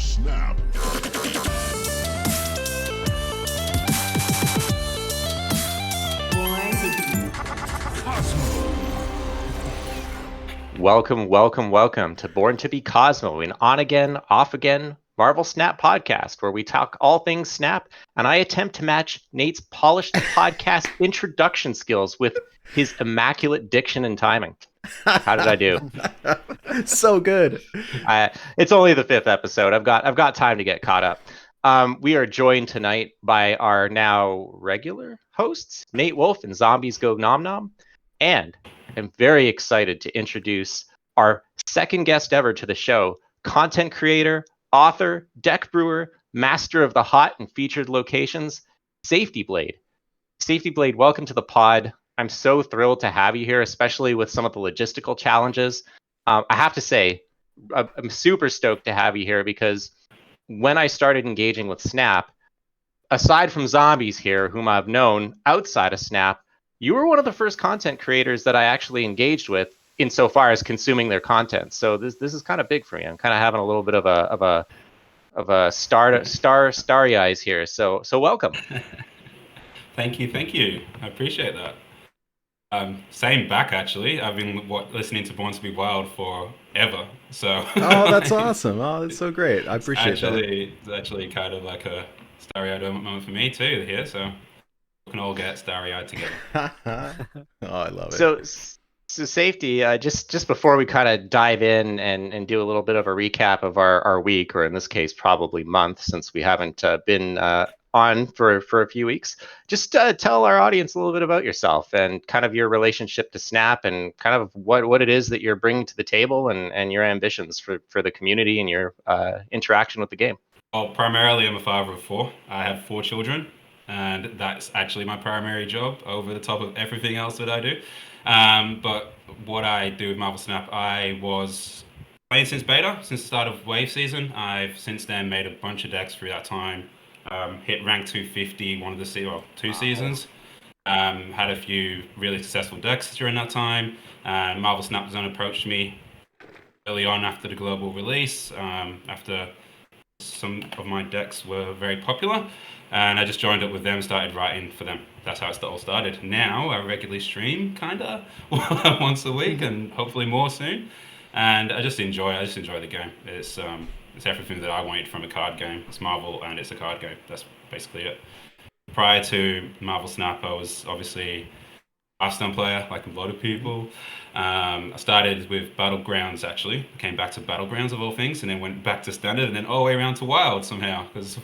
snap. Cosmo. Welcome to Born to be Cosmo, an on-again, off-again Marvel Snap podcast where we talk all things Snap, and I attempt to match Nate's polished podcast introduction skills with his immaculate diction and timing. How did I do? So good. It's only the 5th episode. I've got time to get caught up. We are joined tonight by our now regular hosts, NateWolfe and ZombiesGoNomNom, and I'm very excited to introduce our second guest ever to the show, content creator, author, deck brewer, master of the hot and featured locations, SafetyBlade. SafetyBlade, welcome to the pod. I'm so thrilled to have you here, especially with some of the logistical challenges. I have to say, I'm super stoked to have you here because when I started engaging with Snap, aside from zombies here, whom I've known outside of Snap, you were one of the first content creators that I actually engaged with insofar as consuming their content. So this is kind of big for me. I'm kind of having a little bit of a starry eyes here. So welcome. Thank you. I appreciate that. Same back actually. I've been listening to Born to be Wild forever. So. Oh, that's awesome. Oh, that's so great. I appreciate that. It's actually kind of like a starry-eyed moment for me too here. So. We can all get starry-eyed together. Oh, I love it. So Safety, just before we kind of dive in and do a little bit of a recap of our week, or in this case, probably month, since we haven't been on for a few weeks, just tell our audience a little bit about yourself and kind of your relationship to Snap and kind of what it is that you're bringing to the table and your ambitions for the community and your interaction with the game. Well, primarily I'm a father of 4. I have 4 children. And that's actually my primary job over the top of everything else that I do. But what I do with Marvel Snap, I was playing since beta, since the start of Wave season. I've since then made a bunch of decks through that time. Hit rank 250 one of the 2 seasons. Had a few really successful decks during that time. And Marvel Snap Zone approached me early on after the global release, after some of my decks were very popular. And I just joined up with them, started writing for them. That's how it all started. Now I regularly stream, kinda, once a week, and hopefully more soon. And I just enjoy the game. It's everything that I wanted from a card game. It's Marvel and it's a card game. That's basically it. Prior to Marvel Snap, I was obviously a Hearthstone player, like a lot of people. I started with Battlegrounds actually. I came back to Battlegrounds of all things, and then went back to Standard, and then all the way around to Wild somehow, because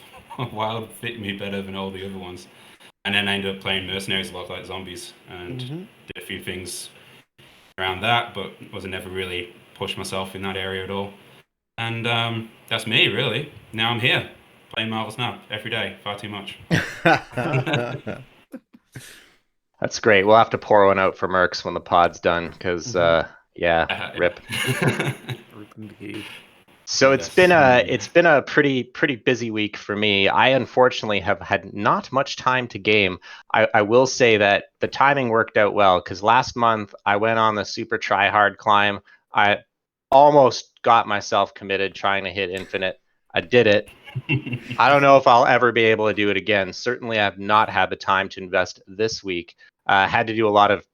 Wild fit me better than all the other ones. And then I ended up playing Mercenaries a lot, like Zombies, and did a few things around that, but wasn't never really pushed myself in that area at all. And that's me, really. Now I'm here, playing Marvel Snap every day, far too much. That's great. We'll have to pour one out for Mercs when the pod's done, because rip. So it's been a pretty busy week for me. I unfortunately have had not much time to game. I will say that the timing worked out well, because last month I went on the super try hard climb. I almost got myself committed trying to hit infinite. I did it. I don't know if I'll ever be able to do it again. Certainly I've not had the time to invest this week. Had to do a lot of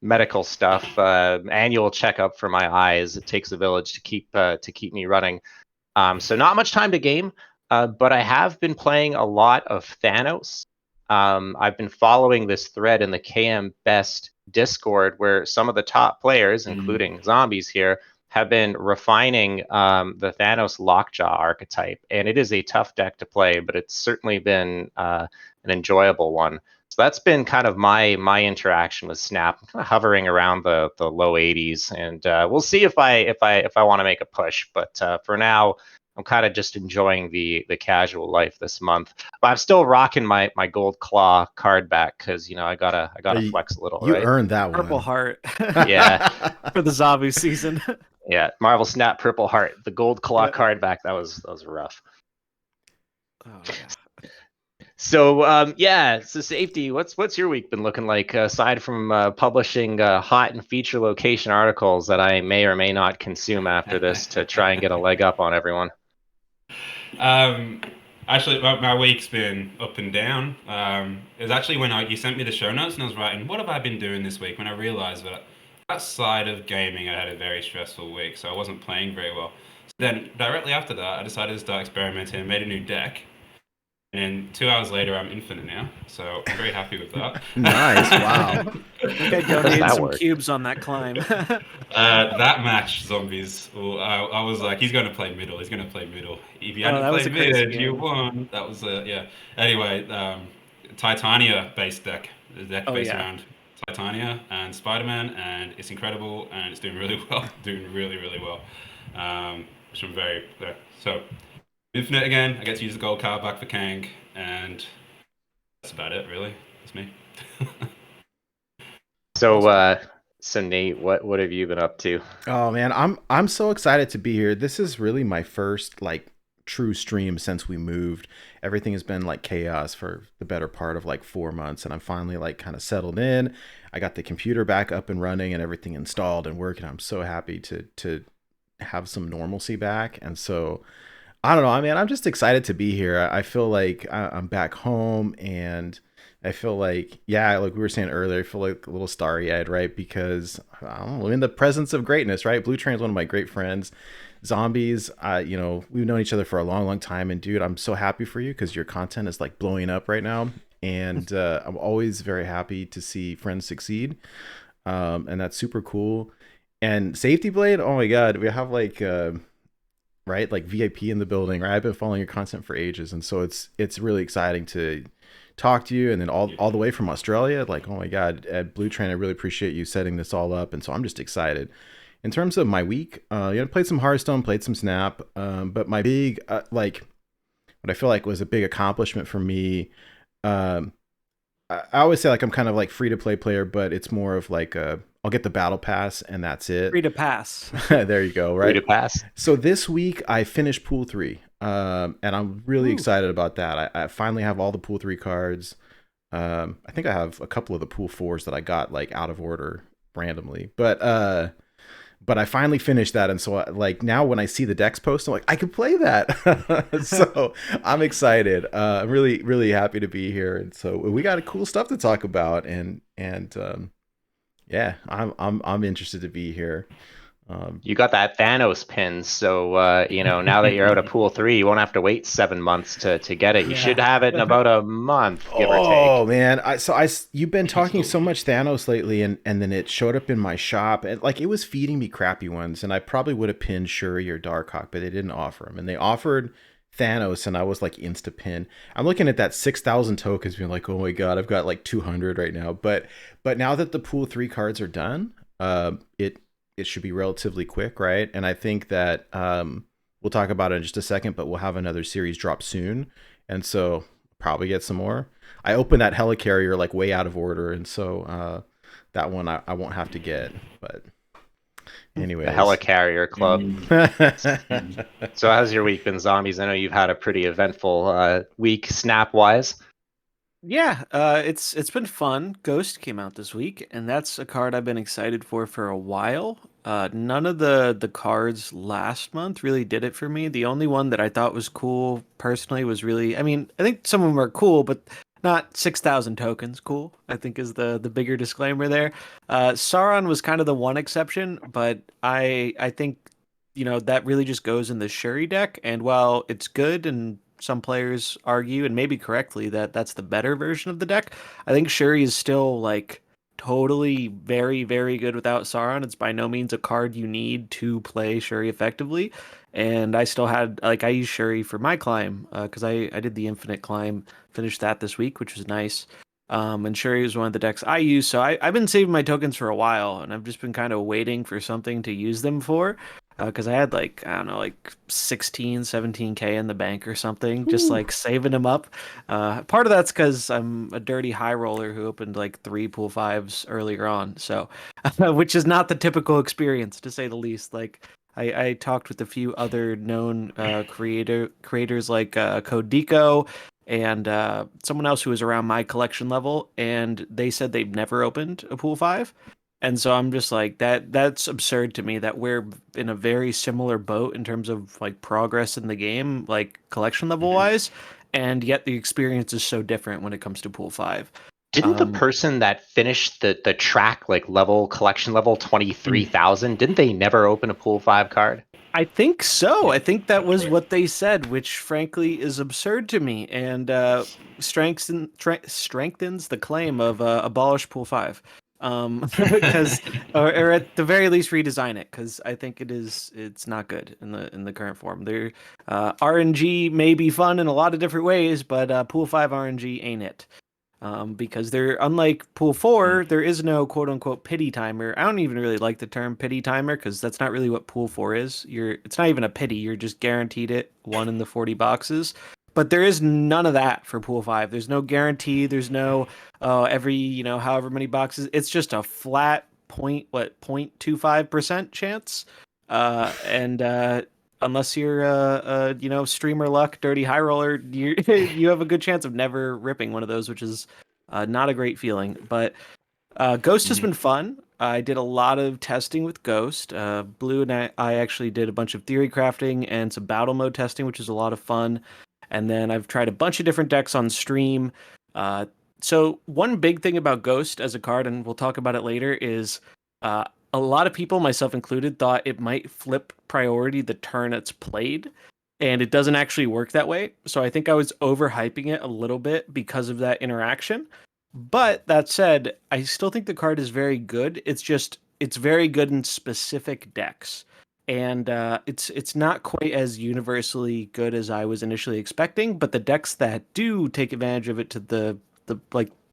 medical stuff, annual checkup for my eyes. It takes a village to keep me running. So not much time to game, but I have been playing a lot of Thanos. I've been following this thread in the KM Best Discord where some of the top players, including Zombies here, have been refining the Thanos Lockjaw archetype, and it is a tough deck to play, but it's certainly been an enjoyable one. So that's been kind of my interaction with Snap, kind of hovering around the low 80s, and we'll see if I want to make a push. But for now, I'm kind of just enjoying the casual life this month. But I'm still rocking my Gold Claw card back because I gotta flex a little. You right? earned that one. Purple Heart. Yeah. For the zombie season. Yeah, Marvel Snap Purple Heart, the Gold Claw card back. That was rough. Oh yeah. So so Safety, what's your week been looking like aside from publishing hot and feature location articles that I may or may not consume after this to try and get a leg up on everyone? Actually, my week's been up and down. It was actually when you sent me the show notes and I was writing, what have I been doing this week? When I realized that outside of gaming, I had a very stressful week, so I wasn't playing very well. So then, directly after that, I decided to start experimenting and made a new deck. And 2 hours later, I'm infinite now, so I'm very happy with that. Nice. Wow. I think I How does donated that some work? cubes on that climb. That match, zombies. Well, I was like, he's going to play middle. He's going to play middle. If you Oh, hadn't that was a played crazy mid, you game. won. That was yeah. Anyway, Titania based deck. The deck Oh based yeah. around Titania and Spider-Man, and it's incredible, and it's doing really well. Doing really, really well. Which I'm very so infinite again. I get to use the gold card back for Kang, and that's about it. Really, that's me. So, Awesome. so Nate, what have you been up to? Oh man, I'm so excited to be here. This is really my first like true stream since we moved. Everything has been like chaos for the better part of like 4 months, and I'm finally like kind of settled in. I got the computer back up and running and everything installed and working. I'm so happy to have some normalcy back. And so I don't know. I mean, I'm just excited to be here. I feel like I'm back home, and I feel like, yeah, like we were saying earlier, I feel like a little starry eyed, right? Because I don't know, in the presence of greatness, right? Blutrane is one of my great friends. Zombies, we've known each other for a long, long time. And dude, I'm so happy for you because your content is like blowing up right now. And I'm always very happy to see friends succeed. And that's super cool. And SafetyBlade, oh my God, we have like, right? Like VIP in the building, right? I've been following your content for ages, and so it's really exciting to talk to you, and then all the way from Australia. Like, oh my God, at Blutrane, I really appreciate you setting this all up, and so I'm just excited. In terms of my week, played some Hearthstone, played some Snap, but my big what I feel like was a big accomplishment for me. Um, I always say like I'm kind of like free to play player, but it's more of like I'll get the battle pass and that's it. Free to pass. There you go, Free right? to pass. So this week I finished Pool 3, and I'm really Ooh. excited about that. I finally have all the Pool 3 cards. I think I have a couple of the Pool 4s that I got like out of order randomly, but I finally finished that, and so like now when I see the decks post, I'm like, I could play that. So I'm excited. I'm really really happy to be here, and so we got cool stuff to talk about, and yeah, I'm interested to be here. You got that Thanos pin, so now that you're out of Pool 3, you won't have to wait 7 months to get it. You should Yeah. have it in about a month, give or Oh take. man, you've been talking so much Thanos lately, and then it showed up in my shop, and like it was feeding me crappy ones, and I probably would have pinned Shuri or Darkhawk, but they didn't offer them, and they offered Thanos, and I was like insta pin. I'm looking at that 6,000 tokens, being like, oh my God, I've got like 200 right now, but now that the Pool 3 cards are done, it should be relatively quick, right? And I think that we'll talk about it in just a second, but we'll have another series drop soon, and so probably get some more. I opened that helicarrier like way out of order, and so that one I won't have to get. But anyways, The Helicarrier Club. So how's your week been, Zombies? I know you've had a pretty eventful week, snap-wise. Yeah, it's been fun. Ghost came out this week, and that's a card I've been excited for a while. None of the cards last month really did it for me. The only one that I thought was cool personally was really, I mean, I think some of them are cool, but not 6,000 tokens cool, I think is the bigger disclaimer there. Sauron was kind of the one exception, but I think that really just goes in the Shuri deck, and while it's good and some players argue, and maybe correctly, that that's the better version of the deck, I think Shuri is still like totally very, very good without Sauron. It's by no means a card you need to play Shuri effectively. And I still had like I used Shuri for my climb because I did the infinite climb, finished that this week, which was nice. And Shuri was one of the decks I use. So I've been saving my tokens for a while, and I've just been kind of waiting for something to use them for. Because I had like, I don't know, like 16, 17K in the bank or something, just like saving them up. Part of that's because I'm a dirty high roller who opened like 3 pool 5s earlier on. So, which is not the typical experience to say the least. Like, I talked with a few other known creators like Code Deco and someone else who was around my collection level, and they said they've never opened a pool 5. And so I'm just like that's absurd to me that we're in a very similar boat in terms of like progress in the game, like collection level wise, and yet the experience is so different when it comes to Pool 5. Didn't the person that finished the track like level collection level 23,000, didn't they never open a Pool 5 card? I think so. Yeah. I think that was what they said, which frankly is absurd to me and strengthens the claim of abolish Pool 5. Because or at the very least redesign it because I think it's not good in the current form. There RNG may be fun in a lot of different ways, but Pool 5 RNG ain't it. Because they're unlike Pool 4, there is no quote unquote pity timer. I don't even really like the term pity timer because that's not really what Pool 4 is. It's not even a pity, you're just guaranteed it one in the 40 boxes. But there is none of that for Pool 5. There's no guarantee, there's no every, however many boxes. It's just a flat 0.25% chance. And unless you're streamer luck, dirty high roller, you have a good chance of never ripping one of those, which is not a great feeling. But Ghost has been fun. I did a lot of testing with Ghost. Blue and I actually did a bunch of theory crafting and some battle mode testing, which is a lot of fun. And then I've tried a bunch of different decks on stream. So one big thing about Ghost as a card, and we'll talk about it later, is a lot of people, myself included, thought it might flip priority the turn it's played, and it doesn't actually work that way. So I think I was overhyping it a little bit because of that interaction. But that said, I still think the card is very good. It's very good in specific decks, and it's not quite as universally good as I was initially expecting. But the decks that do take advantage of it to the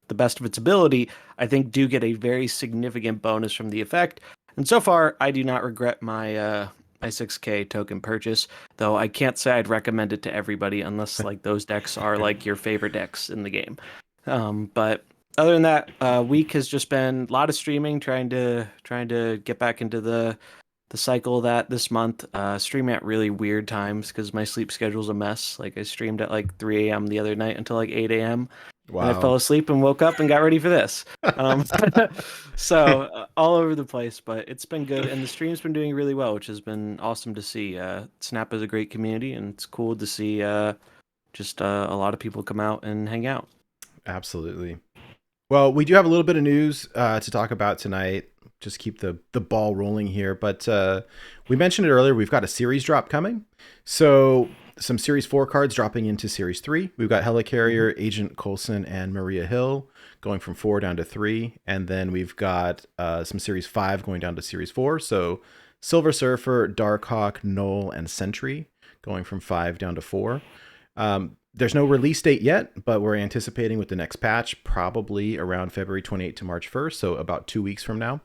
best of its ability, I think do get a very significant bonus from the effect. And so far, I do not regret my 6K token purchase, though I can't say I'd recommend it to everybody unless like those decks are like your favorite decks in the game. But other than that, week has just been a lot of streaming, trying to get back into the cycle that this month. Streaming at really weird times because my sleep schedule's a mess. Like I streamed at like 3 a.m. the other night until like 8 a.m. Wow. And I fell asleep and woke up and got ready for this. So all over the place, but it's been good. And the stream's been doing really well, which has been awesome to see. Snap is a great community, and it's cool to see just a lot of people come out and hang out. Absolutely. Well, we do have a little bit of news to talk about tonight. Just keep the ball rolling here. But we mentioned it earlier. We've got a series drop coming. So some Series 4 cards dropping into Series 3. We've got Helicarrier, Agent Coulson, and Maria Hill going from 4 down to 3. And then we've got some Series 5 going down to Series 4. So Silver Surfer, Darkhawk, Null, and Sentry going from 5 down to 4. There's no release date yet, but we're anticipating with the next patch probably around February 28th to March 1st, so about 2 weeks from now.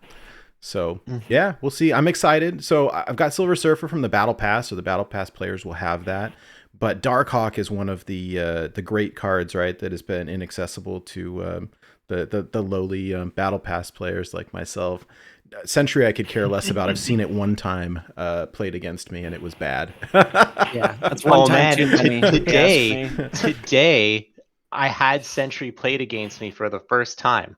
So yeah, we'll see. I'm excited. So I've got Silver Surfer from the Battle Pass, so the Battle Pass players will have that. But Darkhawk is one of the great cards, right, that has been inaccessible to the lowly Battle Pass players like myself. Sentry I could care less about. I've seen it one time played against me, and it was bad. Yeah, that's one time too many. Today, I had Sentry played against me for the first time.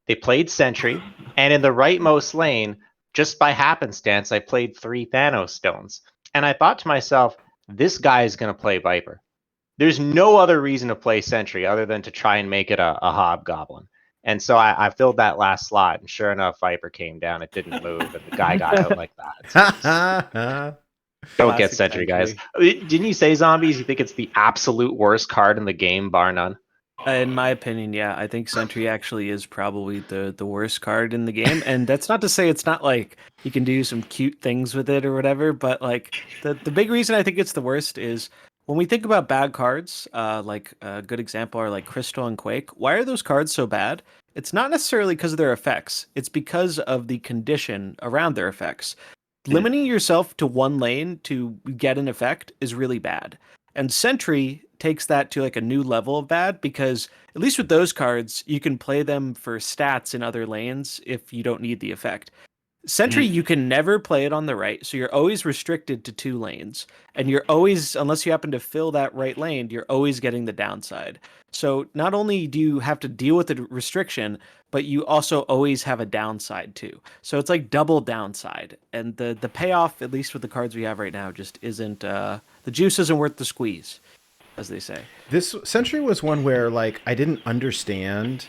They played Sentry, and in the rightmost lane, just by happenstance, I played 3 Thanos Stones. And I thought to myself, this guy is going to play Viper. There's no other reason to play Sentry other than to try and make it a Hobgoblin. And so I filled that last slot, and sure enough, Viper came down. It didn't move, and the guy got out like that. Don't get Sentry, guys. Didn't you say, Zombies, you think it's the absolute worst card in the game, bar none? In my opinion, yeah. I think Sentry actually is probably the worst card in the game. And that's not to say it's not like you can do some cute things with it or whatever, but like the big reason I think it's the worst is when we think about bad cards, like a good example are like Crystal and Quake. Why are those cards so bad? It's not necessarily because of their effects. It's because of the condition around their effects. Limiting yourself to one lane to get an effect is really bad. And Sentry takes that to like a new level of bad because at least with those cards, you can play them for stats in other lanes if you don't need the effect. Sentry, you can never play it on the right, so you're always restricted to 2 lanes. And you're always, unless you happen to fill that right lane, you're always getting the downside. So not only do you have to deal with the restriction, but you also always have a downside too. So it's like double downside. And the payoff, at least with the cards we have right now, just isn't the juice isn't worth the squeeze, as they say. This Sentry was one where like I didn't understand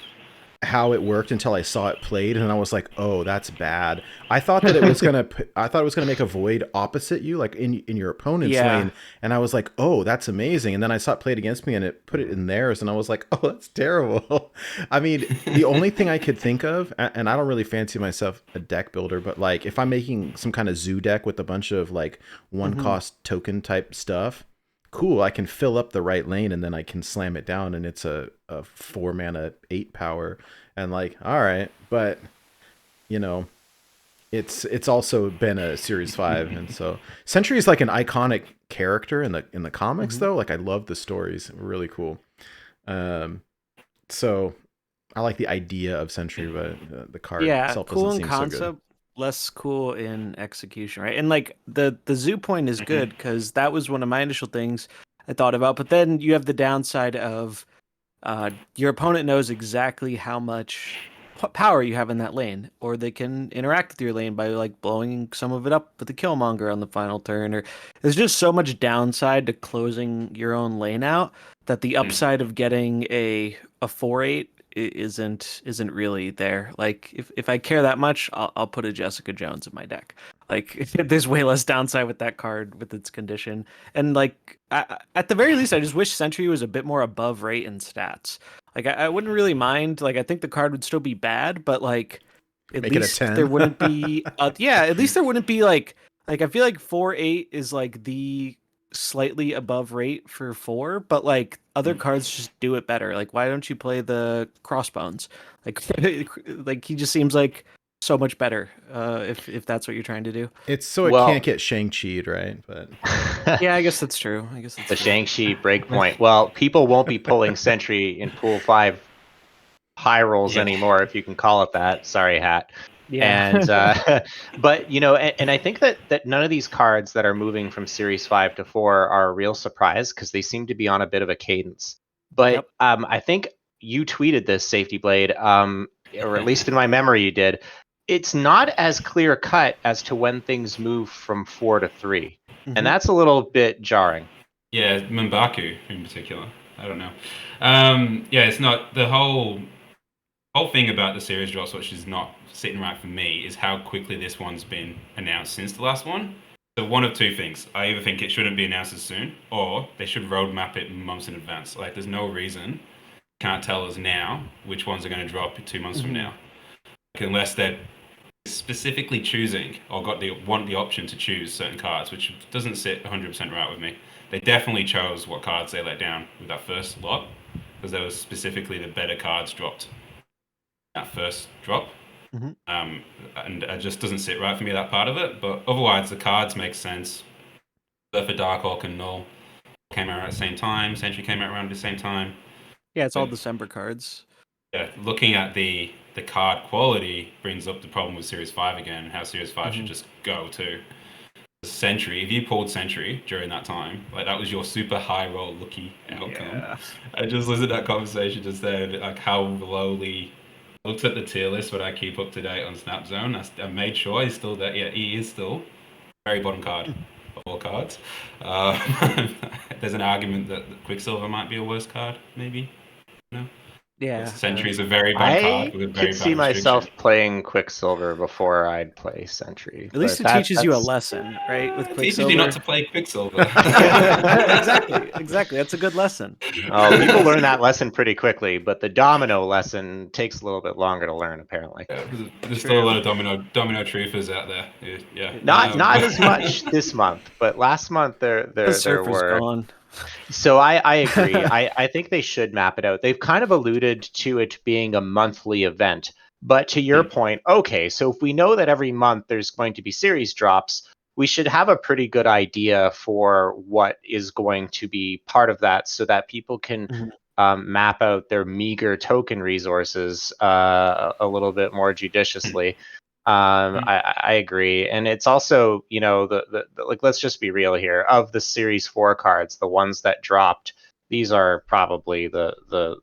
how it worked until I saw it played, and I was like, "Oh, that's bad." I thought that it was gonna. I thought it was gonna make a void opposite you, like in your opponent's lane, and I was like, "Oh, that's amazing." And then I saw it played against me, and it put it in theirs, and I was like, "Oh, that's terrible." I mean, the only thing I could think of, and I don't really fancy myself a deck builder, but like if I'm making some kind of zoo deck with a bunch of like one cost token type stuff. Cool, I can fill up the right lane and then I can slam it down and it's a 4 mana 8 power and like all right, but you know it's also been a series 5 and so Sentry is like an iconic character in the comics though. Like I love the stories, really cool. So I like the idea of Sentry, but the card itself cool doesn't in seem concept, so good. less cool in execution, right? And like the zoo point is good because that was one of my initial things I thought about. But then you have the downside of your opponent knows exactly how much power you have in that lane, or they can interact with your lane by like blowing some of it up with the Killmonger on the final turn. Or there's just so much downside to closing your own lane out that the upside of getting a 4/8 isn't really there. Like if I care that much, I'll put a Jessica Jones in my deck. Like there's way less downside with that card with its condition, and like at the very least, I just wish Sentry was a bit more above rate in stats. Like I wouldn't really mind. Like I think the card would still be bad, but like at Make it a least 10. there wouldn't be. At least there wouldn't be like I feel like 4/8 is like the slightly above rate for 4, but like other cards just do it better. Like why don't you play the Crossbones? Like like he just seems like so much better if that's what you're trying to do. It's so it can't get Shang-Chi'd, right? But yeah, I guess that's true. The Shang-Chi breakpoint. Well, people won't be pulling Sentry in Pool 5 high rolls anymore, if you can call it that. Sorry, Hat. Yeah. And but you know, and I think that none of these cards that are moving from Series 5 to 4 are a real surprise because they seem to be on a bit of a cadence. But I think you tweeted this, SafetyBlade, or at least in my memory you did. It's not as clear cut as to when things move from 4 to 3. And that's a little bit jarring. Yeah, M.O.D.O.K in particular. I don't know. Yeah, it's not the whole thing about the series drops, which is not sitting right for me, is how quickly this one's been announced since the last one. So one of two things. I either think it shouldn't be announced as soon, or they should roadmap it months in advance. Like, there's no reason can't tell us now which ones are going to drop 2 months from now, like, unless they're specifically choosing or want the option to choose certain cards, which doesn't sit 100% right with me. They definitely chose what cards they let down with that first lot, because there was specifically the better cards dropped that first drop. And it just doesn't sit right for me, that part of it. But otherwise, the cards make sense. For Darkhawk and Null came out at the same time. Sentry came out around the same time. Yeah, it's all December cards. Yeah, looking at the card quality brings up the problem with Series 5 again, how Series 5 should just go to. Sentry, if you pulled Sentry during that time, like that was your super high roll lucky outcome. I just listened to that conversation just then, like how lowly. I looked at the tier list, but I keep up to date on Snapzone. I made sure he's still there. Yeah, he is still very bottom card of all cards. There's an argument that Quicksilver might be a worse card, maybe. No. Yeah. Sentry is a very bad card with a very I could see myself playing Quicksilver before I'd play Sentry. At least it teaches you a lesson, right? With Quicksilver. It teaches you not to play Quicksilver. Exactly. That's a good lesson. Oh, people learn that lesson pretty quickly, but the domino lesson takes a little bit longer to learn, apparently. Yeah, there's still a lot of domino truthers out there. Yeah. Not as much this month, but last month there were. Gone. So I agree. I think they should map it out. They've kind of alluded to it being a monthly event. But to your point, okay, so if we know that every month there's going to be series drops, we should have a pretty good idea for what is going to be part of that so that people can map out their meager token resources a little bit more judiciously. I agree, and it's also, you know, the like, let's just be real here. Of the Series 4 cards, the ones that dropped, these are probably the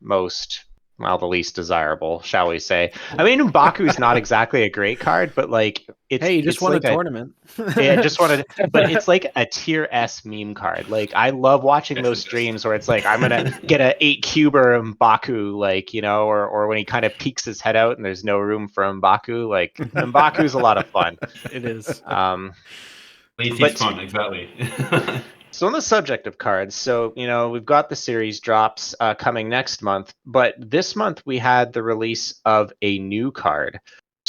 most, well, the least desirable, shall we say. I mean, M'Baku is not exactly a great card, but like Hey, you just it's won a like a tournament. yeah, just wanted, but it's like a tier S meme card. Like I love watching those streams where it's like I'm gonna get a 8-cuber M'Baku, like, you know, or when he kind of peeks his head out and there's no room for M'Baku. Like M'Baku's a lot of fun. It is. At least he's But fun, exactly. so on the subject of cards, so you know we've got the series drops coming next month, but this month we had the release of a new card.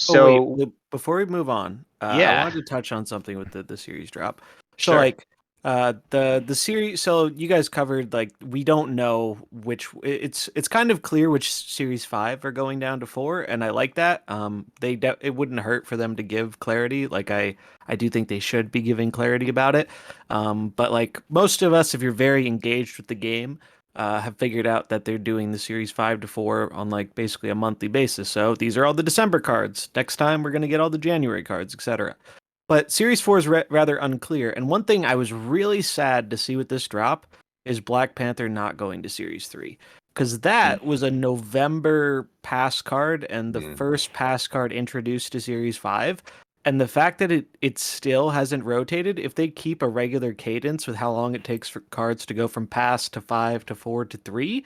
Oh wait, So before we move on, I yeah, wanted to touch on something with the series drop. So sure. like the series, so you guys covered like we don't know which it's kind of clear which series 5 are going down to 4, and I like that. It wouldn't hurt for them to give clarity. Like I do think they should be giving clarity about it. But like most of us, if you're very engaged with the game, have figured out that they're doing the series 5 to 4 on like basically a monthly basis. So these are all the December cards. Next time we're going to get all the January cards, etc. But series 4 is rather unclear. And one thing I was really sad to see with this drop is Black Panther not going to series 3. Because that was a November pass card and the first pass card introduced to series 5. And the fact that it still hasn't rotated, if they keep a regular cadence with how long it takes for cards to go from pass to 5 to 4 to 3,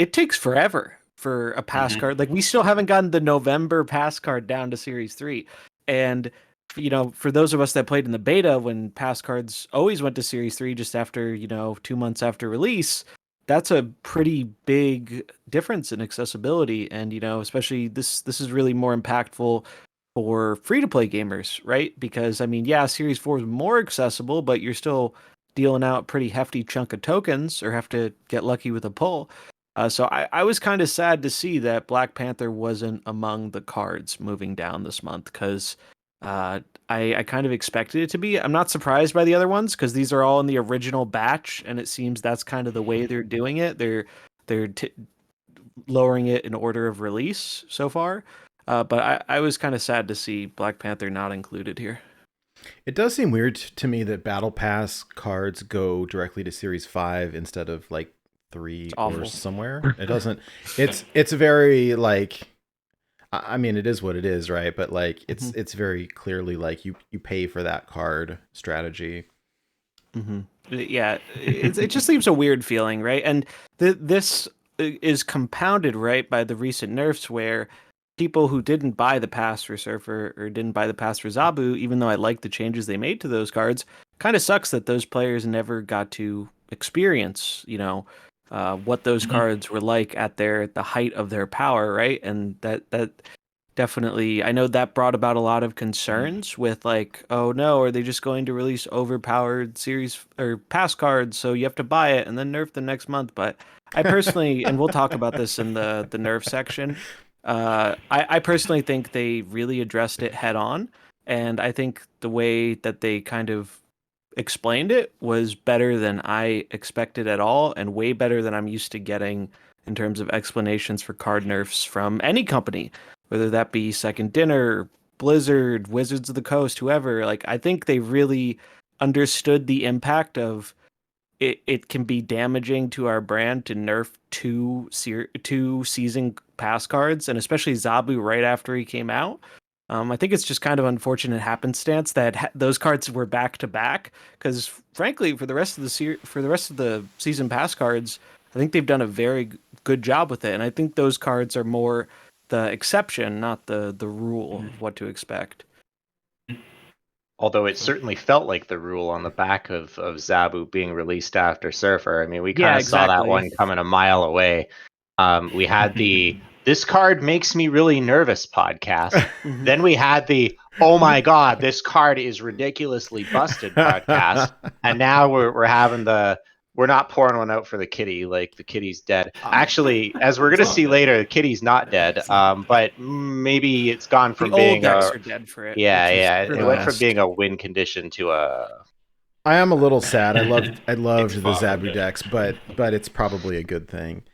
it takes forever for a pass card. Like we still haven't gotten the November pass card down to series 3. And you know, for those of us that played in the beta when pass cards always went to series 3 just after, you know, 2 months after release, that's a pretty big difference in accessibility. And you know, especially this is really more impactful for free to play gamers, right? Because I mean, yeah, Series 4 is more accessible, but you're still dealing out a pretty hefty chunk of tokens or have to get lucky with a pull. So I was kind of sad to see that Black Panther wasn't among the cards moving down this month because I kind of expected it to be. I'm not surprised by the other ones because these are all in the original batch, and it seems that's kind of the way they're doing it. They're lowering it in order of release so far. But I was kind of sad to see Black Panther not included here. It does seem weird to me that Battle Pass cards go directly to Series 5 instead of like 3 or somewhere. It doesn't. It's very like. I mean, it is what it is, right? But like, it's very clearly like you pay for that card strategy. Yeah, it just leaves a weird feeling, right? And this is compounded, right, by the recent nerfs where people who didn't buy the pass for Surfer or didn't buy the pass for Zabu, even though I like the changes they made to those cards, kind of sucks that those players never got to experience, you know, what those cards were like at the height of their power, right? And that definitely, I know that brought about a lot of concerns with like, oh no, are they just going to release overpowered series or pass cards so you have to buy it and then nerf the next month? But I personally, and we'll talk about this in the nerf section, I personally think they really addressed it head on, and I think the way that they kind of explained it was better than I expected at all, and way better than I'm used to getting in terms of explanations for card nerfs from any company, whether that be Second Dinner, Blizzard, Wizards of the Coast, whoever. Like, I think they really understood the impact of it can be damaging to our brand to nerf two season pass cards, and especially Zabu right after he came out. I think it's just kind of unfortunate happenstance that those cards were back to back. Because frankly, for the rest of the season pass cards, I think they've done a very good job with it, and I think those cards are more the exception, not the rule of what to expect. Although it certainly felt like the rule on the back of Zabu being released after Surfer. I mean, we kind Yeah, of saw that exactly. one coming a mile away. We had the "This card makes me really nervous" podcast. Then we had the "Oh my god, this card is ridiculously busted" podcast. And now we're having the "We're not pouring one out for the kitty, like the kitty's dead." Actually, as we're gonna see later, the kitty's not dead. But maybe it's gone The from old being decks a are dead for it. yeah, which is yeah. for It the went from best. being a win condition to a. I am a little sad. I loved the far from Zabu it. decks, but it's probably a good thing.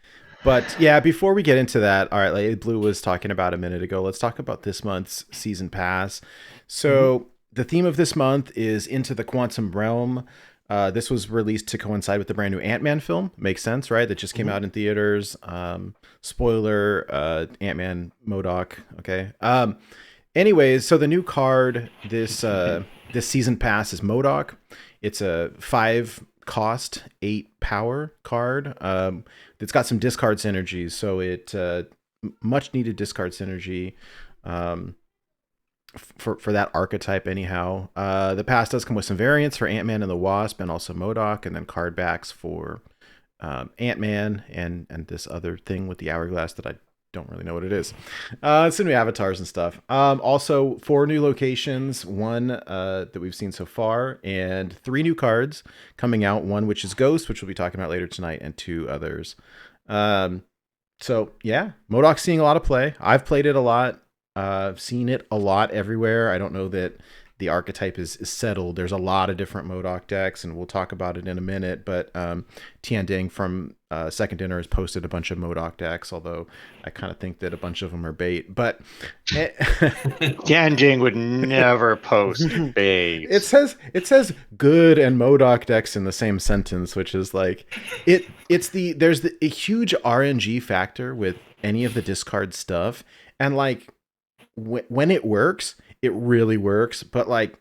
But yeah, before we get into that, all right, like Blue was talking about a minute ago, let's talk about this month's season pass. So the theme of this month is Into the Quantum Realm. This was released to coincide with the brand new Ant-Man film. Makes sense, right? That just came out in theaters. Spoiler, Ant-Man, M.O.D.O.K. Okay. Anyways, so the new card this season pass is M.O.D.O.K. It's a 5 cost, 8 power card. It's got some discard synergies, so it much needed discard synergy for that archetype anyhow. The pass does come with some variants for Ant-Man and the Wasp and also M.O.D.O.K, and then card backs for Ant-Man and this other thing with the hourglass that I don't really know what it is. Some new avatars and stuff. Also 4 new locations, 1 that we've seen so far, and 3 new cards coming out. 1 which is Ghost, which we'll be talking about later tonight, and 2 others. So yeah, M.O.D.O.K's seeing a lot of play. I've played it a lot. I've seen it a lot everywhere. I don't know that the archetype is settled. There's a lot of different M.O.D.O.K decks, and we'll talk about it in a minute. But Tian Ding from Second Dinner has posted a bunch of M.O.D.O.K decks, although I kind of think that a bunch of them are bait. But Tian Ding would never post bait. It says good and M.O.D.O.K decks in the same sentence, which is like there's a huge RNG factor with any of the discard stuff, and like when it works, it really works, but like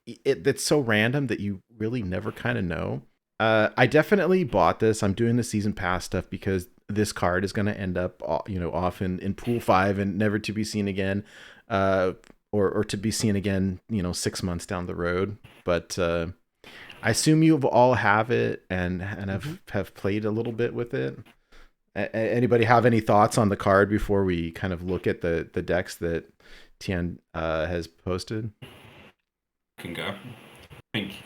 it's so random that you really never kind of know. I definitely bought this. I'm doing the season pass stuff because this card is going to end up, off in pool 5 and never to be seen again, or to be seen again, 6 months down the road. But I assume you all have it and have played a little bit with it. Anybody have any thoughts on the card before we kind of look at the decks that Tian has posted? Can go. I think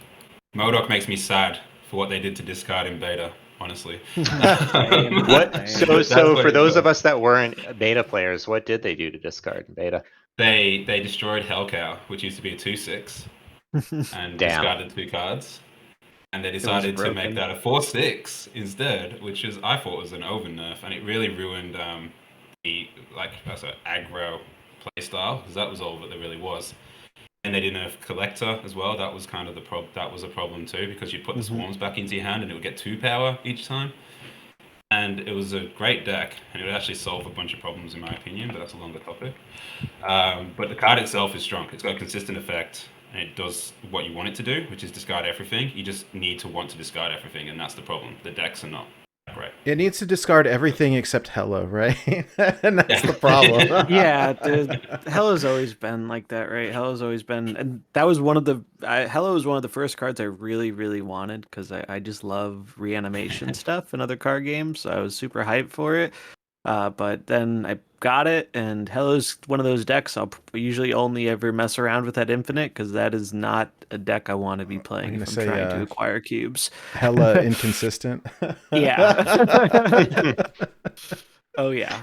M.O.D.O.K makes me sad for what they did to discard in beta, honestly. What? So for those of us that weren't beta players, what did they do to discard in beta? They destroyed Hellcow, which used to be a 2/6, and discarded 2 cards. And they decided to make that a 4/6 instead, which I thought was an over nerf, and it really ruined the aggro playstyle, because that was all that there really was. And they did nerf Collector as well. That was kind of that was a problem too, because you put the swarms back into your hand and it would get 2 power each time. And it was a great deck, and it would actually solve a bunch of problems in my opinion, but that's a longer topic. But the card itself is strong. It's got a consistent effect, and it does what you want it to do, which is discard everything. You just need to want to discard everything, and that's the problem. The decks are not great. It needs to discard everything except Hello, right? And that's the problem. Yeah, Hello's always been like that, right? Hello's always been, and that was one of the Hello was one of the first cards I really, really wanted, because I just love reanimation stuff in other card games. So I was super hyped for it. But then I got it, and Hello's one of those decks I'll usually only ever mess around with at Infinite, because that is not a deck I want to be playing if I'm trying to acquire cubes. Hella inconsistent. Yeah. Oh yeah.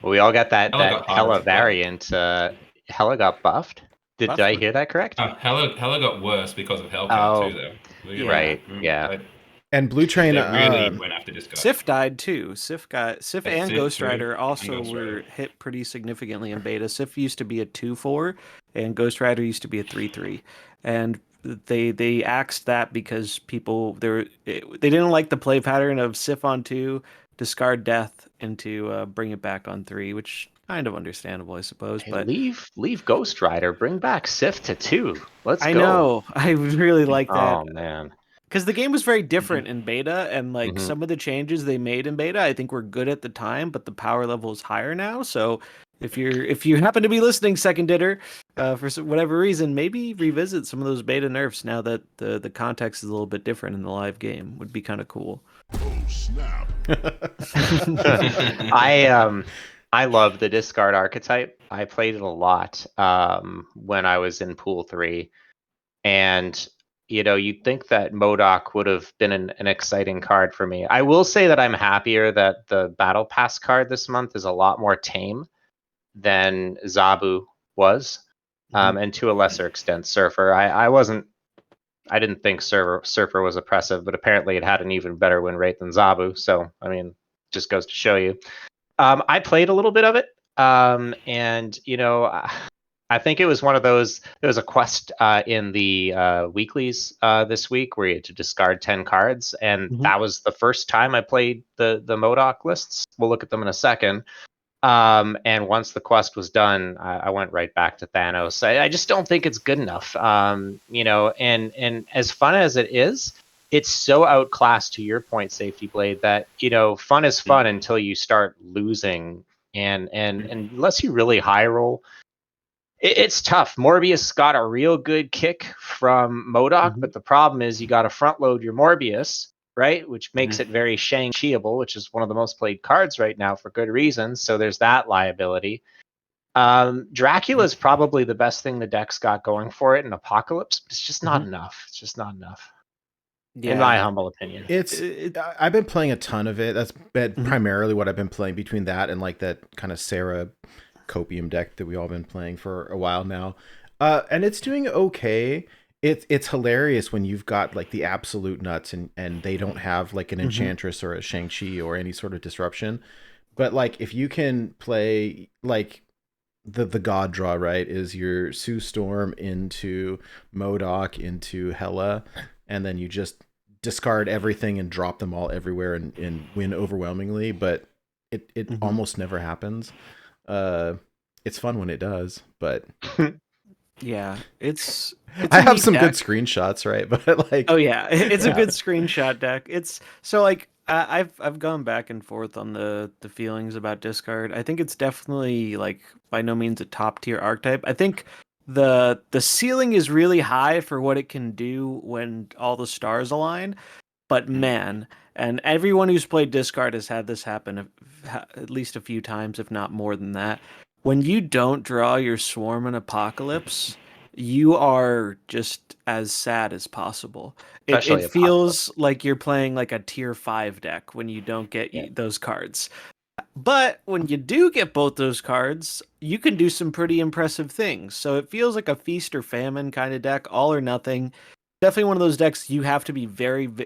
Well, we all got that Hella variant. Hella got buffed. Did I hear that correct? Hella got worse because of Hellcat too, though. Yeah. Right. Yeah. And Blutrane really went after this guy. Sif died too. Sif and Ghost Rider also were hit pretty significantly in beta. Sif used to be a 2/4, and Ghost Rider used to be a 3/3. And they axed that because people they didn't like the play pattern of Sif on 2, discard death, into bring it back on 3, which kind of understandable, I suppose. Hey, but leave Ghost Rider, bring back Sif to 2. Let's go. I know. I really like that. Oh man. Because the game was very different in beta, and like some of the changes they made in beta, I think were good at the time, but the power level is higher now. So if you happen to be listening, Second Dinner, for whatever reason, maybe revisit some of those beta nerfs now that the context is a little bit different in the live game. Would be kind of cool. Oh snap! I love the discard archetype. I played it a lot when I was in Pool 3, and you'd think that M.O.D.O.K would have been an exciting card for me. I will say that I'm happier that the Battle Pass card this month is a lot more tame than Zabu was, and to a lesser extent Surfer. I didn't think Surfer was oppressive, but apparently it had an even better win rate than Zabu. So I mean, just goes to show you. I played a little bit of it, and I think it was one of those. There was a quest in the weeklies this week where you had to discard 10 cards, and that was the first time I played the M.O.D.O.K lists. We'll look at them in a second. And once the quest was done, I went right back to Thanos. I just don't think it's good enough. And as fun as it is, it's so outclassed, to your point, SafetyBlade, that fun is fun until you start losing. And unless you really high roll, it's tough. Morbius got a real good kick from M.O.D.O.K, but the problem is you got to front load your Morbius, right? Which makes it very Shang-Chi-able, which is one of the most played cards right now for good reasons. So there's that liability. Dracula is probably the best thing the deck's got going for it in Apocalypse, but it's just not enough. It's just not enough. Yeah. In my humble opinion. I've been playing a ton of it. That's been primarily what I've been playing, between that and like that kind of Sarah Copium deck that we all been playing for a while now. And it's doing okay. It's hilarious when you've got like the absolute nuts and they don't have like an Enchantress or a Shang-Chi or any sort of disruption. But like if you can play like the God draw, right, is your Sue Storm into M.O.D.O.K into Hela, and then you just discard everything and drop them all everywhere and win overwhelmingly, but it almost never happens. It's fun when it does, but yeah, it's I have some good screenshots, right? But like, oh yeah, it's a good screenshot deck. It's so like I've gone back and forth on the feelings about discard. I think it's definitely like by no means a top tier archetype. I think the ceiling is really high for what it can do when all the stars align. But man, and everyone who's played discard has had this happen at least a few times, if not more than that. When you don't draw your Swarm in Apocalypse, you are just as sad as possible. It feels like you're playing like a tier 5 deck when you don't get those cards. But when you do get both those cards, you can do some pretty impressive things. So it feels like a feast or famine kind of deck, all or nothing. Definitely one of those decks you have to be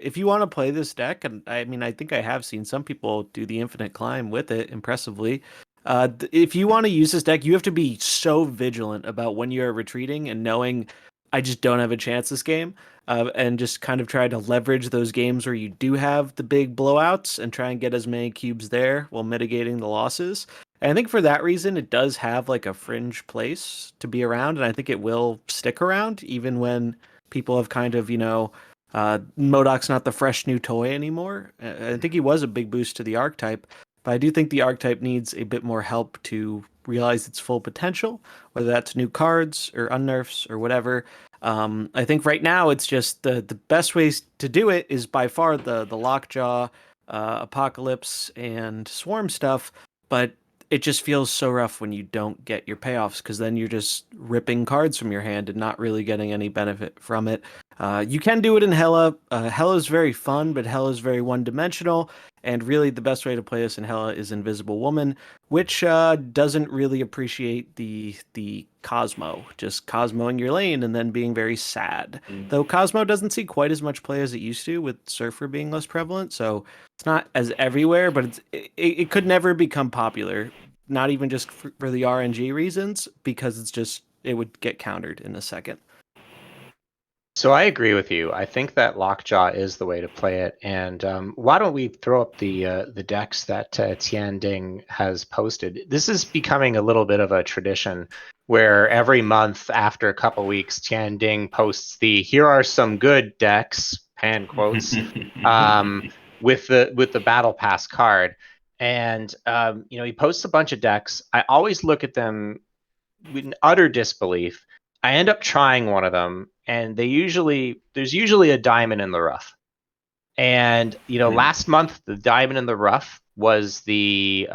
if you want to play this deck, and I mean, I think I have seen some people do the Infinite Climb with it impressively. If you want to use this deck, you have to be so vigilant about when you're retreating and knowing I just don't have a chance this game, and just kind of try to leverage those games where you do have the big blowouts and try and get as many cubes there while mitigating the losses. And I think for that reason, it does have like a fringe place to be around, and I think it will stick around even when people have kind of, M.O.D.O.K's not the fresh new toy anymore. I think he was a big boost to the archetype, but I do think the archetype needs a bit more help to realize its full potential, whether that's new cards or unnerfs or whatever. I think right now it's just the best ways to do it is by far the Lockjaw, Apocalypse, and Swarm stuff, but it just feels so rough when you don't get your payoffs, because then you're just ripping cards from your hand and not really getting any benefit from it. You can do it in Hela. Hela is very fun, but Hela is very one-dimensional, and really the best way to play this in Hela is Invisible Woman, which doesn't really appreciate the Cosmo, just Cosmoing your lane and then being very sad. Though Cosmo doesn't see quite as much play as it used to, with Surfer being less prevalent, so it's not as everywhere, but it could never become popular, not even just for the RNG reasons, because it would get countered in a second. So I agree with you. I think that Lockjaw is the way to play it. And why don't we throw up the decks that Tian Ding has posted? This is becoming a little bit of a tradition where every month after a couple weeks, Tian Ding posts here are some good decks, pan quotes, with the Battle Pass card. And he posts a bunch of decks. I always look at them in utter disbelief. I end up trying one of them, and there's usually a diamond in the rough. And last month the diamond in the rough was the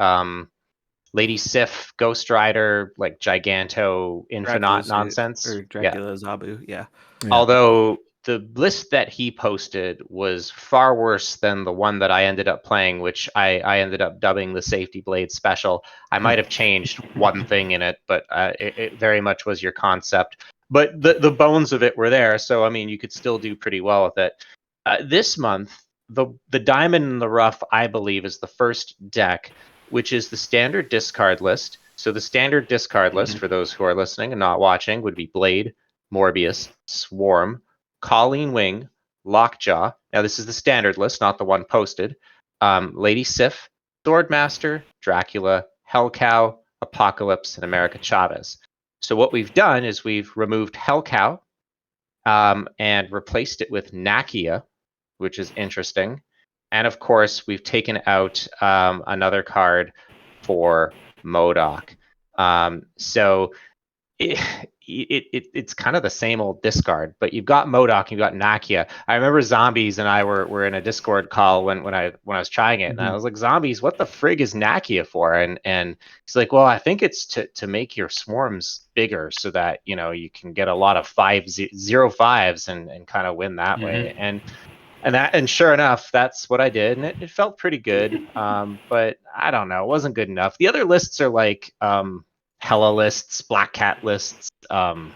Lady Sif Ghost Rider, like Giganto Infinite nonsense, or Dracula Zabu, yeah. Although the list that he posted was far worse than the one that I ended up playing, which I ended up dubbing the SafetyBlade special. I might have changed one thing in it, but it very much was your concept. But the bones of it were there, so I mean, you could still do pretty well with it. This month, the diamond in the rough, I believe, is the first deck, which is the standard discard list. So the standard discard list, for those who are listening and not watching, would be Blade, Morbius, Swarm, Colleen Wing, Lockjaw. Now this is the standard list, not the one posted. Lady Sif, Swordmaster, Dracula, Hellcow, Apocalypse, and America Chavez. So what we've done is we've removed Hellcow and replaced it with Nakia, which is interesting. And of course, we've taken out another card for M.O.D.O.K. So it's kind of the same old discard, but you've got M.O.D.O.K, you've got Nakia. I remember Zombies and I were in a Discord call when I was trying it, and I was like, Zombies, what the frig is Nakia for? And he's like, well, I think it's to make your swarms bigger so that you can get a lot of 0/5s and kind of win that way. And sure enough, that's what I did, and it felt pretty good. But I don't know, it wasn't good enough. The other lists are like Hella lists, Black Cat lists, things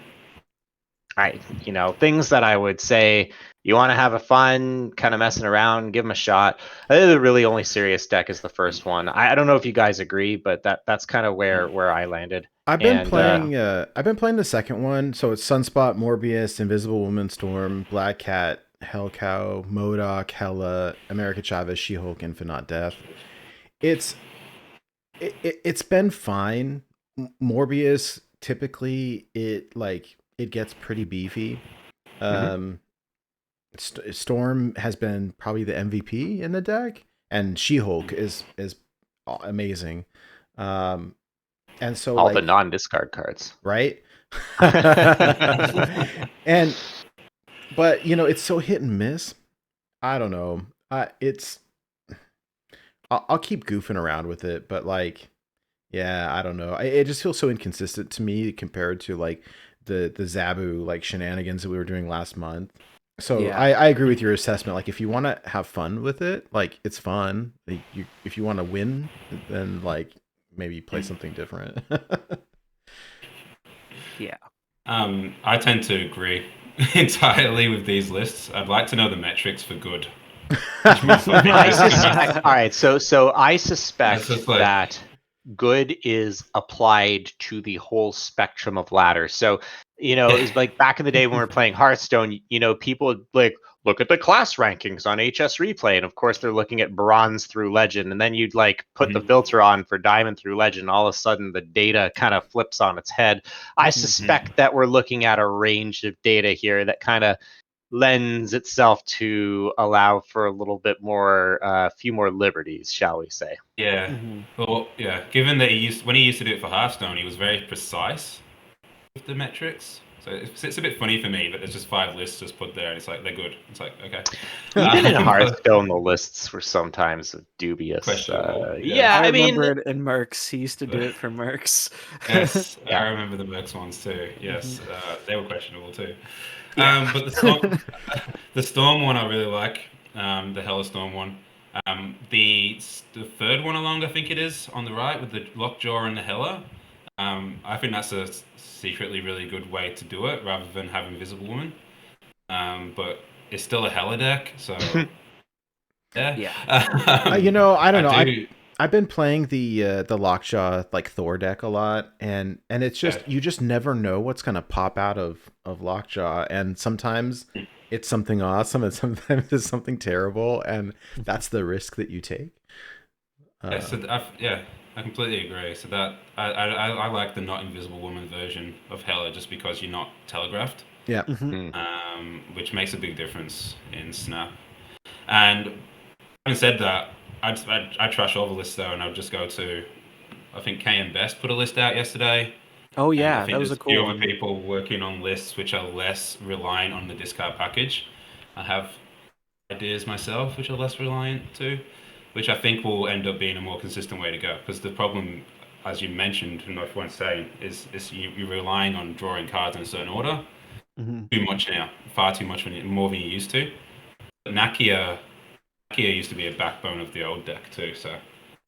that I would say you want to have a fun kind of messing around, give them a shot. I think the really only serious deck is the first one. I don't know if you guys agree, but that's kind of where I landed. I've been playing the second one, so it's Sunspot, Morbius, Invisible Woman, Storm, Black Cat, Hellcow, M.O.D.O.K, Hella, America Chavez, She-Hulk, Infinite Death. It's been fine. Morbius, typically it gets pretty beefy. Storm has been probably the MVP in the deck, and She-Hulk is amazing. And so all the non-discard cards, right? But it's so hit and miss. I don't know. I'll keep goofing around with it, but yeah, I don't know. It just feels so inconsistent to me compared to the Zabu shenanigans that we were doing last month. So yeah. I agree with your assessment. If you want to have fun with it, it's fun. If you want to win, then maybe play something different. Yeah. I tend to agree entirely with these lists. I'd like to know the metrics for good. All right, so I suspect that good is applied to the whole spectrum of ladders. So it's like back in the day when we were playing Hearthstone, people would look at the class rankings on HS Replay, and of course they're looking at bronze through legend, and then you'd put the filter on for diamond through legend, and all of a sudden the data kind of flips on its head. I suspect that we're looking at a range of data here that kind of lends itself to allow for a little bit more, a few more liberties, shall we say? Yeah. Well, yeah. Given that when he used to do it for Hearthstone, he was very precise with the metrics. So it's a bit funny for me that there's just 5 lists just put there, and it's they're good. It's okay. Even in Hearthstone, the lists were sometimes dubious. Questionable. Yeah, I remember it in Mercs. He used to do it for Mercs. Yes, I remember the Mercs ones too. Yes, they were questionable too. Yeah. But the Storm one I really like, the Hella Storm one. The third one along, I think it is, on the right with the Lockjaw and the Hella. I think that's a secretly really good way to do it rather than have Invisible Woman. But it's still a Hella deck, so yeah. I don't know. I've been playing the Lockjaw Thor deck a lot, and it's just you just never know what's gonna pop out of Lockjaw, and sometimes it's something awesome, and sometimes it's something terrible, and that's the risk that you take. I completely agree. So that I like the not Invisible Woman version of Hella just because you're not telegraphed. Yeah. Which makes a big difference in Snap. And having said that, I'd trash all the lists though, and I'd just go to, I think KM Best put a list out yesterday. Oh yeah, that was a cool one. Other people working on lists which are less reliant on the discard package. I have ideas myself which are less reliant too, which I think will end up being a more consistent way to go. Because the problem, as you mentioned, and everyone's saying, is you're relying on drawing cards in a certain order. Too much now, far too much, more than you used to. But Nakia used to be a backbone of the old deck too, so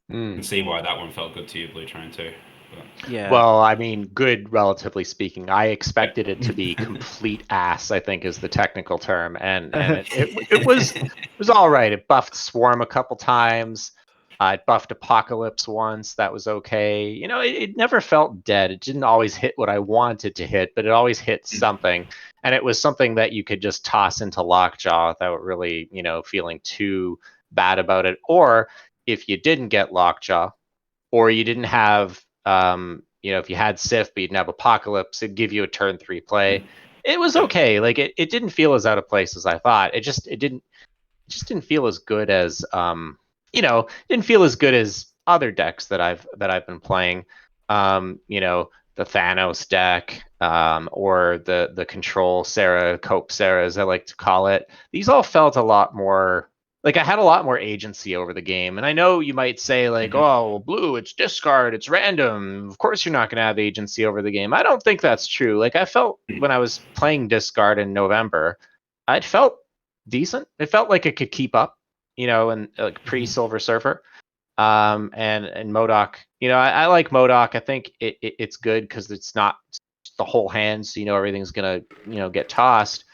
you can see why that one felt good to you, Blutrane too. Yeah. Well, I mean, good, relatively speaking. I expected it to be complete ass, I think is the technical term, and it was all right. It buffed Swarm a couple times. It buffed Apocalypse once. That was okay. It never felt dead. It didn't always hit what I wanted to hit, but it always hit something, and it was something that you could just toss into Lockjaw without really, feeling too bad about it. Or if you didn't get Lockjaw, or you didn't have if you had Sif but you didn't have Apocalypse, it'd give you a turn 3 play. It was okay. Like it didn't feel as out of place as I thought. It just didn't feel as good as didn't feel as good as other decks that I've been playing. The Thanos deck, or the Control Sarah, Cope Sarah, as I like to call it. These all felt a lot more like I had a lot more agency over the game. And I know you might say, like, oh, well, blue, it's discard, it's random. Of course you're not going to have agency over the game. I don't think that's true. Like, I felt when I was playing discard in November, I felt decent. It felt like it could keep up, and like pre-Silver Surfer. And M.O.D.O.K, I like M.O.D.O.K. I think it's good because it's not the whole hand, so everything's gonna get tossed.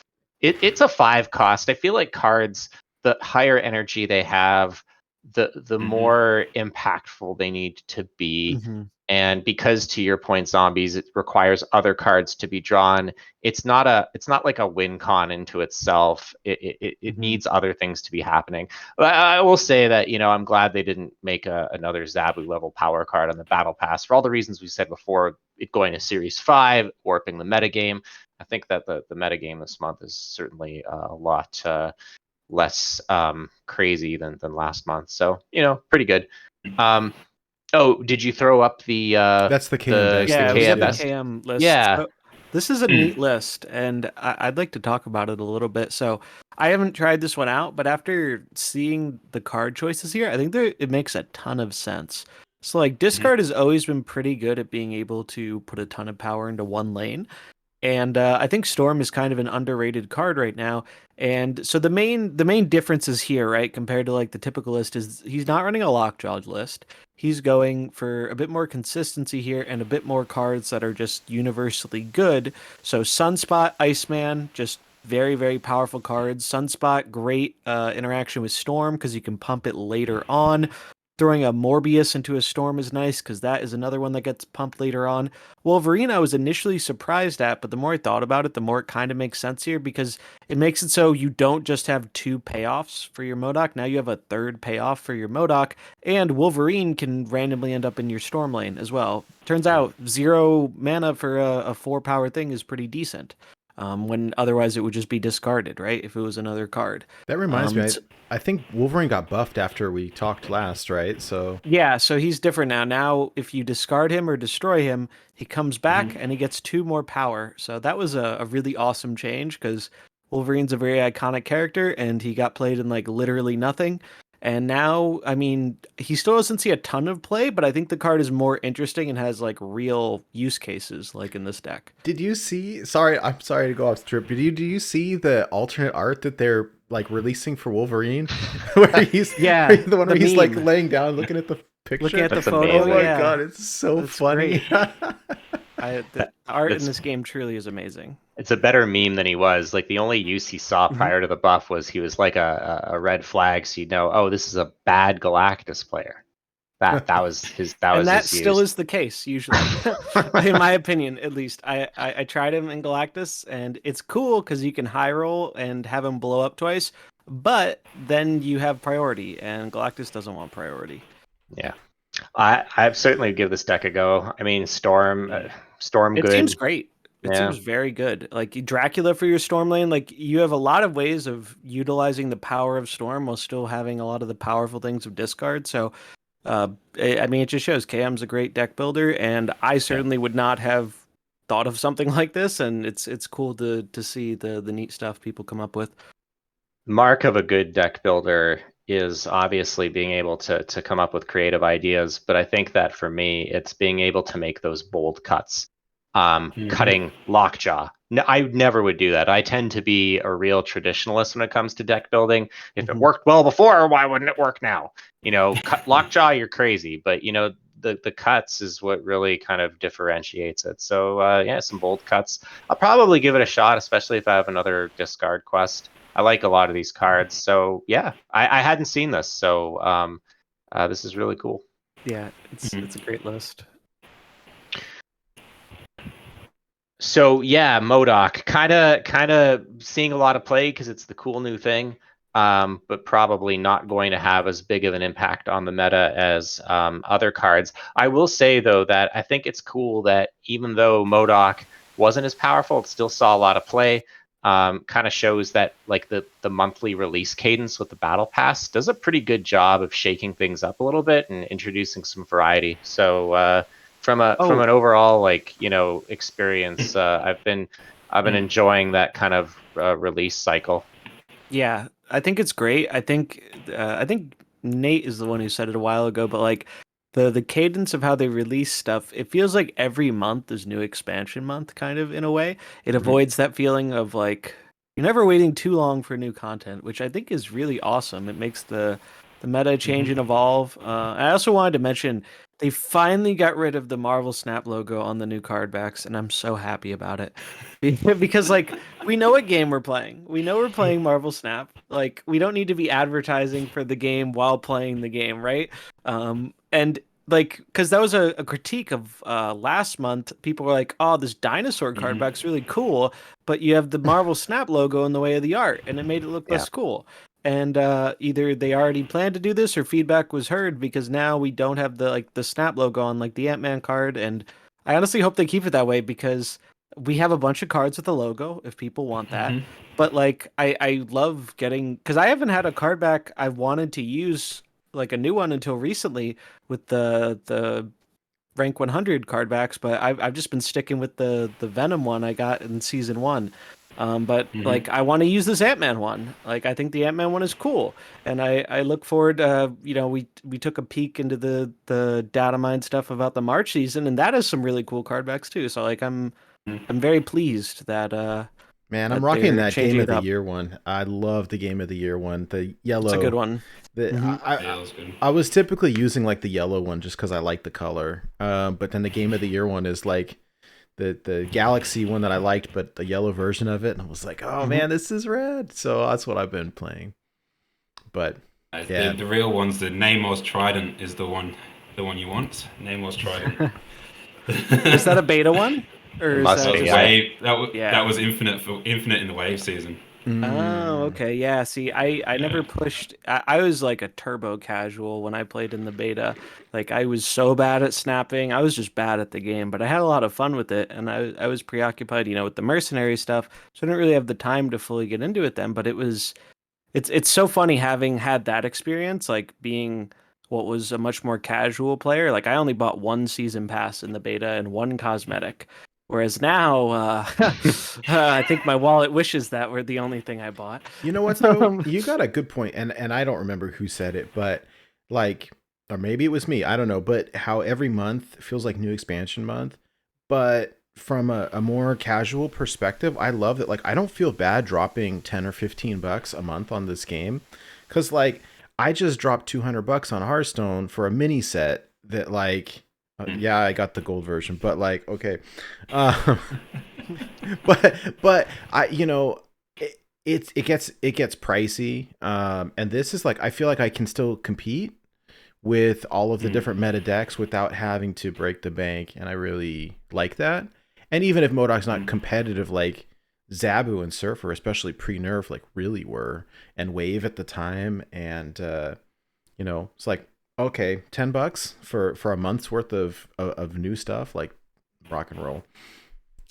It's a 5 cost. I feel like cards, the higher energy they have, the more impactful they need to be. Mhm. And because, to your point, zombies, it requires other cards to be drawn. It's not like a win con into itself. It needs other things to be happening. But I will say that I'm glad they didn't make another Zabu level power card on the battle pass for all the reasons we said before. It going to Series 5, warping the metagame. I think that the metagame this month is certainly a lot less crazy than last month. So pretty good. Oh, did you throw up the That's the KM base. Yeah, we got the KMS? KM list. Yeah. So this is a neat list, and I'd like to talk about it a little bit. So I haven't tried this one out, but after seeing the card choices here, I think it makes a ton of sense. So like discard has always been pretty good at being able to put a ton of power into one lane. And I think Storm is kind of an underrated card right now. And so the main differences here, right, compared to like the typical list, is he's not running a Lockjaw list. He's going for a bit more consistency here and a bit more cards that are just universally good. So Sunspot, Iceman, just very, very powerful cards. Sunspot, great interaction with Storm because you can pump it later on. Throwing a Morbius into a Storm is nice because that is another one that gets pumped later on. Wolverine, I was initially surprised at, but the more I thought about it, the more it kind of makes sense here because it makes it so you don't just have 2 payoffs for your M.O.D.O.K. Now you have a 3rd payoff for your M.O.D.O.K, and Wolverine can randomly end up in your Storm lane as well. Turns out 0 mana for a 4 power thing is pretty decent. When otherwise it would just be discarded, right? If it was another card. That reminds me, I think Wolverine got buffed after we talked last, right? So yeah, so he's different now. Now, if you discard him or destroy him, he comes back and he gets 2 more power. So that was a really awesome change because Wolverine's a very iconic character and he got played in like literally nothing. And now, I mean, he still doesn't see a ton of play, but I think the card is more interesting and has like real use cases, like in this deck. did you see? Sorry, I'm sorry to go off the trip. But do you see the alternate art that they're like releasing for Wolverine, where he's the one where he's like laying down, looking at the picture, looking at That's the photo? Oh my yeah. god, it's so That's funny. The art in this game truly is amazing. It's a better meme than he was. Like, the only use he saw prior to the buff was he was like a red flag, so you'd know, oh, this is a bad Galactus player. That was his. And that his still use. is the case usually, in my opinion, at least. I tried him in Galactus, and it's cool because you can high roll and have him blow up twice, but then you have priority, and Galactus doesn't want priority. Yeah, I certainly give this deck a go. I mean, Storm It good. seems great. It Yeah. seems very good. Like Dracula for your Storm lane, like you have a lot of ways of utilizing the power of Storm while still having a lot of the powerful things of discard. So, I mean, it just shows KM's a great deck builder, and I certainly would not have thought of something like this. And it's cool to see the neat stuff people come up with. Mark of a good deck builder is obviously being able to come up with creative ideas, but I think that for me, it's being able to make those bold cuts. Cutting Lockjaw. No, I never would do that. I tend to be a real traditionalist when it comes to deck building. If it worked well before, why wouldn't it work now? Cut Lockjaw, you're crazy. But the cuts is what really kind of differentiates it. So yeah, some bold cuts. I'll probably give it a shot, especially if I have another discard quest. I like a lot of these cards. So yeah, I hadn't seen this, so this is really cool. Yeah, it's a great list. So yeah, M.O.D.O.K. kind of seeing a lot of play because it's the cool new thing, but probably not going to have as big of an impact on the meta as other cards. I will say though that I think it's cool that even though M.O.D.O.K. wasn't as powerful, it still saw a lot of play. Kind of shows that like the monthly release cadence with the battle pass does a pretty good job of shaking things up a little bit and introducing some variety. So from an overall experience, I've been enjoying that kind of release cycle. Yeah, I think it's great. I think Nate is the one who said it a while ago, but like the cadence of how they release stuff, it feels like every month is new expansion month, kind of in a way. It avoids that feeling of like you're never waiting too long for new content, which I think is really awesome. It makes the meta change and evolve. I also wanted to mention they finally got rid of the Marvel Snap logo on the new card backs, and I'm so happy about it. Because like we know what game we're playing. We know we're playing Marvel Snap. Like we don't need to be advertising for the game while playing the game, right? And like because that was a critique of last month. People were like, "Oh, this dinosaur card back's really cool," but you have the Marvel Snap logo in the way of the art, and it made it look less cool. And either they already planned to do this or feedback was heard because now we don't have the Snap logo on like the Ant-Man card, and I honestly hope they keep it that way because we have a bunch of cards with the logo if people want that. But like I love getting because I haven't had a card back I've wanted to use like a new one until recently with the rank 100 card backs, but I've just been sticking with the Venom one I got in season 1. But like I want to use this Ant-Man one. Like I think the Ant-Man one is cool, and I look forward. We took a peek into the data mine stuff about the March season, and that has some really cool card backs too. So like I'm very pleased that Man, I'm that rocking they're that Game changing of it the up. Year one. I love the Game of the Year one. The yellow. It's a good one. The, Mhm. I, Yeah, I, that was good. I was typically using like the yellow one just because I like the color. But then the Game of the Year one is like the Galaxy one that I liked, but the yellow version of it. And I was like, oh man, this is red. So that's what I've been playing. But yeah, The real ones, the Namor's Trident is the one you want. Namor's Trident. Is that a beta one, It or is must that be, The just yeah. wave that yeah? was infinite in the wave season. Oh, okay. Yeah. See, I never Yeah. pushed. I was like a turbo casual when I played in the beta. Like I was so bad at snapping. I was just bad at the game, but I had a lot of fun with it, and I was preoccupied, with the mercenary stuff, so I didn't really have the time to fully get into it then. But it's so funny having had that experience, like being what was a much more casual player. Like I only bought one season pass in the beta and one cosmetic, whereas now I think my wallet wishes that were the only thing I bought. you know what though? Um, You got a good point, and I don't remember who said it, but like, or maybe it was me. I don't know. But how every month feels like new expansion month, but from a more casual perspective, I love that. Like, I don't feel bad dropping $10 or $15 a month on this game, because like I just dropped $200 on Hearthstone for a mini set that like. Yeah, I got the gold version, but like, okay, uh, but I, it gets pricey, and this is like I feel like I can still compete with all of the different meta decks without having to break the bank, and I really like that. And even if M.O.D.O.K's not competitive like Zabu and Surfer, especially pre-nerf, like really were, and Wave at the time, and it's like okay, $10 for a month's worth of new stuff, like rock and roll.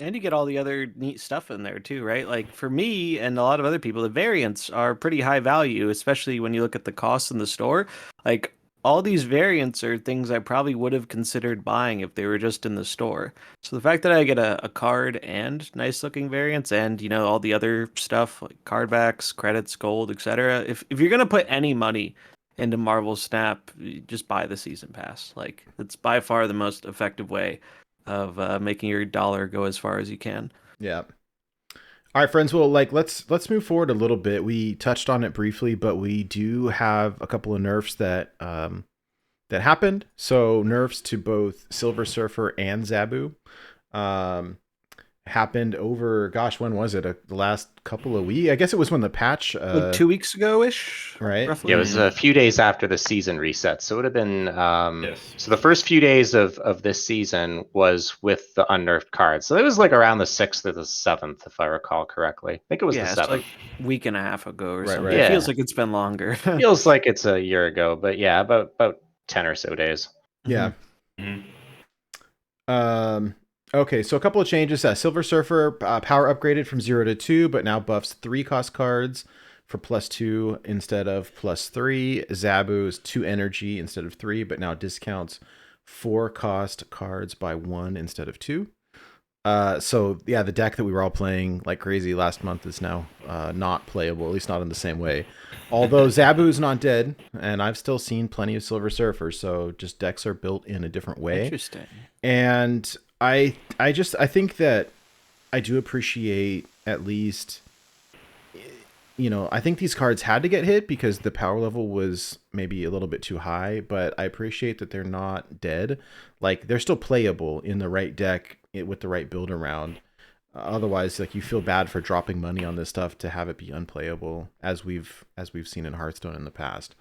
and you get all the other neat stuff in there too, right? Like for me and a lot of other people, the variants are pretty high value, especially when you look at the costs in the store. Like all these variants are things I probably would have considered buying if they were just in the store. So the fact that I get a card and nice looking variants and all the other stuff like card backs, credits, gold, etc. If you're gonna put any money into Marvel Snap, you just buy the season pass. Like it's by far the most effective way of making your dollar go as far as you can. Yeah. All right, friends. Well, like let's move forward a little bit. We touched on it briefly, but we do have a couple of nerfs that that happened. So nerfs to both Silver Surfer and Zabu. Happened over, gosh, when was it? The last couple of weeks? I guess it was when the patch. Like 2 weeks ago-ish, right? roughly. Yeah, it was a few days after the season reset. So it would have been Yes. so the first few days of this season was with the unnerfed cards. So it was like around the 6th or the 7th, if I recall correctly. I think it was the Yeah, 7th. it's like a week and a half ago or Right, something. right. It Yeah. feels like it's been longer. Feels like it's a year ago, but yeah, about 10 or so days. Yeah. Mhm. Okay, so a couple of changes. Silver Surfer power upgraded from 0 to 2, but now buffs 3 cost cards for +2 instead of +3. Zabu's 2 energy instead of 3, but now discounts 4 cost cards by 1 instead of 2. So yeah, the deck that we were all playing like crazy last month is now not playable, at least not in the same way. Although Zabu's not dead, and I've still seen plenty of Silver Surfers, so just decks are built in a different way. Interesting. And I think that I do appreciate at least, I think these cards had to get hit because the power level was maybe a little bit too high, but I appreciate that they're not dead. Like, they're still playable in the right deck with the right build around. Otherwise, like, you feel bad for dropping money on this stuff to have it be unplayable, as we've seen in Hearthstone in the past.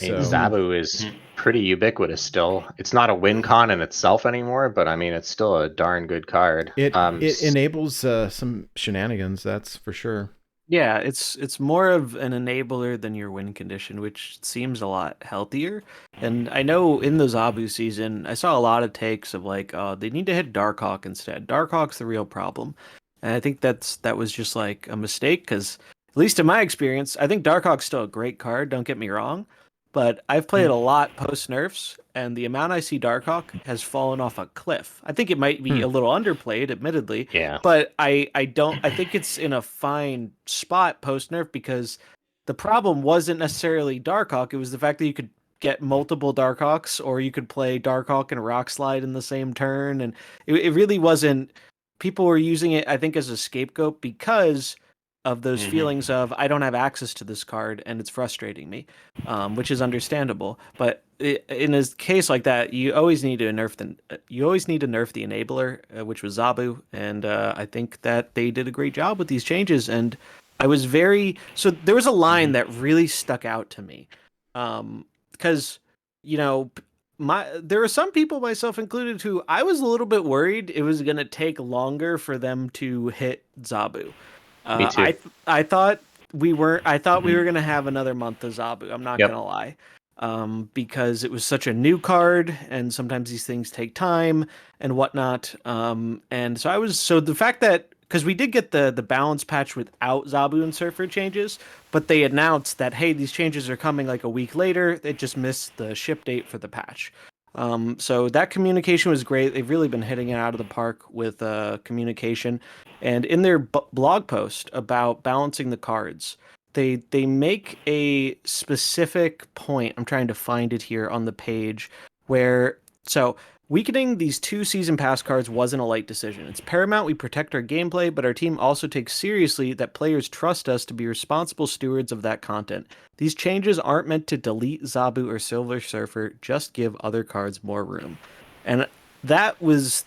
I mean, So Zabu is pretty ubiquitous still. It's not a win con in itself anymore, but I mean, it's still a darn good card. it enables some shenanigans, that's for sure. Yeah, it's more of an enabler than your win condition, which seems a lot healthier. And I know in the Zabu season, I saw a lot of takes of like, oh, they need to hit Darkhawk instead. Darkhawk's the real problem. And I think that was just like a mistake because, at least in my experience, I think Darkhawk's still a great card, don't get me wrong. But I've played a lot post nerfs, and the amount I see Darkhawk has fallen off a cliff. I think it might be a little underplayed, admittedly, Yeah. but I think it's in a fine spot post nerf because the problem wasn't necessarily Darkhawk. It was the fact that you could get multiple Darkhawks, or you could play Darkhawk and Rock Slide in the same turn, and it really wasn't. People were using it, I think, as a scapegoat because of those feelings of I don't have access to this card and it's frustrating me, which is understandable. But in a case like that, you always need to nerf the enabler, which was Zabu, and I think that they did a great job with these changes. And I was so there was a line that really stuck out to me, because there were some people, myself included, who I was a little bit worried it was going to take longer for them to hit Zabu. Me too. I thought we were going to have another month of Zabu. I'm not Yep. going to lie. Because it was such a new card, and sometimes these things take time and whatnot. And so the fact that, because we did get the balance patch without Zabu and Surfer changes, but they announced that, hey, these changes are coming like a week later. It just missed the ship date for the patch. So that communication was great. They've really been hitting it out of the park with communication. And in their blog post about balancing the cards, they make a specific point. I'm trying to find it here on the page where weakening these 2 season pass cards wasn't a light decision. It's paramount we protect our gameplay, but our team also takes seriously that players trust us to be responsible stewards of that content. These changes aren't meant to delete Zabu or Silver Surfer, just give other cards more room. And that was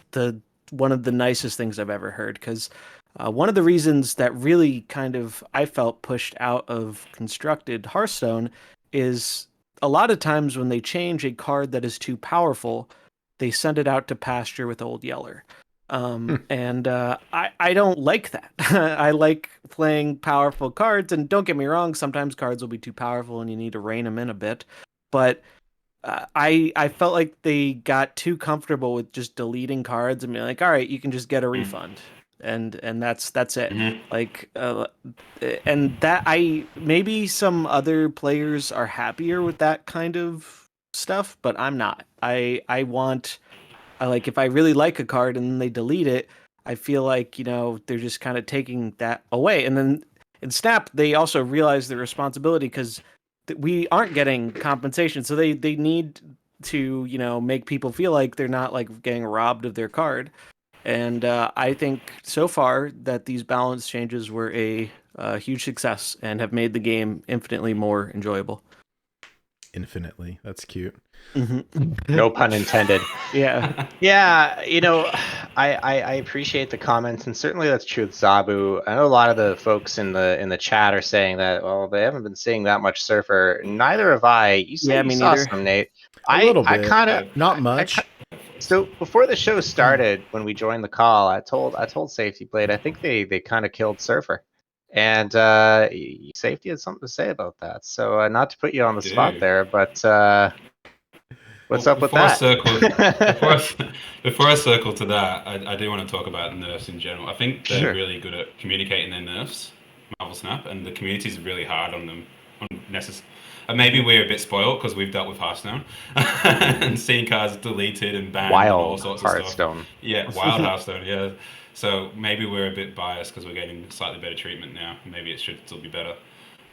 one of the nicest things I've ever heard, because one of the reasons that really kind of I felt pushed out of constructed Hearthstone is a lot of times when they change a card that is too powerful, they send it out to pasture with Old Yeller. And I don't like that. I like playing powerful cards, and don't get me wrong, sometimes cards will be too powerful and you need to rein them in a bit. But I felt like they got too comfortable with just deleting cards and being like, all right, you can just get a refund. And that's it. Like, and that maybe some other players are happier with that kind of stuff, but I'm not. I like, if I really like a card and then they delete it, I feel like, they're just kind of taking that away. And then in Snap, they also realize their responsibility because we aren't getting compensation. So they need to, make people feel like they're not like getting robbed of their card. And I think so far that these balance changes were a huge success and have made the game infinitely more enjoyable. infinitely. That's cute. No pun intended. Yeah. Yeah, I appreciate the comments, and certainly that's true with Zabu. I know a lot of the folks in the chat are saying that, well, they haven't been seeing that much Surfer. Neither have I. You said Yeah, you me saw neither. some, Nate. A little bit. kind of Not much. so before the show started, when we joined the call, I told SafetyBlade I think they kind of killed Surfer, and Safety had something to say about that. So not to put you on the spot there, but what's up with before that? Before I circle to that, I do want to talk about nerfs in general. I think they're Sure. really good at communicating their nerfs, Marvel Snap, and the community's really hard on them. And maybe we're a bit spoiled because we've dealt with Hearthstone and seeing cards deleted and banned and all Wild sorts Hearthstone. of stuff. Yeah, wild Hearthstone. Yeah. So maybe we're a bit biased because we're getting slightly better treatment now. Maybe it should still be better.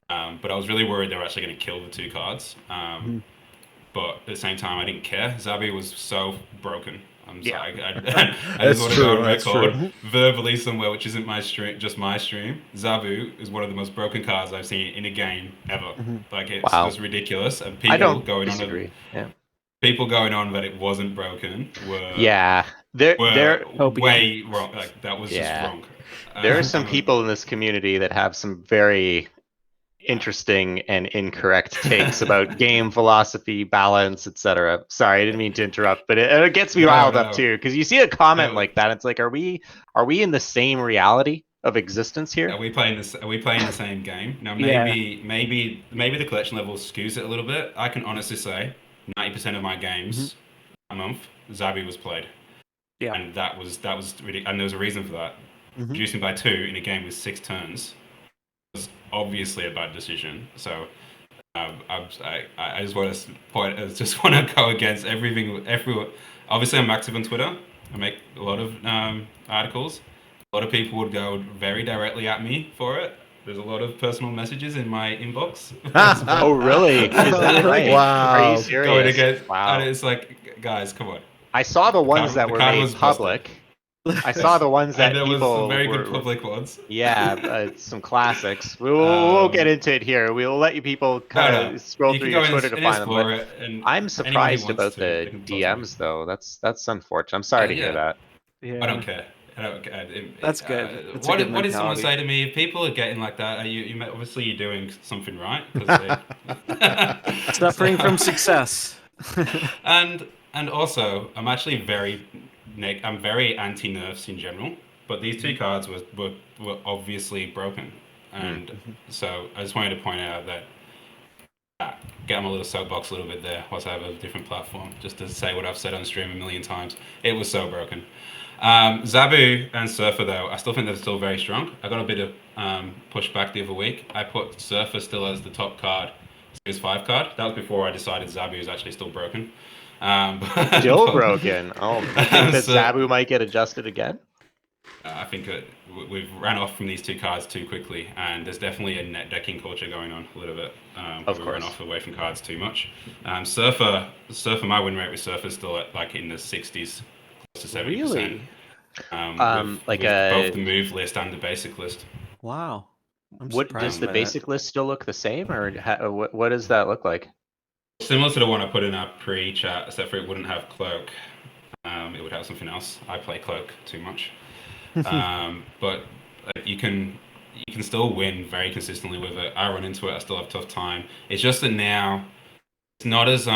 But I was really worried they were actually going to kill the two cards. But at the same time, I didn't care. Zabu was so broken. I'm sorry. I just want to go on record verbally somewhere, which isn't my stream, just my stream. Zabu is one of the most broken cards I've seen in a game ever. Like it's just ridiculous, and people I don't going disagree. people going on that it wasn't broken were they're way wrong. Like that was just wrong. There are some people in this community that have some very interesting and incorrect takes about game philosophy, balance, etc. Sorry, I didn't mean to interrupt, but it gets me riled up too, because you see a comment like that, it's like, are we in the same reality of existence here? Are we playing the same game? Now maybe the collection level skews it a little bit. I can honestly say 90% of my games a month, Zabu was played. Yeah. And that was really, and there was a reason for that. Reducing by 2 in a game with 6 turns was obviously a bad decision. So I just want to go against everything. Obviously, I'm active on Twitter. I make a lot of articles. A lot of people would go very directly at me for it. There's a lot of personal messages in my inbox. Oh, really? Is that right? Wow. Are you serious? Wow. And it's like, guys, come on. I saw the ones that were made public. I saw the ones that there people was some very good public ones. Yeah, some classics. We won't get into it here. We'll let you people kind of scroll through your Twitter to find them. But I'm surprised about the DMs, though. That's unfortunate. I'm sorry to hear that. Yeah. I don't care. That's good. What did someone say to me? If people are getting like that, you obviously you're doing something right. Suffering from success. And also, I'm actually very anti-nerfs in general, but these two cards were obviously broken, and so I just wanted to point out that get on a little soapbox a little bit there whilst I have a different platform, just to say what I've said on stream a million times. It was so broken. Zabu and Surfer, though, I still think they're still very strong. I got a bit of pushback the other week. I put Surfer still as the top card, Series 5 card. That was before I decided Zabu is actually still broken. Still broken. Oh, I think that Zabu might get adjusted again. I think that we've ran off from these two cards too quickly, and there's definitely a net decking culture going on a little bit. Of course, we run off away from cards too much. Surfer, my win rate with Surfer is still at like in the 60s, close to 70%. Really? With both the move list and the basic list. Wow. Does the basic list still look the same, or what does that look like? Similar to the one I put in our pre-chat, except for it wouldn't have Cloak. It would have something else. I play Cloak too much. But you can still win very consistently with it. I run into it. I still have a tough time. It's just that now it's not as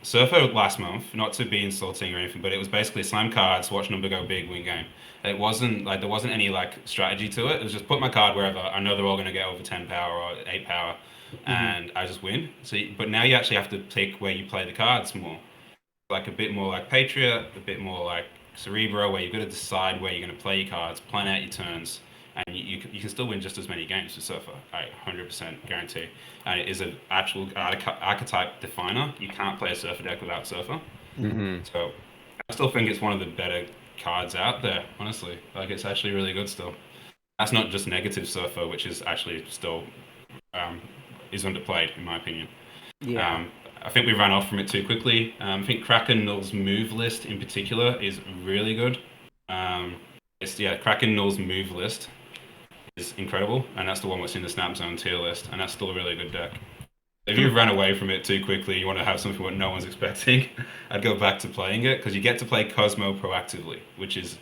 Surfer last month. Not to be insulting or anything, but it was basically slam cards, watch number go big, win game. It wasn't like there wasn't any like strategy to it. It was just put my card wherever. I know they're all going to get over 10 power or 8 power. And I just win. But now you actually have to pick where you play the cards more. Like a bit more like Patriot, a bit more like Cerebro, where you've got to decide where you're going to play your cards, plan out your turns, and you can still win just as many games with Surfer. I 100% guarantee. And it is an actual archetype definer. You can't play a Surfer deck without Surfer. So I still think it's one of the better cards out there, honestly. Like it's actually really good still. That's not just negative Surfer, which is actually still is underplayed in my opinion. Yeah. I think we ran off from it too quickly. I think Kraken Null's move list in particular is really good. Kraken Null's move list is incredible, and that's the one that's in the Snap Zone tier list, and that's still a really good deck. If you run away from it too quickly, you want to have something what no one's expecting, I'd go back to playing it because you get to play Cosmo proactively, which is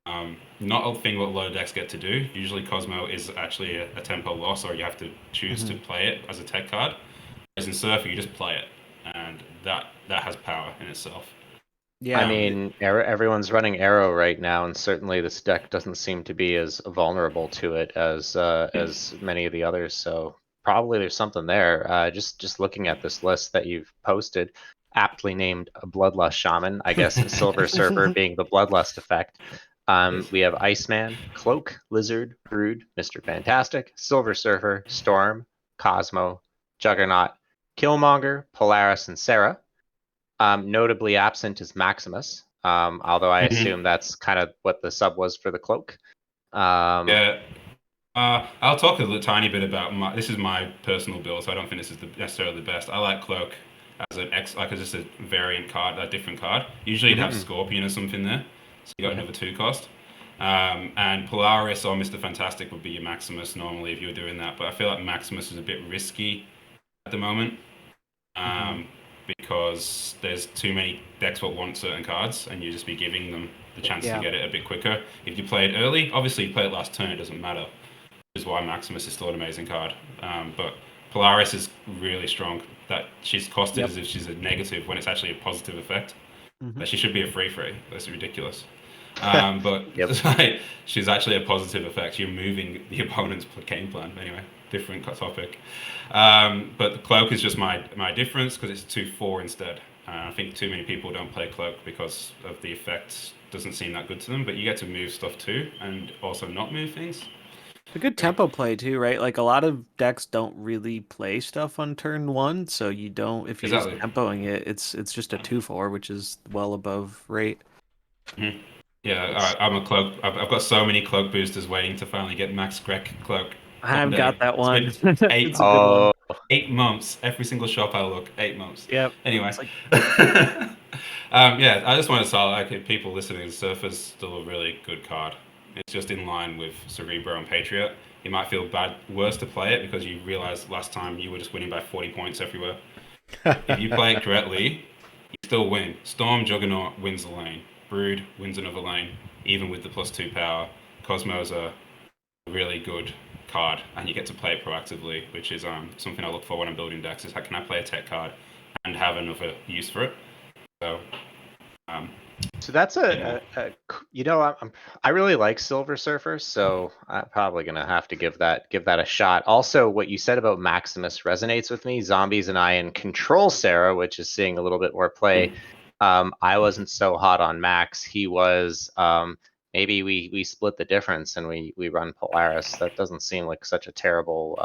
not a thing what a lot of decks get to do. Usually Cosmo is actually a tempo loss, or you have to choose to play it as a tech card. Whereas in Surfer, you just play it, and that has power in itself. Yeah. I mean, everyone's running Arrow right now, and certainly this deck doesn't seem to be as vulnerable to it as many of the others. So probably there's something there. Just looking at this list that you've posted, aptly named a Bloodlust Shaman. I guess Silver Surfer being the Bloodlust effect. We have Iceman, Cloak, Lizard, Brood, Mr. Fantastic, Silver Surfer, Storm, Cosmo, Juggernaut, Killmonger, Polaris, and Sarah. Notably absent is Maximus, although I assume that's kind of what the sub was for the Cloak. Yeah. I'll talk a little tiny bit about this is my personal build, so I don't think this is necessarily the best. I like Cloak as an like just a variant card, a different card. Usually you'd have Scorpion or something there, so you got another 2 cost. And Polaris or Mr. Fantastic would be your Maximus normally if you were doing that, but I feel like Maximus is a bit risky at the moment. Because there's too many decks that want certain cards, and you just be giving them the chance to get it a bit quicker. If you play it early, obviously you play it last turn, it doesn't matter. Which is why Maximus is still an amazing card. But Polaris is really strong. That she's costed as if she's a negative when it's actually a positive effect. That she should be a free. That's ridiculous. But she's actually a positive effect. You're moving the opponent's game plan. Anyway, different topic. But the Cloak is just my difference because it's 2/4 instead. I think too many people don't play Cloak because of the effect doesn't seem that good to them. But you get to move stuff too, and also not move things. A good tempo play too, right? Like a lot of decks don't really play stuff on turn 1, so you don't. If you're just tempoing it, it's just a 2/4, which is well above rate. Yeah, I'm a Cloak. I've got so many Cloak boosters waiting to finally get Max Grek Cloak. I've got that one. It's been it's a good one. 8 months. Every single shop I look, 8 months. Yep. Anyway. Yeah, I just want to say, like, people listening, Surfer's still a really good card. It's just in line with Cerebro and Patriot. You might feel worse to play it because you realize last time you were just winning by 40 points everywhere. If you play it correctly, you still win. Storm Juggernaut wins the lane. Brood wins another lane, even with the +2 power. Cosmo's a really good card, and you get to play it proactively, which is something I look for when I'm building decks. Is how can I play a tech card and have another use for it? So that's I really like Silver Surfer, so I'm probably gonna have to give that a shot. Also, what you said about Maximus resonates with me. Zombies and I in Control Sarah, which is seeing a little bit more play. I wasn't so hot on Max. He was. Maybe we split the difference and we run Polaris. That doesn't seem like such a terrible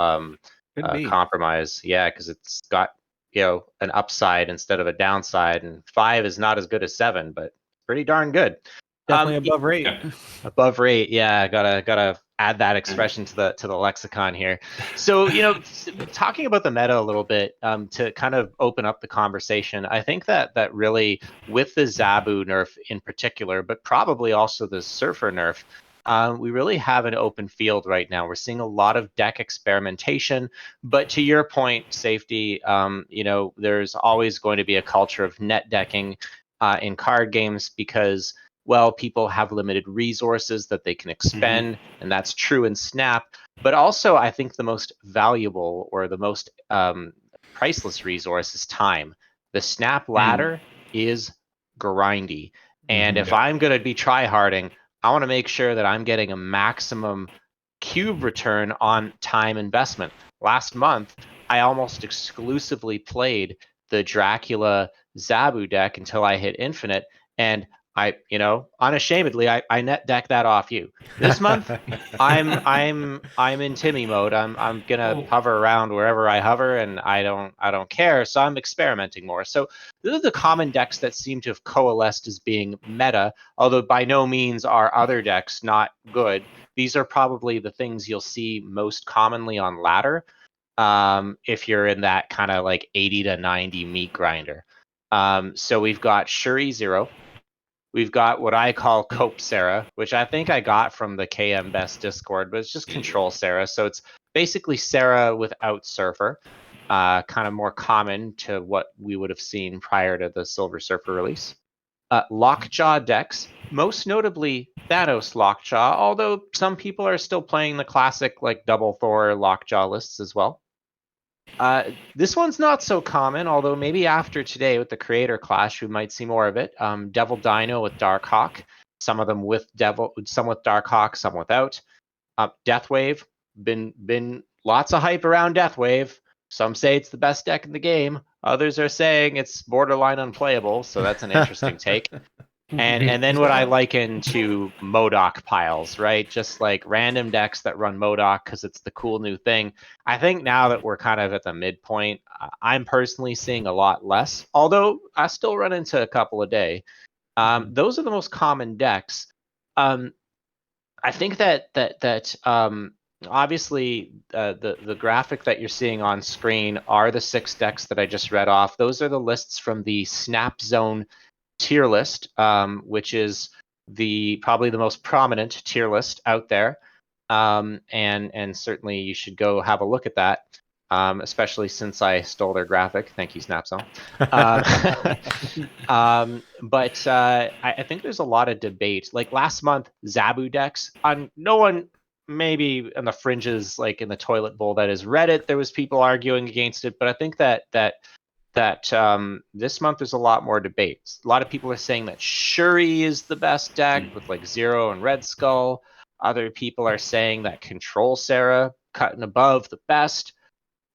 compromise. Yeah, because it's got an upside instead of a downside, and 5 is not as good as 7, but pretty darn good. Definitely above rate. Above rate, yeah. Gotta add that expression to the lexicon here. So talking about the meta a little bit to kind of open up the conversation. I think that really with the Zabu nerf in particular, but probably also the Surfer nerf, we really have an open field right now. We're seeing a lot of deck experimentation, but to your point, Safety, there's always going to be a culture of net decking in card games because, well, people have limited resources that they can expend, and that's true in Snap. But also, I think the most valuable or the most priceless resource is time. The Snap ladder is grindy, and if I'm going to be tryharding, I want to make sure that I'm getting a maximum cube return on time investment. Last month, I almost exclusively played the Dracula Zabu deck until I hit Infinite, and I, unashamedly, I net deck that off you. This month, I'm in Timmy mode. I'm gonna hover around wherever I hover, and I don't care. So I'm experimenting more. So these are the common decks that seem to have coalesced as being meta. Although by no means are other decks not good. These are probably the things you'll see most commonly on ladder. If you're in that kind of like 80 to 90 meat grinder. So we've got Shuri 0. We've got what I call Cope Sarah, which I think I got from the KM Best Discord, but it's just Control Sarah. So it's basically Sarah without Surfer. kind of more common to what we would have seen prior to the Silver Surfer release. Lockjaw decks, most notably Thanos Lockjaw, although some people are still playing the classic like Double Thor Lockjaw lists as well. This one's not so common, although maybe after today with the Creator Clash, we might see more of it. Devil Dino with Darkhawk, some of them with some with Darkhawk, some without. Deathwave, been lots of hype around Deathwave. Some say it's the best deck in the game. Others are saying it's borderline unplayable, so that's an interesting take. And then what I liken to M.O.D.O.K piles, right? Just like random decks that run M.O.D.O.K because it's the cool new thing. I think now that we're kind of at the midpoint, I'm personally seeing a lot less, although I still run into a couple a day. Those are the most common decks. I think that obviously the graphic that you're seeing on screen are the 6 decks that I just read off. Those are the lists from the Snap Zone tier list, which is probably the most prominent tier list out there, and certainly you should go have a look at that, especially since I stole their graphic. Thank you, Snapzone. But I think there's a lot of debate. Like last month, Zabu decks. No one, maybe in the fringes, like in the toilet bowl that is Reddit, there was people arguing against it. But I think that this month there's a lot more debates. A lot of people are saying that Shuri is the best deck with like Zero and Red Skull. Other people are saying that Control Sarah, cut and above, the best.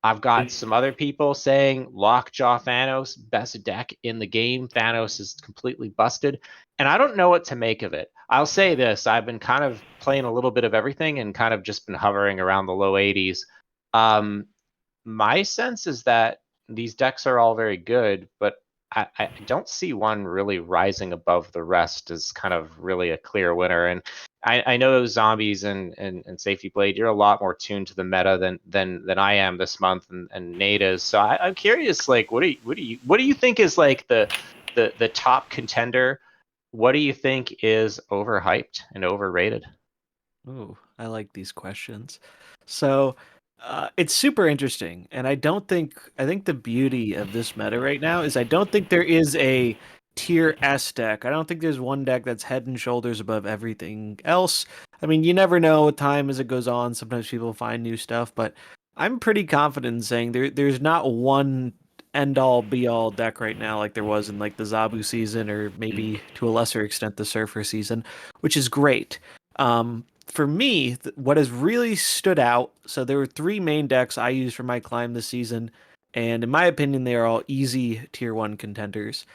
I've got some other people saying Lockjaw Thanos, best deck in the game. Thanos is completely busted. And I don't know what to make of it. I'll say this, I've been kind of playing a little bit of everything and kind of just been hovering around the low 80s. My sense is that these decks are all very good, but I don't see one really rising above the rest as kind of really a clear winner. And I know Zombies and SafetyBlade, you're a lot more tuned to the meta than I am this month, and Nate is. So I'm curious, like, what do you think is like the top contender? What do you think is overhyped and overrated? Ooh, I like these questions. So it's super interesting, and I think the beauty of this meta right now is I don't think there is a tier S deck. I don't think there's one deck that's head and shoulders above everything else. I mean, you never know with time as it goes on. Sometimes people find new stuff, but I'm pretty confident in saying there's not one end all be all deck right now like there was in like the Zabu season or maybe to a lesser extent the Surfer season, which is great. For me, what has really stood out, so there were 3 main decks I used for my climb this season, and in my opinion, they are all easy tier 1 contenders.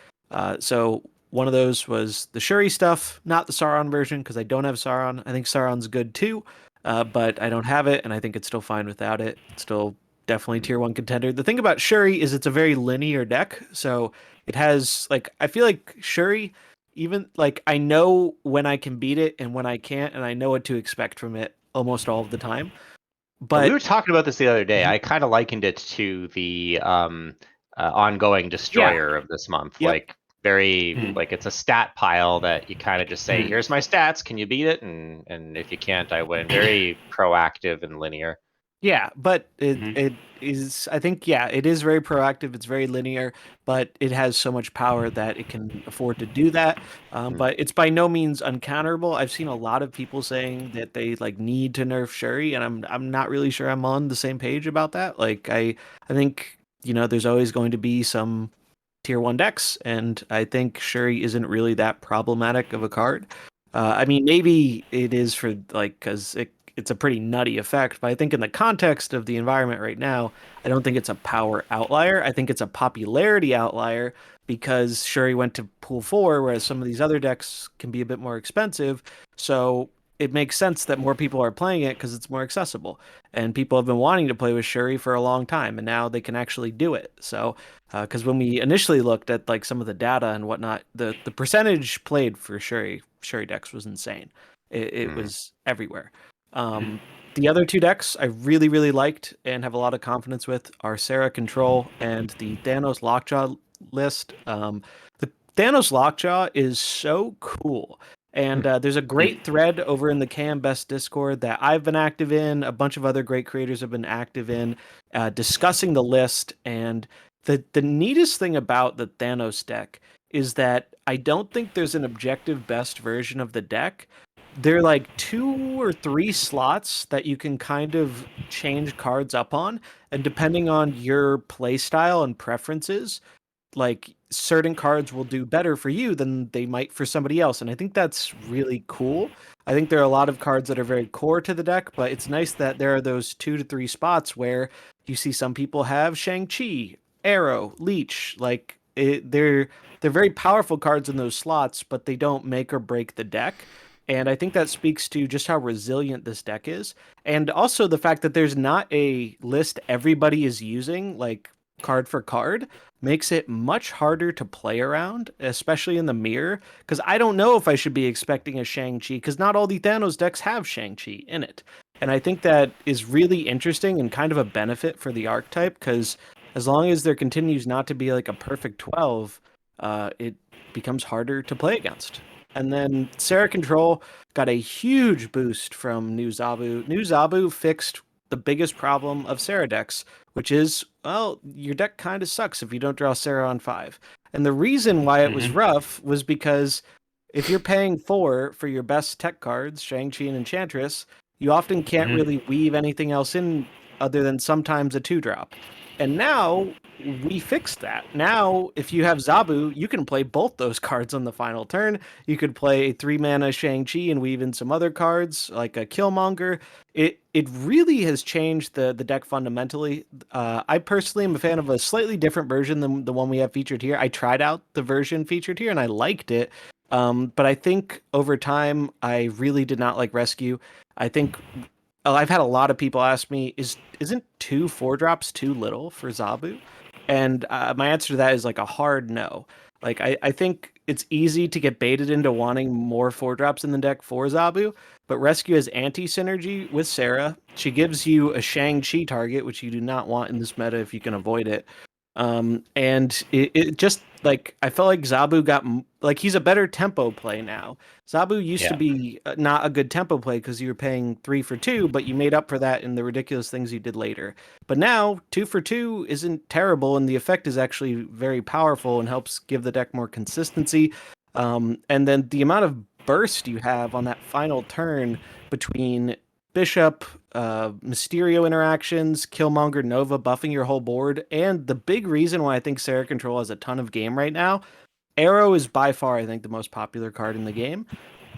So one of those was the Shuri stuff, not the Sauron version, because I don't have Sauron. I think Sauron's good too, but I don't have it, and I think it's still fine without it. It's still definitely tier 1 contender. The thing about Shuri is it's a very linear deck, so it has, like, I feel like Shuri, even like I know when I can beat it and when I can't, and I know what to expect from it almost all of the time. We were But talking about this the other day. I kind of likened it to the ongoing destroyer of this month. Yep. Like very like it's a stat pile that you kind of just say, "Here's my stats. Can you beat it?" And if you can't, I win. Very proactive and linear. Yeah, but it is, I think, yeah, it is very proactive. It's very linear, but it has so much power that it can afford to do that. But it's by no means uncounterable. I've seen a lot of people saying that they like need to nerf Shuri, and I'm not really sure I'm on the same page about that. Like I think, there's always going to be some tier 1 decks, and I think Shuri isn't really that problematic of a card. I mean, maybe it is for like because it's a pretty nutty effect, but I think in the context of the environment right now, I don't think it's a power outlier. I think it's a popularity outlier because Shuri went to pool 4, whereas some of these other decks can be a bit more expensive. So it makes sense that more people are playing it because it's more accessible. And people have been wanting to play with Shuri for a long time, and now they can actually do it. So, because when we initially looked at like some of the data and whatnot, the percentage played for Shuri decks was insane. It was everywhere. The other 2 decks I really, really liked and have a lot of confidence with are Sarah Control and the Thanos Lockjaw list. The Thanos Lockjaw is so cool. And there's a great thread over in the KM Best Discord that I've been active in. A bunch of other great creators have been active in, discussing the list. And the neatest thing about the Thanos deck is that I don't think there's an objective best version of the deck. There are like 2 or 3 slots that you can kind of change cards up on, and depending on your play style and preferences, like certain cards will do better for you than they might for somebody else. And I think that's really cool. I think there are a lot of cards that are very core to the deck, but it's nice that there are those 2 to 3 spots where you see some people have Shang-Chi, Arrow, Leech. They're very powerful cards in those slots, but they don't make or break the deck. And I think that speaks to just how resilient this deck is. And also the fact that there's not a list everybody is using, like card for card, makes it much harder to play around, especially in the mirror, because I don't know if I should be expecting a Shang-Chi, because not all the Thanos decks have Shang-Chi in it. And I think that is really interesting and kind of a benefit for the archetype, because as long as there continues not to be like a perfect 12, it becomes harder to play against. And then Sarah Control got a huge boost from New Zabu. New Zabu fixed the biggest problem of Sarah decks, which is, well, your deck kind of sucks if you don't draw Sarah on 5. And the reason why it was rough was because if you're paying 4 for your best tech cards, Shang-Chi and Enchantress, you often can't really weave anything else in other than sometimes a 2-drop. And now we fixed that. Now, if you have Zabu, you can play both those cards on the final turn. You could play a 3-mana Shang-Chi and weave in some other cards, like a Killmonger. It really has changed the deck fundamentally. I personally am a fan of a slightly different version than the one we have featured here. I tried out the version featured here, and I liked it. But I think over time, I really did not like Rescue. I think I've had a lot of people ask me, isn't 2 4-drops too little for Zabu? And my answer to that is like a hard no. Like I think it's easy to get baited into wanting more 4-drops in the deck for Zabu, but Rescue has anti-synergy with Sarah. She gives you a Shang-Chi target, which you do not want in this meta if you can avoid it. And it just like I felt like Zabu got like he's a better tempo play now. Zabu used to be not a good tempo play because you were paying 3 for 2, but you made up for that in the ridiculous things you did later. But now 2 for 2 isn't terrible, and the effect is actually very powerful and helps give the deck more consistency. And then the amount of burst you have on that final turn between Bishop, Mysterio interactions, Killmonger, Nova buffing your whole board, and the big reason why I think Sarah Control has a ton of game right now, Arrow is by far, I think, the most popular card in the game,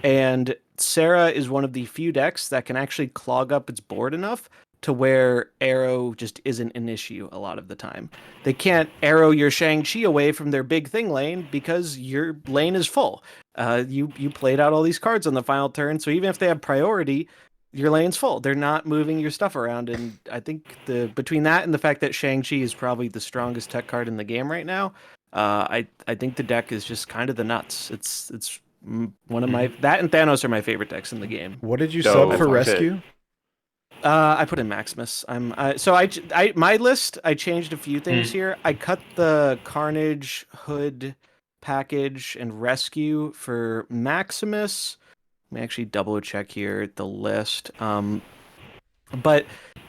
and Sarah is one of the few decks that can actually clog up its board enough to where Arrow just isn't an issue a lot of the time. They can't arrow your Shang-Chi away from their big thing lane because your lane is full. You played out all these cards on the final turn, so even if they have priority, your lane's full. They're not moving your stuff around, and I think between that and the fact that Shang-Chi is probably the strongest tech card in the game right now, I think the deck is just kind of the nuts. It's one of my that and Thanos are my favorite decks in the game. What did you sub for Rescue? I put in Maximus. My list. I changed a few things here. I cut the Carnage, Hood package, and Rescue for Maximus. Let me actually double check here the list. But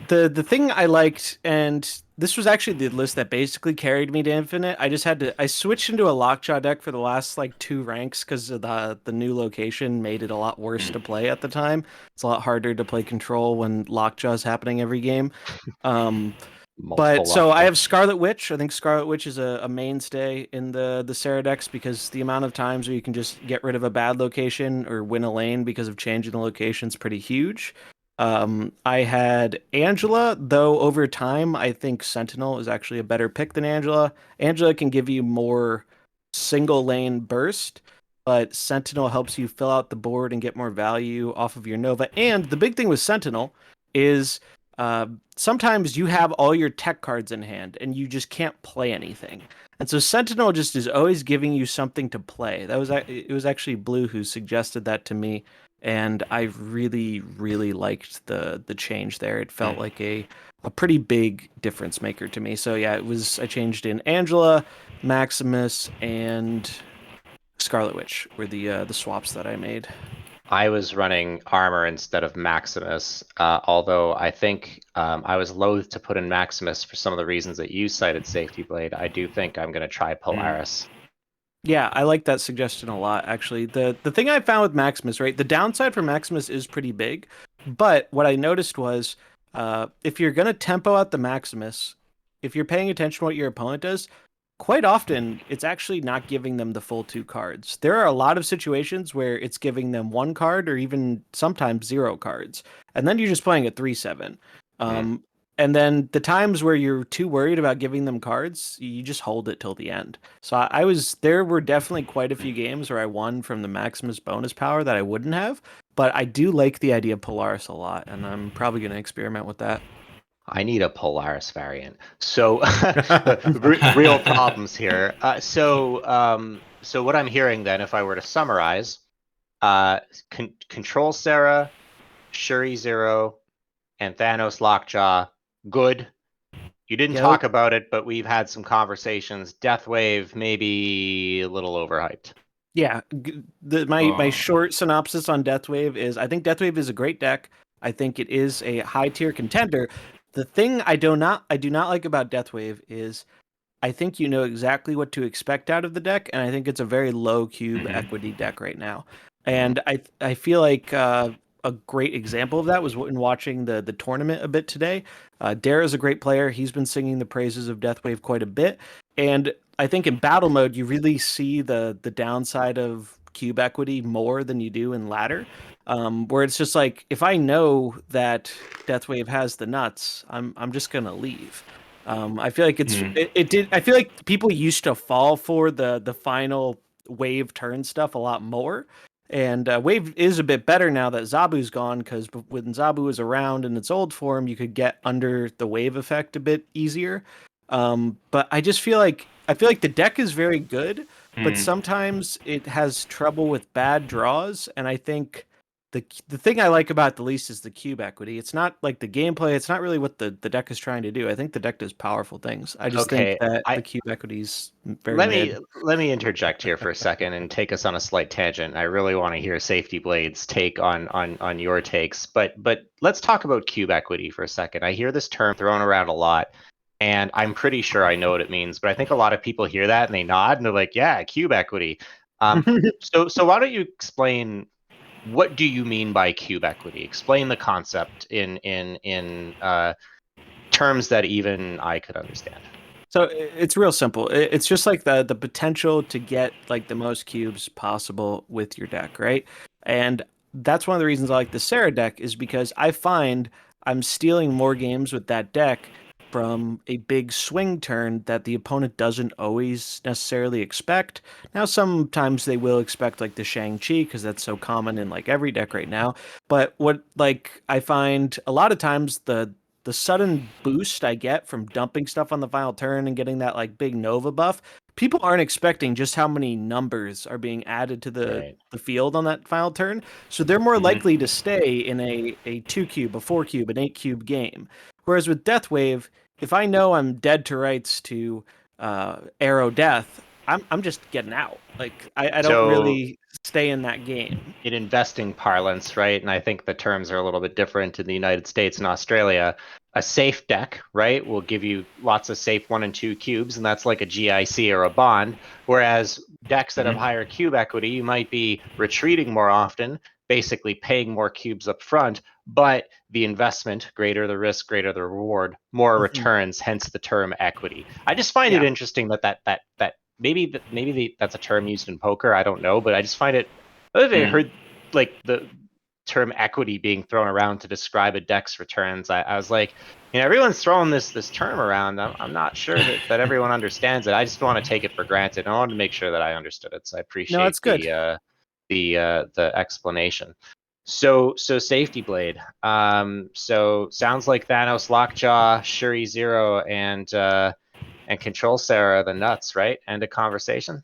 the thing I liked, and this was actually the list that basically carried me to Infinite. I switched into a Lockjaw deck for the last like 2 ranks because the new location made it a lot worse to play at the time. It's a lot harder to play Control when Lockjaw is happening every game. But so I have Scarlet Witch. I think Scarlet Witch is a mainstay in the Sarah decks because the amount of times where you can just get rid of a bad location or win a lane because of changing the location is pretty huge. I had Angela, though over time I think Sentinel is actually a better pick than Angela. Angela can give you more single lane burst, but Sentinel helps you fill out the board and get more value off of your Nova. And the big thing with Sentinel is sometimes you have all your tech cards in hand and you just can't play anything. And so Sentinel just is always giving you something to play. It was actually Blue who suggested that to me, and I really, really liked the change there. It felt like a pretty big difference maker to me. So yeah, I changed in Angela, Maximus, and Scarlet Witch were the swaps that I made. I was running armor instead of Maximus, although I think I was loath to put in Maximus for some of the reasons that you cited, SafetyBlade. I do think I'm going to try Polaris. Yeah, I like that suggestion a lot, actually. The thing I found with Maximus, right? The downside for Maximus is pretty big, but what I noticed was if you're gonna tempo out the Maximus, if you're paying attention to what your opponent does, quite often it's actually not giving them the full 2 cards. There are a lot of situations where it's giving them 1 card or even sometimes 0 cards, and then you're just playing a 3/7. Um, and then the times where you're too worried about giving them cards, you just hold it till the end. So I was there were definitely quite a few games where I won from the Maximus bonus power that I wouldn't have, but I do like the idea of Polaris a lot, and I'm probably going to experiment with that. I need a Polaris variant. So real problems here. So what I'm hearing then, if I were to summarize, Control Sarah, Shuri Zero, and Thanos Lockjaw, good. You didn't Yep. talk about it, but we've had some conversations. Deathwave, maybe a little overhyped. Yeah, my short synopsis on Deathwave is I think Deathwave is a great deck. I think it is a high tier contender. The thing I do not like about Deathwave is I think you know exactly what to expect out of the deck, and I think it's a very low cube equity deck right now. And I feel like a great example of that was in watching the tournament a bit today. Dare is a great player. He's been singing the praises of Deathwave quite a bit, and I think in battle mode you really see the downside of cube equity more than you do in ladder. Where it's just like if I know that Deathwave has the nuts, I'm just gonna leave. I feel like it did. I feel like people used to fall for the final wave turn stuff a lot more, and wave is a bit better now that Zabu's gone because when Zabu was around in its old form, you could get under the wave effect a bit easier. But I just feel like the deck is very good, but sometimes it has trouble with bad draws, and I think the thing I like about it the least is the cube equity. It's not like the gameplay. It's not really what the deck is trying to do. I think the deck does powerful things. I just think that the cube equity is very mid. Let me interject here for a second and take us on a slight tangent. I really want to hear SafetyBlade's take on your takes, but let's talk about cube equity for a second. I hear this term thrown around a lot, and I'm pretty sure I know what it means, but I think a lot of people hear that and they nod and they're like, "Yeah, cube equity." So why don't you explain? What do you mean by cube equity? Explain the concept in terms that even I could understand. So it's real simple. It's just like the potential to get like the most cubes possible with your deck, right? And that's one of the reasons I like the Sarah deck is because I find I'm stealing more games with that deck from a big swing turn that the opponent doesn't always necessarily expect. Now, sometimes they will expect like the Shang-Chi because that's so common in like every deck right now. But what like I find a lot of times the sudden boost I get from dumping stuff on the final turn and getting that like big Nova buff, people aren't expecting just how many numbers are being added to the field on that final turn. So they're more likely to stay in a 2 cube, a 4 cube, an 8 cube game. Whereas with Deathwave, if I know I'm dead to rights to Arrow Death, I'm just getting out. Like I don't really stay in that game. In investing parlance, right? And I think the terms are a little bit different in the United States and Australia. A safe deck, right, will give you lots of safe 1 and 2 cubes, and that's like a GIC or a bond. Whereas decks that have higher cube equity, you might be retreating more often, basically paying more cubes up front, but the investment, greater the risk, greater the reward, more returns, hence the term equity. I just find it interesting that maybe that's a term used in poker. I don't know, but I just find it. I heard like the term equity being thrown around to describe a deck's returns. I was like, everyone's throwing this term around. I'm not sure that everyone understands it. I just want to take it for granted. I wanted to make sure that I understood it. So I appreciate that's good. the explanation. So SafetyBlade. So sounds like Thanos, Lockjaw, Shuri Zero, and Control Sarah the nuts, right? End of conversation.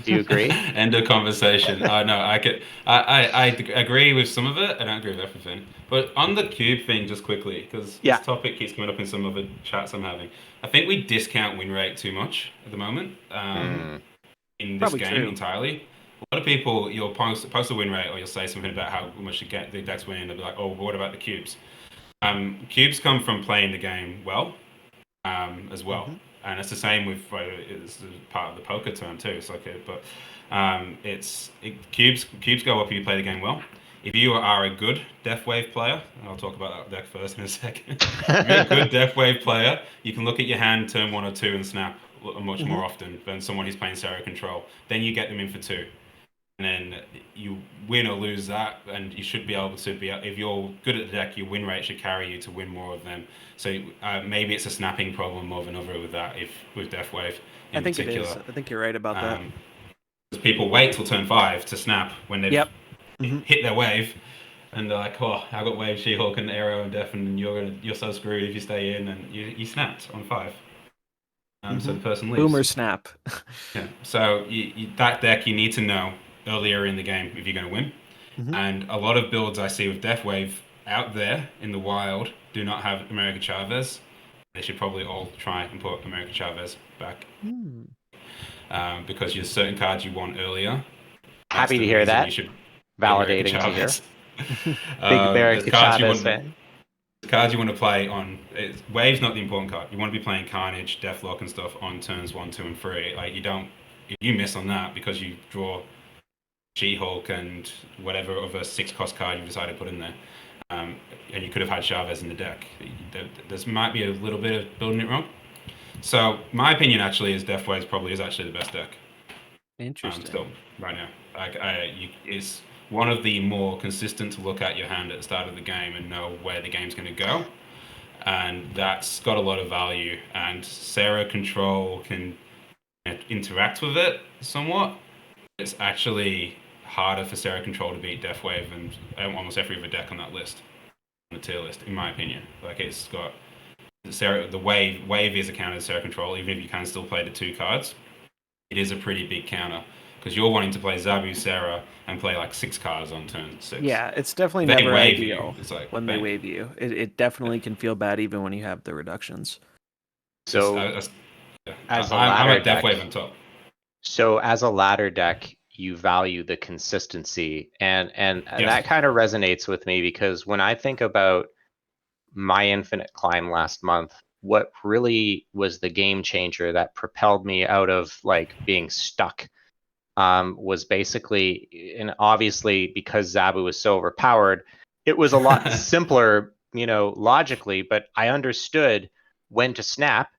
Do you agree? End of conversation. No, I agree with some of it. I don't agree with everything. But on the cube thing, just quickly, because this topic keeps coming up in some other chats I'm having. I think we discount win rate too much at the moment in this game entirely. A lot of people, you'll post a win rate, or you'll say something about how much you get the deck's winning. They'll be like, "Oh, what about the cubes?" Cubes come from playing the game well, as well, and it's the same with it's part of the poker term too. It's like but cubes go up if you play the game well. If you are a good Death Wave player, and I'll talk about that deck first in a second. If you're a good Death Wave player, you can look at your hand turn 1 or 2 and snap much more often than someone who's playing Sarah Control. Then you get them in for 2. And then you win or lose that, and you should be able to be. If you're good at the deck, your win rate should carry you to win more of them. So maybe it's a snapping problem more than another with that. If with Death Wave in particular, it is. I think you're right about that. Because people wait till turn 5 to snap when they've hit their wave, and they're like, "Oh, I got wave, She-Hulk, and Arrow, and Death, and you're so screwed if you stay in." And you snapped on 5. So the person leaves. Boomer snap. Yeah. So that deck you need to know earlier in the game if you're going to win. And a lot of builds I see with Death Wave out there in the wild do not have America Chavez. They should probably all try and put America Chavez back. Because there's certain cards you want earlier. Happy to hear that. Validating to hear. Big America Chavez fan. The cards you want to play on Wave's not the important card. You want to be playing Carnage, Deathlock, and stuff on turns 1, 2, and 3. Like if you miss on that because you draw She-Hulk and whatever other 6-cost card you decided to put in there, and you could have had Chavez in the deck. There might be a little bit of building it wrong. So my opinion actually is Death Wave probably is actually the best deck. Interesting. Still, right now, it's one of the more consistent to look at your hand at the start of the game and know where the game's going to go, and that's got a lot of value. And Sarah Control can interact with it somewhat. It's actually harder for Sarah Control to beat Death Wave and almost every other deck on that list, on the tier list, in my opinion. Like it's got the wave is a counter to Sarah Control, even if you can still play the 2 cards. It is a pretty big counter. Because you're wanting to play Zabu, Sarah, and play like 6 cards on turn 6. Yeah, it's definitely never ideal when they wave you. It definitely can feel bad even when you have the reductions. So, I'm at Death Wave on top. So, as a ladder deck, you value the consistency, and that kind of resonates with me because when I think about my Infinite Climb last month, what really was the game changer that propelled me out of like being stuck was basically, and obviously because Zabu was so overpowered, it was a lot simpler, logically, but I understood when to snap.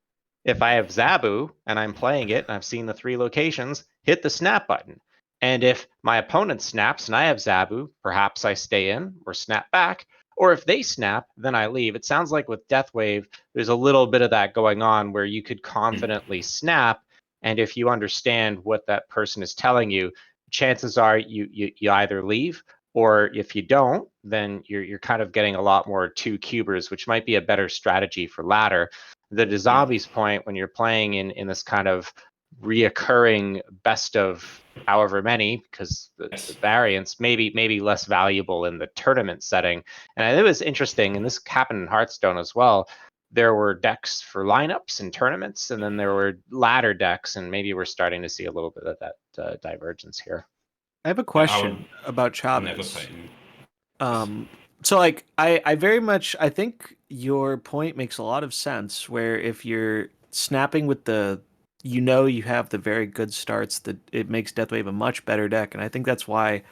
If I have Zabu and I'm playing it and I've seen the 3 locations, hit the snap button. And if my opponent snaps and I have Zabu, perhaps I stay in or snap back. Or if they snap, then I leave. It sounds like with Death Wave, there's a little bit of that going on where you could confidently snap. And if you understand what that person is telling you, chances are you either leave, or if you don't, then you're kind of getting a lot more 2 cubers, which might be a better strategy for ladder. To Zombie's point, when you're playing in this kind of reoccurring best of however many, because the variance maybe less valuable in the tournament setting. And it was interesting, and this happened in Hearthstone as well. There were decks for lineups and tournaments, and then there were ladder decks, and maybe we're starting to see a little bit of that divergence here. I have a question about Chavez. So like I very much I think your point makes a lot of sense, where if you're snapping with you have the very good starts, that it makes Death Wave a much better deck, and I think that's why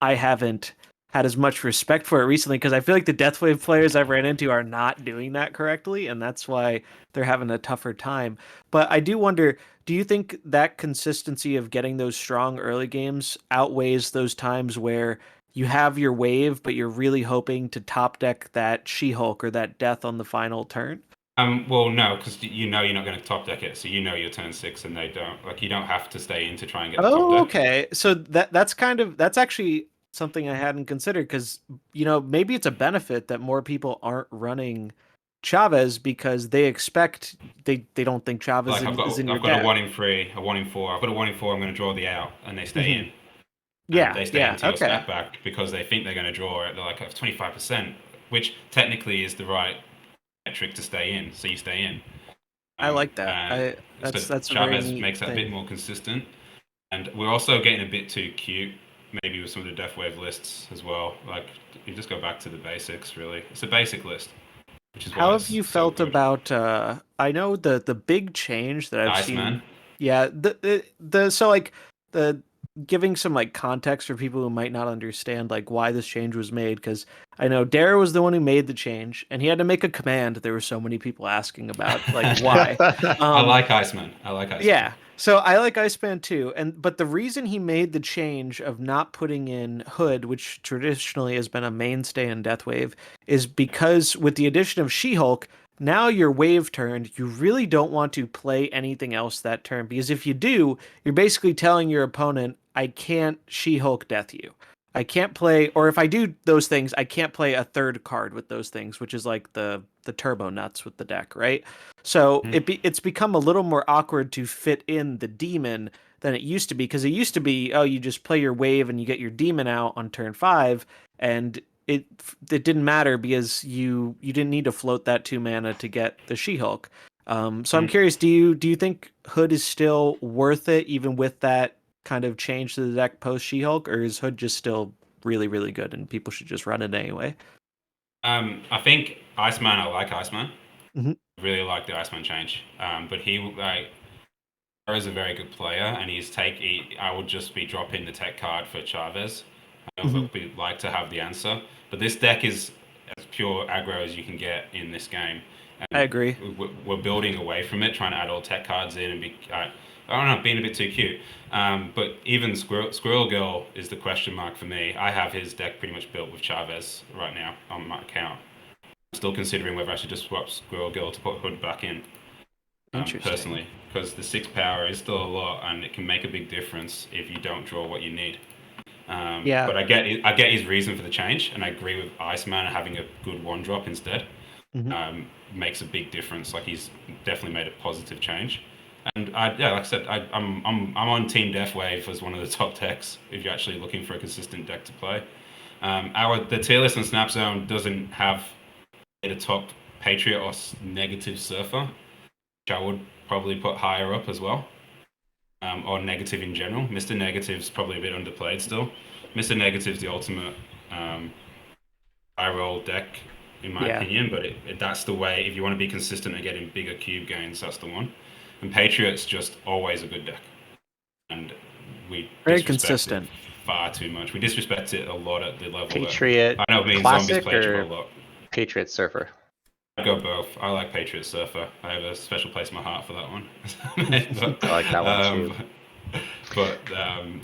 I haven't had as much respect for it recently, because I feel like the Death Wave players I've ran into are not doing that correctly, and that's why they're having a tougher time. But I do wonder, do you think that consistency of getting those strong early games outweighs those times where you have your wave, but you're really hoping to top deck that She-Hulk or that Death on the final turn? Well, no, because you're not going to top deck it, so your turn 6, and they don't. Like, you don't have to stay in to try and get the top deck. Okay. So that's actually something I hadn't considered, because maybe it's a benefit that more people aren't running Chavez because they expect they don't think Chavez is in your deck. I've got a 1 in 3, a 1 in 4. I've got a 1 in 4. I'm going to draw the out, and they stay in. They stay into your snap back because they think they're going to draw it. They're like 25%, which technically is the right metric to stay in. So you stay in. I like that. That's Chavez makes that a bit more consistent. And we're also getting a bit too cute, maybe with some of the Deathwave lists as well. Like, you just go back to the basics, really. It's a basic list, which is How why have it's you so felt good. about I know the big change that I've Iceman. seen. Yeah, the so like the giving some like context for people who might not understand like why this change was made, because I know Dara was the one who made the change and he had to make a command. There were so many people asking about like why. I like Iceman. I like Iceman. Yeah. So I like Iceman too, but the reason he made the change of not putting in Hood, which traditionally has been a mainstay in Deathwave, is because with the addition of She-Hulk, now your wave turned, you really don't want to play anything else that turn, because if you do, you're basically telling your opponent, I can't She-Hulk death you. I can't play, or if I do those things, I can't play a third card with those things, which is like the turbo nuts with the deck, right? So Mhm. it's become a little more awkward to fit in the demon than it used to be, because it used to be, oh, you just play your wave and you get your demon out on turn 5, and it didn't matter because you didn't need to float that 2 mana to get the She-Hulk. So I'm Mhm. curious, do you think Hood is still worth it even with that kind of change to the deck post She-Hulk, or is Hood just still really really good and people should just run it anyway? I think Iceman. I like Iceman. Mhm. Really like the Iceman change. But he like is a very good player, and I would just be dropping the tech card for Chavez. I Mhm. would like to have the answer, but this deck is as pure aggro as you can get in this game, I and agree. we're building away from it, trying to add all tech cards in and be. I don't know, being a bit too cute. But even Squirrel Girl is the question mark for me. I have his deck pretty much built with Chavez right now on my account. I'm still considering whether I should just swap Squirrel Girl to put Hood back in, Interesting. personally, because the 6 power is still a lot, and it can make a big difference if you don't draw what you need. Yeah. But I get his reason for the change, and I agree with Iceman having a good 1 drop instead. Mhm. Makes a big difference. Like, he's definitely made a positive change. And yeah, like I said, I'm on Team Deathwave as one of the top decks if you're actually looking for a consistent deck to play. The tier list on Snap Zone doesn't have a top Patriot or negative Surfer, which I would probably put higher up as well, or negative in general. Mr. Negative's probably a bit underplayed still. Mr. Negative's the ultimate high roll deck, in my Yeah. opinion, but that's the way. If you want to be consistent and getting bigger cube gains, that's the one. And Patriot's just always a good deck, and we Very disrespect it consistent. far too much. We disrespect it a lot at the level that Patriot I know me and Zombies Classic play each other a or lot. Patriot Surfer? I go both. I like Patriot Surfer. I have a special place in my heart for that one. I like that one too.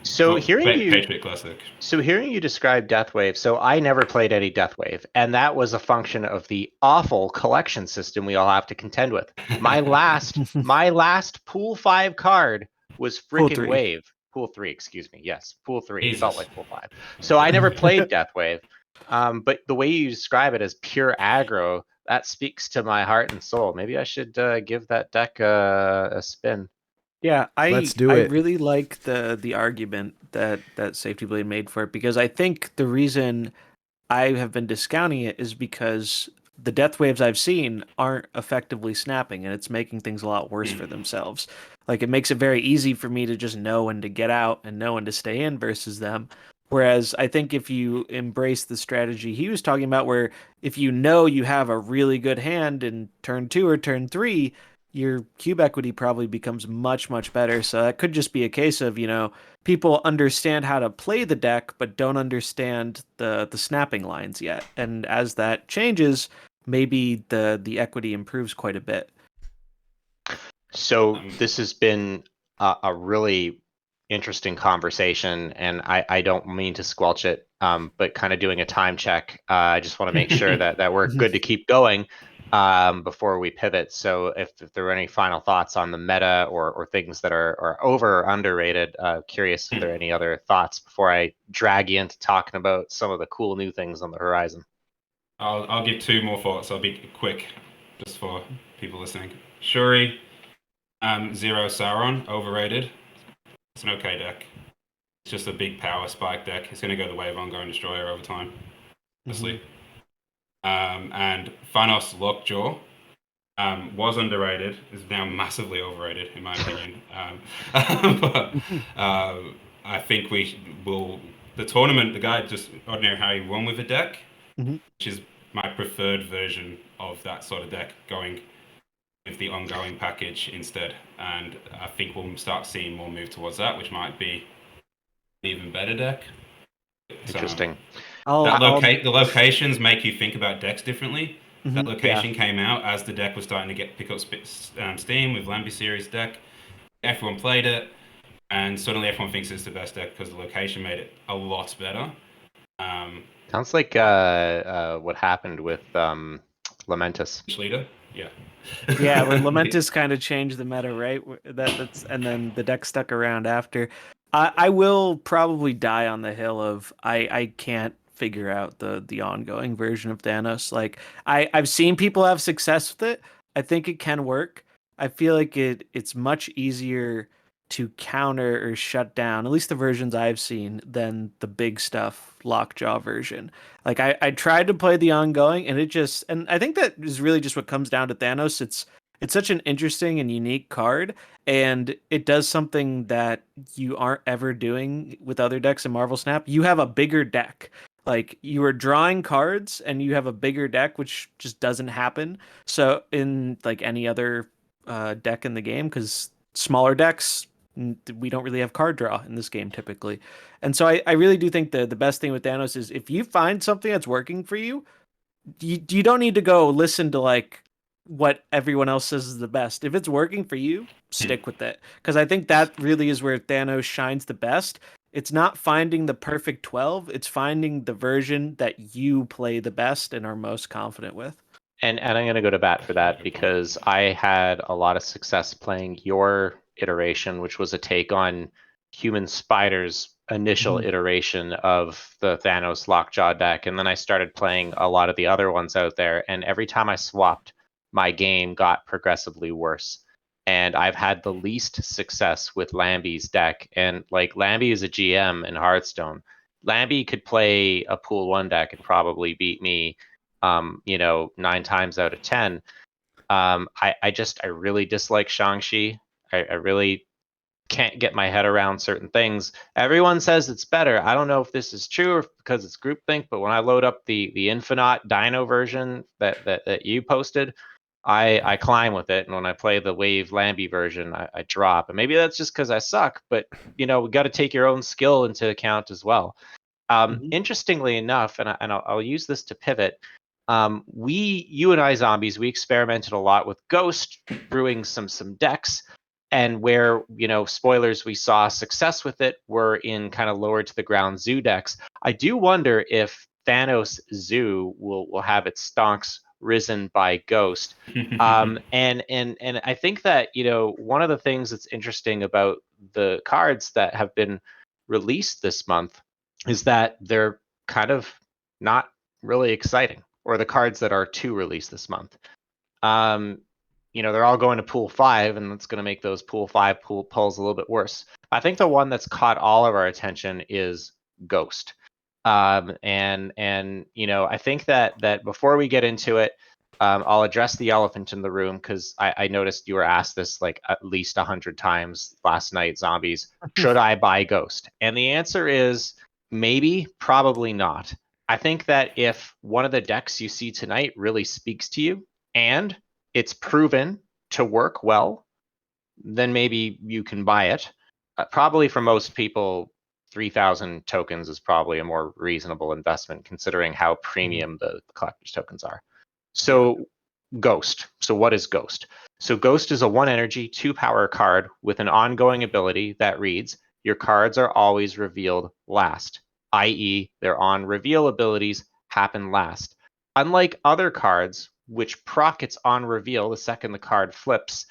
So hearing you Patriot Classic. So hearing you describe Deathwave, so I never played any Deathwave, and that was a function of the awful collection system we all have to contend with. My last pool 5 card was Pool frickin' 3. Wave. Pool 3, excuse me. Yes, pool 3. It felt Jesus. like pool 5. So I never played Deathwave. But the way you describe it as pure aggro, that speaks to my heart and soul. Maybe I should give that deck a spin. Yeah, Let's I do I it. really like the argument that Safety Blade made for it, because I think the reason I have been discounting it is because the death waves I've seen aren't effectively snapping, and it's making things a lot worse for themselves. Like, it makes it very easy for me to just know when to get out and know when to stay in versus them. Whereas I think if you embrace the strategy he was talking about, where if you know you have a really good hand in turn 2 or turn 3, your cube equity probably becomes much, much better. So that could just be a case of, people understand how to play the deck but don't understand the snapping lines yet, and as that changes, maybe the equity improves quite a bit. So this has been a really interesting conversation, and I don't mean to squelch it, but kind of doing a time check. I just want to make sure that we're good to keep going before we pivot. So if there are any final thoughts on the meta or things that are over or underrated, curious if there are any other thoughts before I drag you into talking about some of the cool new things on the horizon. I'll give 2 more thoughts. I'll be quick, just for people listening. Shuri, Zero Sauron, overrated. It's an okay deck. It's just a big power spike deck. It's going to go the way of Ongoing Destroyer over time, honestly. And Thanos Lockjaw. Was underrated, is now massively overrated, in my opinion. But I think we will. The tournament, the guy just ordinary Harry won with a deck, Mhm. which is my preferred version of that sort of deck, going with the ongoing package instead. And I think we'll start seeing more move towards that, which might be an even better deck. Interesting. The locations make you think about decks differently. That Mhm. location came out as the deck was starting to pick up steam with Lamby Series deck. Everyone played it, and suddenly everyone thinks it's the best deck because the location made it a lot better. Sounds like what happened with Lamentus. Leader, yeah. Yeah, where Lamentus kind of changed the meta, right? That's and then the deck stuck around after. I will probably die on the hill of I can't figure out the ongoing version of Thanos. Like I've seen people have success with it. I think it can work. I feel like it's much easier to counter or shut down, at least the versions I've seen, than the big stuff Lockjaw version. Like I tried to play the ongoing and it just and I think that is really just what comes down to Thanos. It's such an interesting and unique card, and it does something that you aren't ever doing with other decks in Marvel Snap. You have a bigger deck. Like you are drawing cards and you have a bigger deck, which just doesn't happen. So in like any other deck in the game, because smaller decks we don't really have card draw in this game typically. And so I really do think the best thing with Thanos is if you find something that's working for you, you don't need to go listen to like what everyone else says is the best. If it's working for you, stick with it. Because I think that really is where Thanos shines the best. It's not finding the perfect 12, it's finding the version that you play the best and are most confident with. And I'm going to go to bat for that because I had a lot of success playing your iteration, which was a take on Human Spider's initial iteration of the Thanos Lockjaw deck. And then I started playing a lot of the other ones out there. And every time I swapped, my game got progressively worse. And I've had the least success with Lamby's deck. And like Lamby is a GM in Hearthstone. Lamby could play a pool one deck and probably beat me 9 times out of 10. I really dislike Shang-Chi. I really can't get my head around certain things. Everyone says it's better. I don't know if this is true or because it's groupthink, but when I load up the Infinite Dino version that you posted, I climb with it, and when I play the Wave Lamby version, I drop. And maybe that's just because I suck, but we got to take your own skill into account as well. Interestingly enough, and I'll use this to pivot. You and I zombies, we experimented a lot with Ghost, brewing some decks, and where spoilers, we saw success with it were in kind of lower to the ground zoo decks. I do wonder if Thanos Zoo will have its stonks risen by Ghost. And I think that one of the things that's interesting about the cards that have been released this month is that they're kind of not really exciting, or the cards that are to release this month. They're all going to pool 5, and that's going to make those pool 5 pulls a little bit worse. I think the one that's caught all of our attention is Ghost. And I think that before we get into it, I'll address the elephant in the room because I noticed you were asked this like at least 100 times last night, zombies. Should I buy Ghost? And the answer is maybe, probably not. I think that if one of the decks you see tonight really speaks to you and it's proven to work well, then maybe you can buy it. Probably for most people, 3,000 tokens is probably a more reasonable investment considering how premium the collector's tokens are. So Ghost. So what is Ghost? So Ghost is a 1 energy, 2 power card with an ongoing ability that reads, your cards are always revealed last, i.e. their on reveal abilities happen last. Unlike other cards, which proc its on reveal the second the card flips,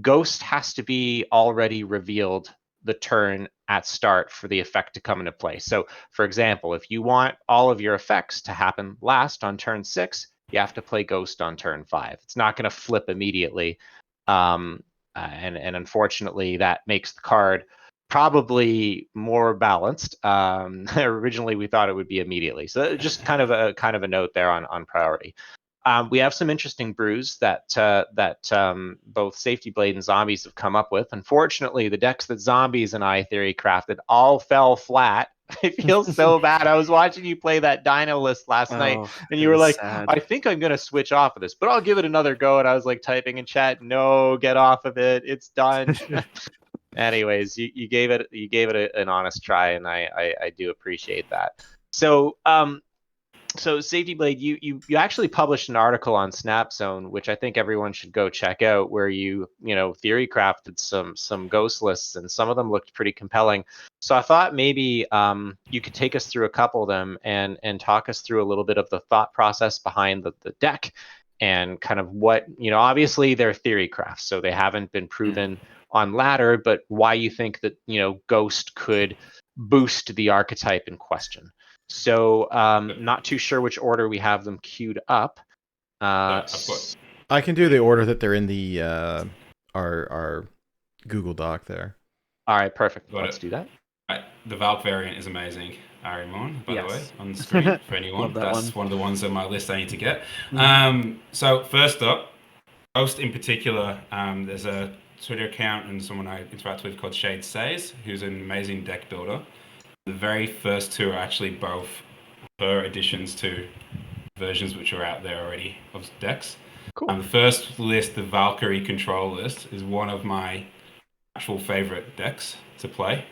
Ghost has to be already revealed the turn at start for the effect to come into play. So, for example, if you want all of your effects to happen last on turn 6, you have to play Ghost on turn 5. It's not going to flip immediately. And unfortunately, that makes the card probably more balanced. Originally, we thought it would be immediately. So just kind of a note there on priority. We have some interesting brews that both SafetyBlade and Zombies have come up with. Unfortunately, the decks that Zombies and I theory crafted all fell flat. I feel so bad. I was watching you play that Dino list last night, and it you were was like, sad. "I think I'm gonna switch off of this, but I'll give it another go." And I was like typing in chat, "No, get off of it. It's done." Anyways, you gave it an honest try, and I do appreciate that. So so SafetyBlade, you actually published an article on SnapZone, which I think everyone should go check out, where you theory crafted some ghost lists, and some of them looked pretty compelling. So I thought maybe you could take us through a couple of them and talk us through a little bit of the thought process behind the deck, and kind of what obviously they're theory crafts, so they haven't been proven on ladder, but why you think that Ghost could boost the archetype in question. So not too sure which order we have them queued up. I've got. I can do the order that they're in the our Google Doc there. All right, perfect. Got Let's it. do that. The Valk variant is amazing, Arimon, by the way, Yes. on the screen for anyone. Love that That's one. of the ones on my list I need to get. Mhm. So first up, Ghost in particular, there's a Twitter account and someone I interact with called Shade Says, who's an amazing deck builder. The very first two are actually both her additions to versions which are out there already of decks. Cool. The first list, the Valkyrie control list, is one of my actual favorite decks to play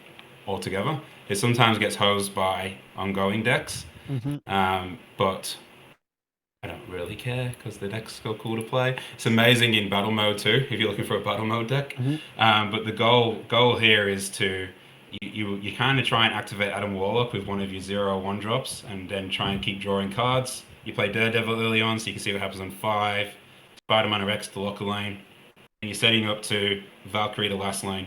altogether. It sometimes gets hosed by ongoing decks, but I don't really care because the deck's so cool to play. It's amazing in battle mode too, if you're looking for a battle mode deck. But the goal here is to you kind of try and activate Adam Warlock with one of your 0/1 drops, and then try and keep drawing cards. You play Daredevil early on, so you can see what happens on 5. Spider-Man or X to lock a lane, and you're setting up to Valkyrie the last lane,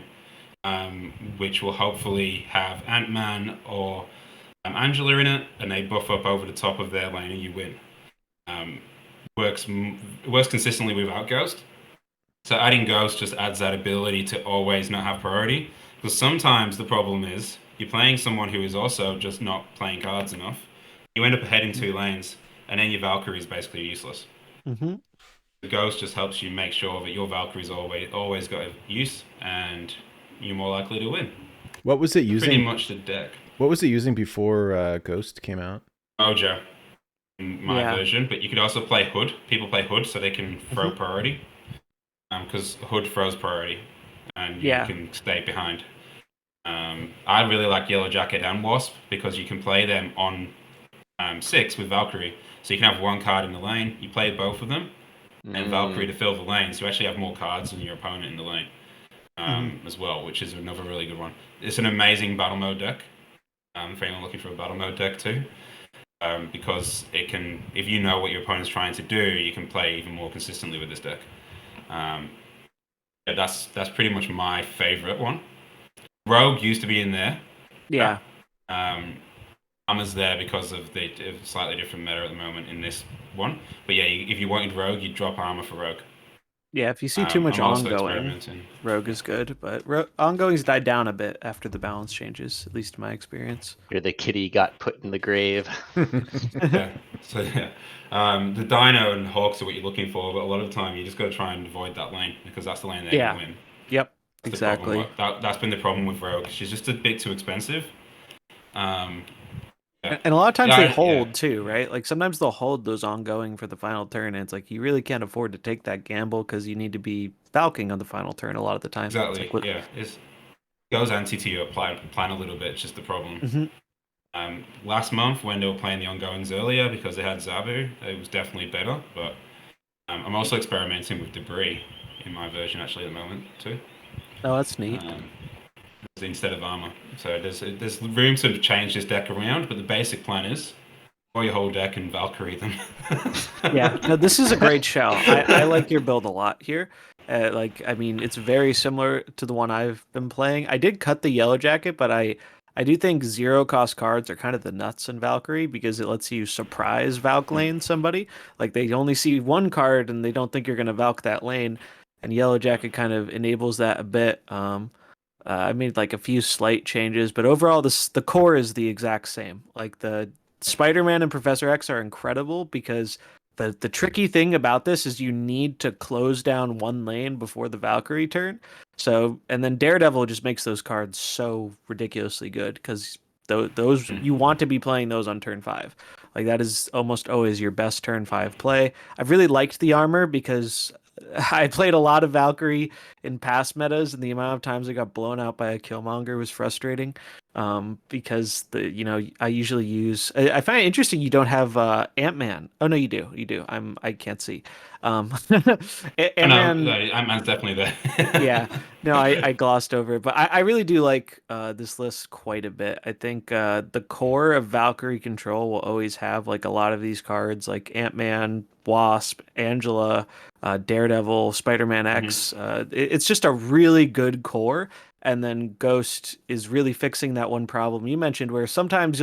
which will hopefully have Ant-Man or Angela in it, and they buff up over the top of their lane, and you win. Works consistently without Ghost. So adding Ghost just adds that ability to always not have priority. Because sometimes the problem is you're playing someone who is also just not playing cards enough. You end up ahead in 2 lanes, and then your Valkyrie is basically useless. The Ghost just helps you make sure that your Valkyrie's always got use, and you're more likely to win. What was it using? Pretty much the deck. What was it using before Ghost came out? M.O.D.O.K. in my version, but you could also play Hood. People play Hood so they can throw priority. Because Hood throws priority, and you can stay behind. I really like Yellow Jacket and Wasp because you can play them on 6 with Valkyrie. So you can have one card in the lane, you play both of them, and Valkyrie to fill the lane. So you actually have more cards than your opponent in the lane as well, which is another really good one. It's an amazing battle mode deck. For anyone looking for a battle mode deck too. Because it can, if you know what your opponent's trying to do, you can play even more consistently with this deck. That's pretty much my favorite one. Rogue used to be in there. Yeah. Armor's there because of the slightly different meta at the moment in this one. But yeah, if you wanted Rogue, you'd drop Armor for Rogue. Yeah, if you see too much I'm also ongoing, experimenting. Rogue is good, but ongoing's died down a bit after the balance changes, at least in my experience. You're the kitty got put in the grave. Yeah. So yeah, the Dino and Hawks are what you're looking for, but a lot of the time you just got to try and avoid that lane because that's the lane they can win. Yep. That's Exactly. That's been the problem with Rogue. She's just a bit too expensive. And a lot of times they hold too, right? Like sometimes they'll hold those ongoing for the final turn, and it's like you really can't afford to take that gamble because you need to be falking on the final turn a lot of the time. Exactly. Yeah. It goes anti to your plan a little bit. It's just the problem. Last month when they were playing the ongoings earlier because they had Zabu, it was definitely better. But I'm also experimenting with Debris in my version actually at the moment too. Oh, that's neat. Instead of armor, so there's room to change this deck around, but the basic plan is draw your whole deck and Valkyrie them. Yeah, no, this is a great show. I like your build a lot here. I mean, it's very similar to the one I've been playing. I did cut the Yellow Jacket, but I do think 0-cost cards are kind of the nuts in Valkyrie because it lets you surprise Valk lane somebody. Like they only see one card and they don't think you're going to Valk that lane, and Yellow Jacket kind of enables that a bit. I made like a few slight changes, but overall, the core is the exact same. Like the Spider-Man and Professor X are incredible because The tricky thing about this is you need to close down one lane before the Valkyrie turn. So, and then Daredevil just makes those cards so ridiculously good because those you want to be playing those on turn 5. Like that is almost always your best turn 5 play. I've really liked the armor because I played a lot of Valkyrie in past metas, and the amount of times I got blown out by a Killmonger was frustrating. Because I usually use. I find it interesting you don't have Ant-Man. Oh no, you do. You do. I can't see. No, Ant-Man. Ant-Man's definitely there. Yeah, no, I glossed over it, but I really do like this list quite a bit. I think the core of Valkyrie Control will always have like a lot of these cards, like Ant-Man, Wasp, Angela, Daredevil, Spider-Man X. It's just a really good core, and then Ghost is really fixing that one problem you mentioned, where sometimes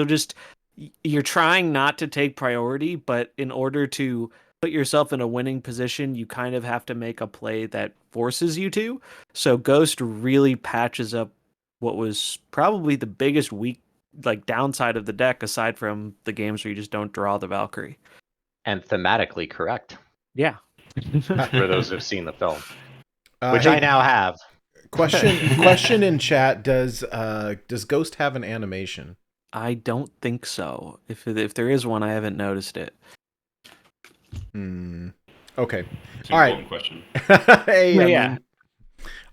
you're trying not to take priority, but in order to put yourself in a winning position, you kind of have to make a play that forces you to. So Ghost really patches up what was probably the biggest weak like downside of the deck aside from the games where you just don't draw the Valkyrie. And thematically correct Yeah. for those who've seen the film, which Hey, I now have. question in chat: does Ghost have an animation? I don't think so. If there is one, I haven't noticed it. Okay. It's an All right. important question. Hey, Yeah.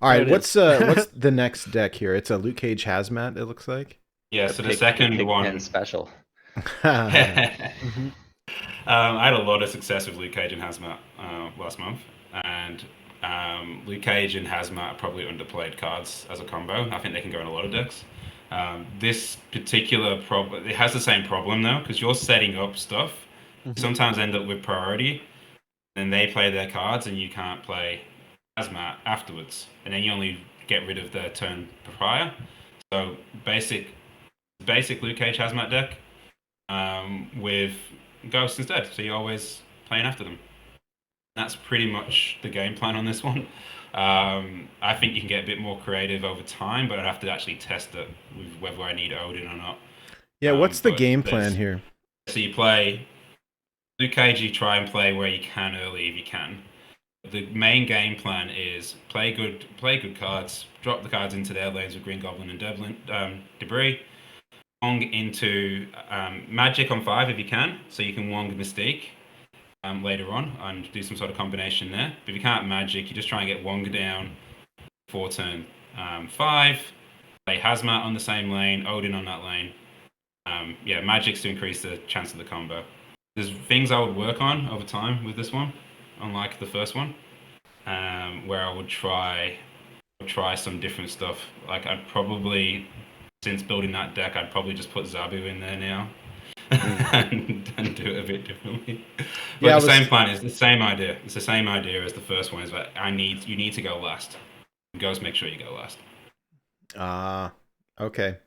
All right. It What's the next deck here? It's a Luke Cage Hazmat. It looks like. Yeah, so the second one. Pigpen special. Mhm. I had a lot of success with Luke Cage and Hazmat last month, and Luke Cage and Hazmat are probably underplayed cards as a combo. I think they can go in a lot of decks. This particular problem, it has the same problem though, because you're setting up stuff. You sometimes end up with priority, and they play their cards, and you can't play Hazmat afterwards, and then you only get rid of their turn prior. So basic Luke Cage Hazmat deck with Ghost instead, so you're always playing after them. That's pretty much the game plan on this one. I think you can get a bit more creative over time, but I'd have to actually test it with whether I need Odin or not. Yeah, what's the game plan here? So you play Luke Cage, you try and play where you can early if you can. The main game plan is play good cards, drop the cards into their lanes with Green Goblin and Debris. Wong into Magic on 5 if you can, so you can Wong Mystique later on and do some sort of combination there. But if you can't Magic, you just try and get Wong down for turn 5. Play Hazmat on the same lane, Odin on that lane. Magic's to increase the chance of the combo. There's things I would work on over time with this one, unlike the first one, where I would try some different stuff. Like I'd probably, since building that deck, I'd probably just put Zabu in there now and do it a bit differently. But same plan is the same idea. It's the same idea as the first one. Is that you need to go last. Ghost, make sure you go last. Okay.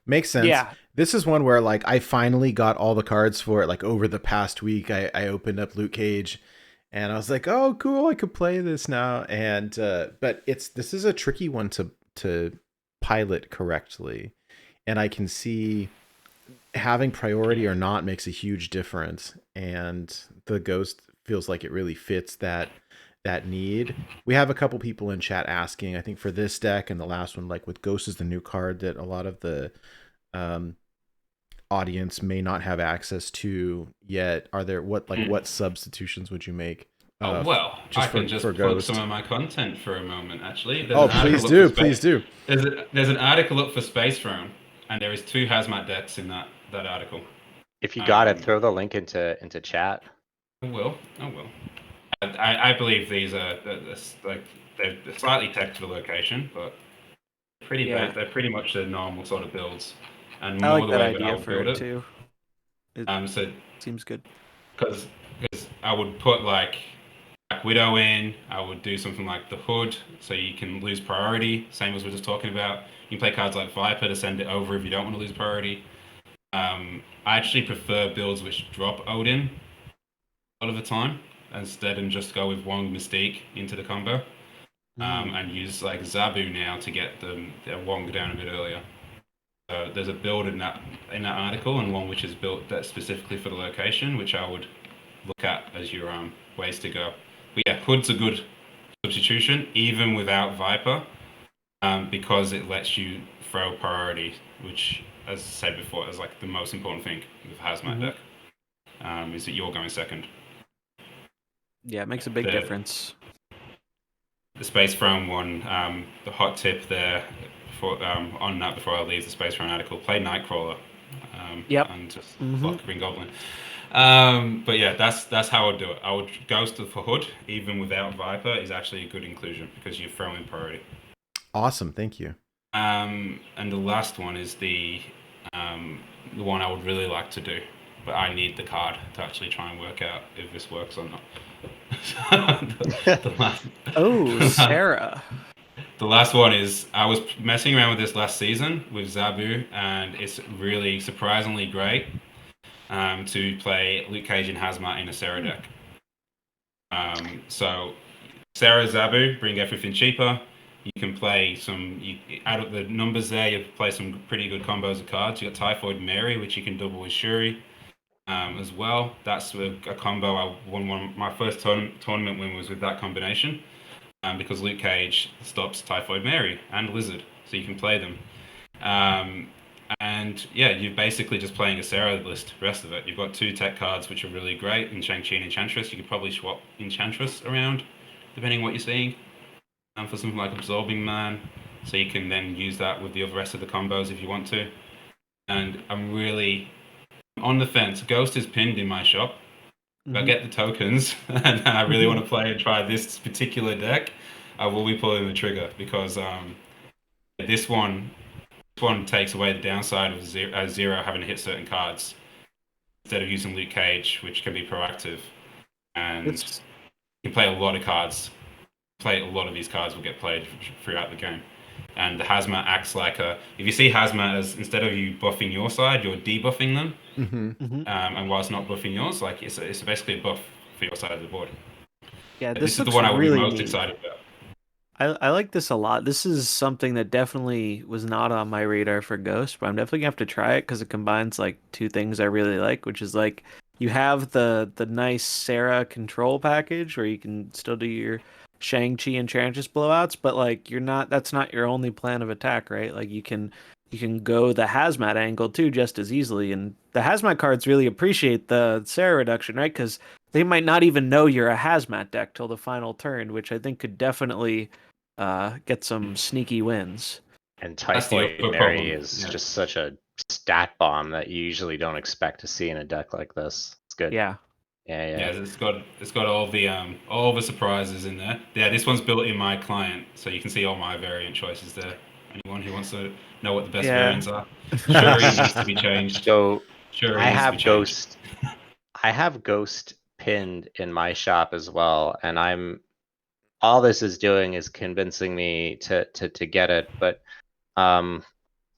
Makes sense. Yeah. This is one where like I finally got all the cards for it. Like over the past week, I opened up Luke Cage and I was like, oh cool, I could play this now. And but this is a tricky one to pilot correctly. And I can see having priority or not makes a huge difference. And the Ghost feels like it really fits that need. We have a couple people in chat asking, I think for this deck and the last one, like with Ghost is the new card that a lot of the audience may not have access to yet. Are there what substitutions would you make? I can just plug Ghost. some of my content for a moment. Actually, please do. There's an article up for Space Throne, and there is 2 Hazmat decks in that article. If you got it, throw the link into chat. I will. I believe these are they're slightly tech to the location, but they're pretty much the normal sort of builds, and more I like the that way that idea I would for build it it. too. So Seems good. because I would put like Black Widow in. I would do something like the Hood, so you can lose priority. Same as we we're just talking about. You can play cards like Viper to send it over if you don't want to lose priority. I actually prefer builds which drop Odin a lot of the time, instead and just go with Wong Mystique into the combo, and use like Zabu now to get their Wong down a bit earlier. So there's a build in that article, and one which is built that specifically for the location, which I would look at as your ways to go. But yeah, Hood's a good substitution, even without Viper, because it lets you throw priority, which, as I said before, is like the most important thing with Hazmat deck, is that you're going second. Yeah, it makes a big difference. The Space Throne one, the hot tip there on that before I leave the Space Throne article, play Nightcrawler. And just block Green Goblin. But yeah, that's how I would do it. I would Ghost for Hood, even without Viper, is actually a good inclusion because you're throwing priority. Awesome, thank you. And the last one is the one I would really like to do, but I need the card to actually try and work out if this works or not. Sarah. The last one is, I was messing around with this last season with Zabu, and it's really surprisingly great to play Luke Cage and Hazmat in a Sarah deck. So Sarah, Zabu, bring everything cheaper. You can play out of the numbers there, you play some pretty good combos of cards. You got Typhoid Mary, which you can double with Shuri as well. That's a combo I won my first tournament win was with that combination. Because Luke Cage stops Typhoid Mary and Lizard, so you can play them. And yeah, you're basically just playing a Sarah list, the rest of it. You've got 2 tech cards, which are really great, in Shang-Chi and Enchantress. You could probably swap Enchantress around, depending on what you're seeing, for something like Absorbing Man, so you can then use that with the rest of the combos if you want to. And I'm really on the fence. Ghost is pinned in my shop. If I get the tokens and I really want to play and try this particular deck, I will be pulling the trigger because this one takes away the downside of Zero having to hit certain cards instead of using Luke Cage, which can be proactive. And you can play a lot of cards. A lot of these cards will get played throughout the game. And the Hazmat acts like if you see Hazmat as, instead of you buffing your side, you're debuffing them. And whilst not buffing yours, like it's basically a buff for your side of the board. Yeah, this is the one I would be most excited about. I like this a lot. This is something that definitely was not on my radar for Ghost, but I'm definitely gonna have to try it because it combines like 2 things I really like, which is like you have the nice Sarah control package where you can still do your Shang-Chi and Enchantress blowouts, but like that's not your only plan of attack, right? Like you can go the Hazmat angle too just as easily, and the Hazmat cards really appreciate the Sarah reduction, right? Because they might not even know you're a Hazmat deck till the final turn, which I think could definitely get some sneaky wins. And Typhoid Mary is just such a stat bomb that you usually don't expect to see in a deck like this. It's good. Yeah. Yeah. It's got all the surprises in there. Yeah, this one's built in my client, so you can see all my variant choices there. Anyone who wants to know what the best variants are, Shuri needs to be changed. So I have Ghost. I have Ghost pinned in my shop as well, and all this is doing is convincing me to get it. But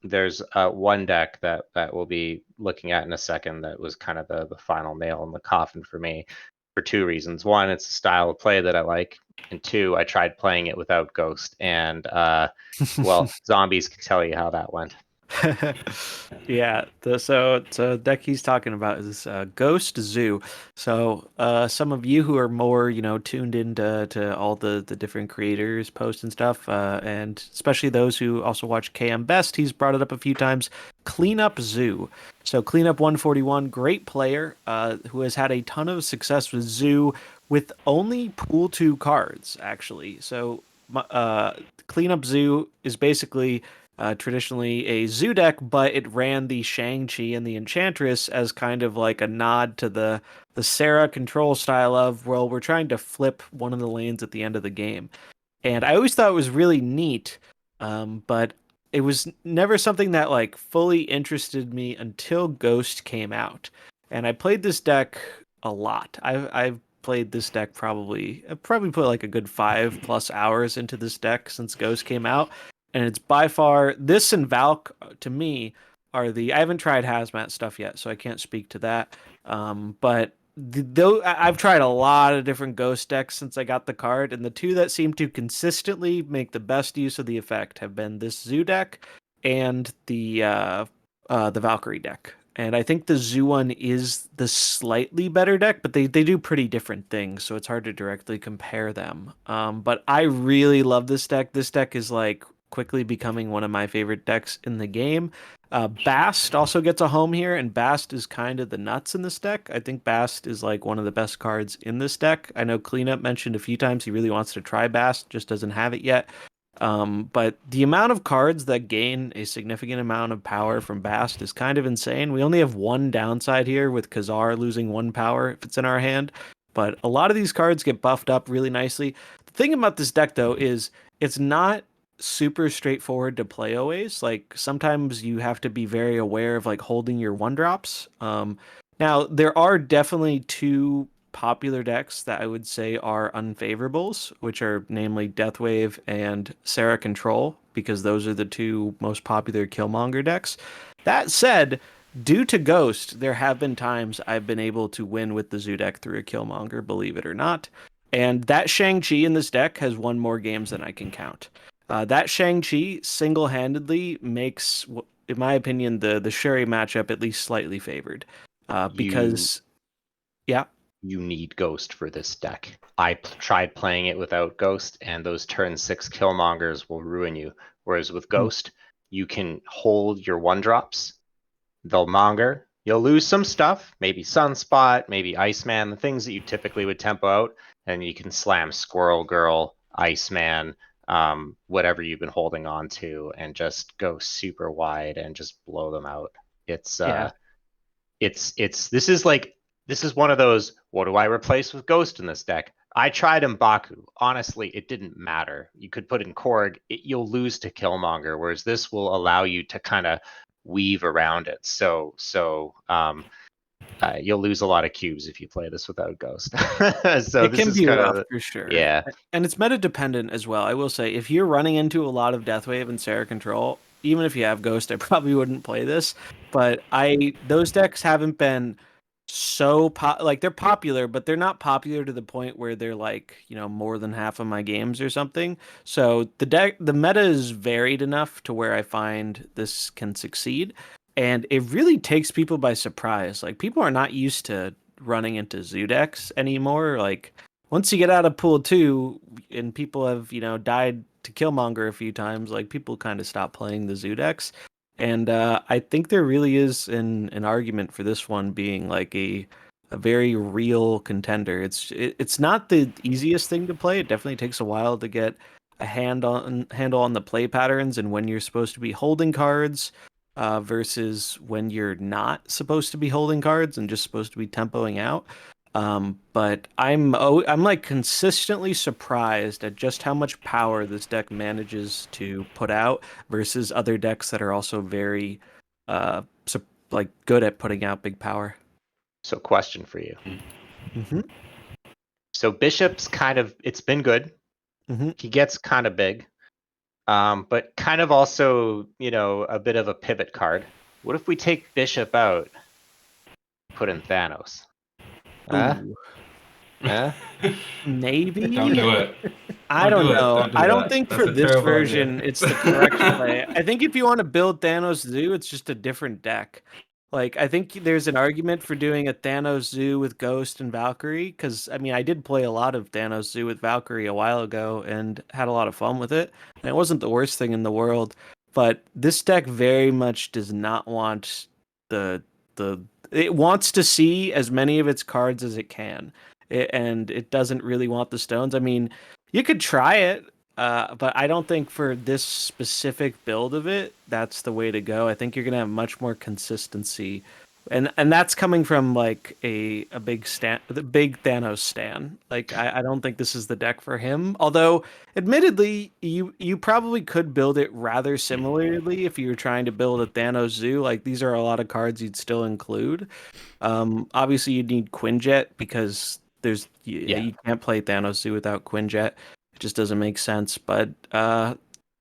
there's one deck that we'll be looking at in a second that was kind of the final nail in the coffin for me for 2 reasons. One, it's a style of play that I like, and 2, I tried playing it without Ghost, and well, zombies can tell you how that went. Yeah, so deck he's talking about is Ghost Zoo. So some of you who are more tuned into all the different creators posts and stuff, and especially those who also watch KM Best, he's brought it up a few times. Cleanup Zoo. So Cleanup 141, great player who has had a ton of success with Zoo with only pool 2 cards actually. So Cleanup Zoo is basically traditionally a Zoo deck, but it ran the Shang-Chi and the Enchantress as kind of like a nod to the Sarah control style of, well, we're trying to flip one of the lanes at the end of the game. And I always thought it was really neat, but it was never something that like fully interested me until Ghost came out. And I played this deck a lot. I've played this deck I've probably put like a good 5+ hours into this deck since Ghost came out. And it's by far, this and Valk to me are I haven't tried Hazmat stuff yet, so I can't speak to that. But though I've tried a lot of different Ghost decks since I got the card, and the 2 that seem to consistently make the best use of the effect have been this Zoo deck and the Valkyrie deck. And I think the Zoo one is the slightly better deck, but they do pretty different things, so it's hard to directly compare them. But I really love this deck. This deck is like quickly becoming one of my favorite decks in the game. Bast also gets a home here, and Bast is kind of the nuts in this deck. I think Bast is like one of the best cards in this deck. I know Cleanup mentioned a few times he really wants to try Bast, just doesn't have it yet. But the amount of cards that gain a significant amount of power from Bast is kind of insane. We only have one downside here with Khazar losing one power if it's in our hand, but a lot of these cards get buffed up really nicely. The thing about this deck, though, is it's not super straightforward to play always. Like sometimes you have to be very aware of like holding your one drops. Now there are definitely two popular decks that I would say are unfavorables, which are namely Deathwave and Sarah Control, because those are the two most popular Killmonger decks. That said, due to Ghost, there have been times I've been able to win with the Zoo deck through a Killmonger, believe it or not. And that Shang-Chi in this deck has won more games than I can count. That Shang-Chi single-handedly makes, in my opinion, the Sherry matchup at least slightly favored. You Because, yeah. you need Ghost for this deck. I tried playing it without Ghost, and those turn 6 Killmongers will ruin you. Whereas with Ghost, you can hold your 1-drops. They'll monger. You'll lose some stuff, maybe Sunspot, maybe Iceman, the things that you typically would tempo out, and you can slam Squirrel Girl, Iceman, whatever you've been holding on to, and just go super wide and just blow them out. It's Yeah. This is one of those, what do I replace with Ghost in this deck? I tried M.O.D.O.K. Honestly, it didn't matter. You could put in Korg, you'll lose to Killmonger, whereas this will allow you to kind of weave around it. So you'll lose a lot of cubes if you play this without Ghost. So It this can is be kind rough of, for sure. yeah. And it's meta dependent as well. I will say, if you're running into a lot of Deathwave and Sarah Control, even if you have Ghost, I probably wouldn't play this. But those decks haven't been like they're popular, but they're not popular to the point where they're like, more than half of my games or something. So the meta is varied enough to where I find this can succeed. And it really takes people by surprise. Like people are not used to running into Zoo decks anymore. Like once you get out of pool 2 and people have, died to Killmonger a few times, like people kind of stop playing the Zoo decks. And I think there really is an argument for this one being like a very real contender. It's not the easiest thing to play. It definitely takes a while to get a handle on the play patterns and when you're supposed to be holding cards versus when you're not supposed to be holding cards and just supposed to be tempoing out. But I'm like consistently surprised at just how much power this deck manages to put out versus other decks that are also very like good at putting out big power. So question for you. Mm-hmm. So Bishop's it's been good. Mm-hmm. He gets kind of big. But kind of also, a bit of a pivot card. What if we take Bishop out, put in Thanos? Maybe. Don't do it. I don't do it. know. Don't do I don't that. think That's for a this terrible version idea. it's the correct play. I think if you want to build Thanos Zoo, it's just a different deck. Like I think there's an argument for doing a Thanos Zoo with Ghost and Valkyrie because I mean I did play a lot of Thanos Zoo with Valkyrie a while ago and had a lot of fun with it. And it wasn't the worst thing in the world. But this deck very much does not want the the it wants to see as many of its cards as it can. And it doesn't really want the stones. I mean, you could try it, but I don't think for this specific build of it, that's the way to go. I think you're gonna have much more consistency, and that's coming from like a the big Thanos stan. Like I don't think this is the deck for him. Although, admittedly, you probably could build it rather similarly if you were trying to build a Thanos Zoo. Like these are a lot of cards you'd still include. Obviously, you'd need Quinjet because you can't play Thanos Zoo without Quinjet. It just doesn't make sense. But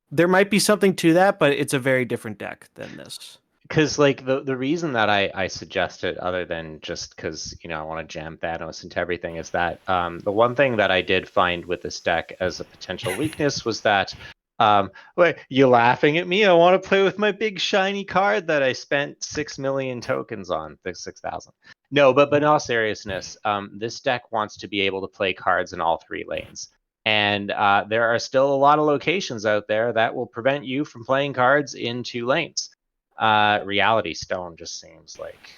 there might be something to that, but it's a very different deck than this. Because like the reason that I suggest it, other than just because I want to jam Thanos into everything, is that the one thing that I did find with this deck as a potential weakness was that Wait, you laughing at me? I want to play with my big shiny card that I spent 6 million tokens on. 6,000. No, but in all seriousness, this deck wants to be able to play cards in all three lanes. And there are still a lot of locations out there that will prevent you from playing cards in two lanes. Reality Stone just seems like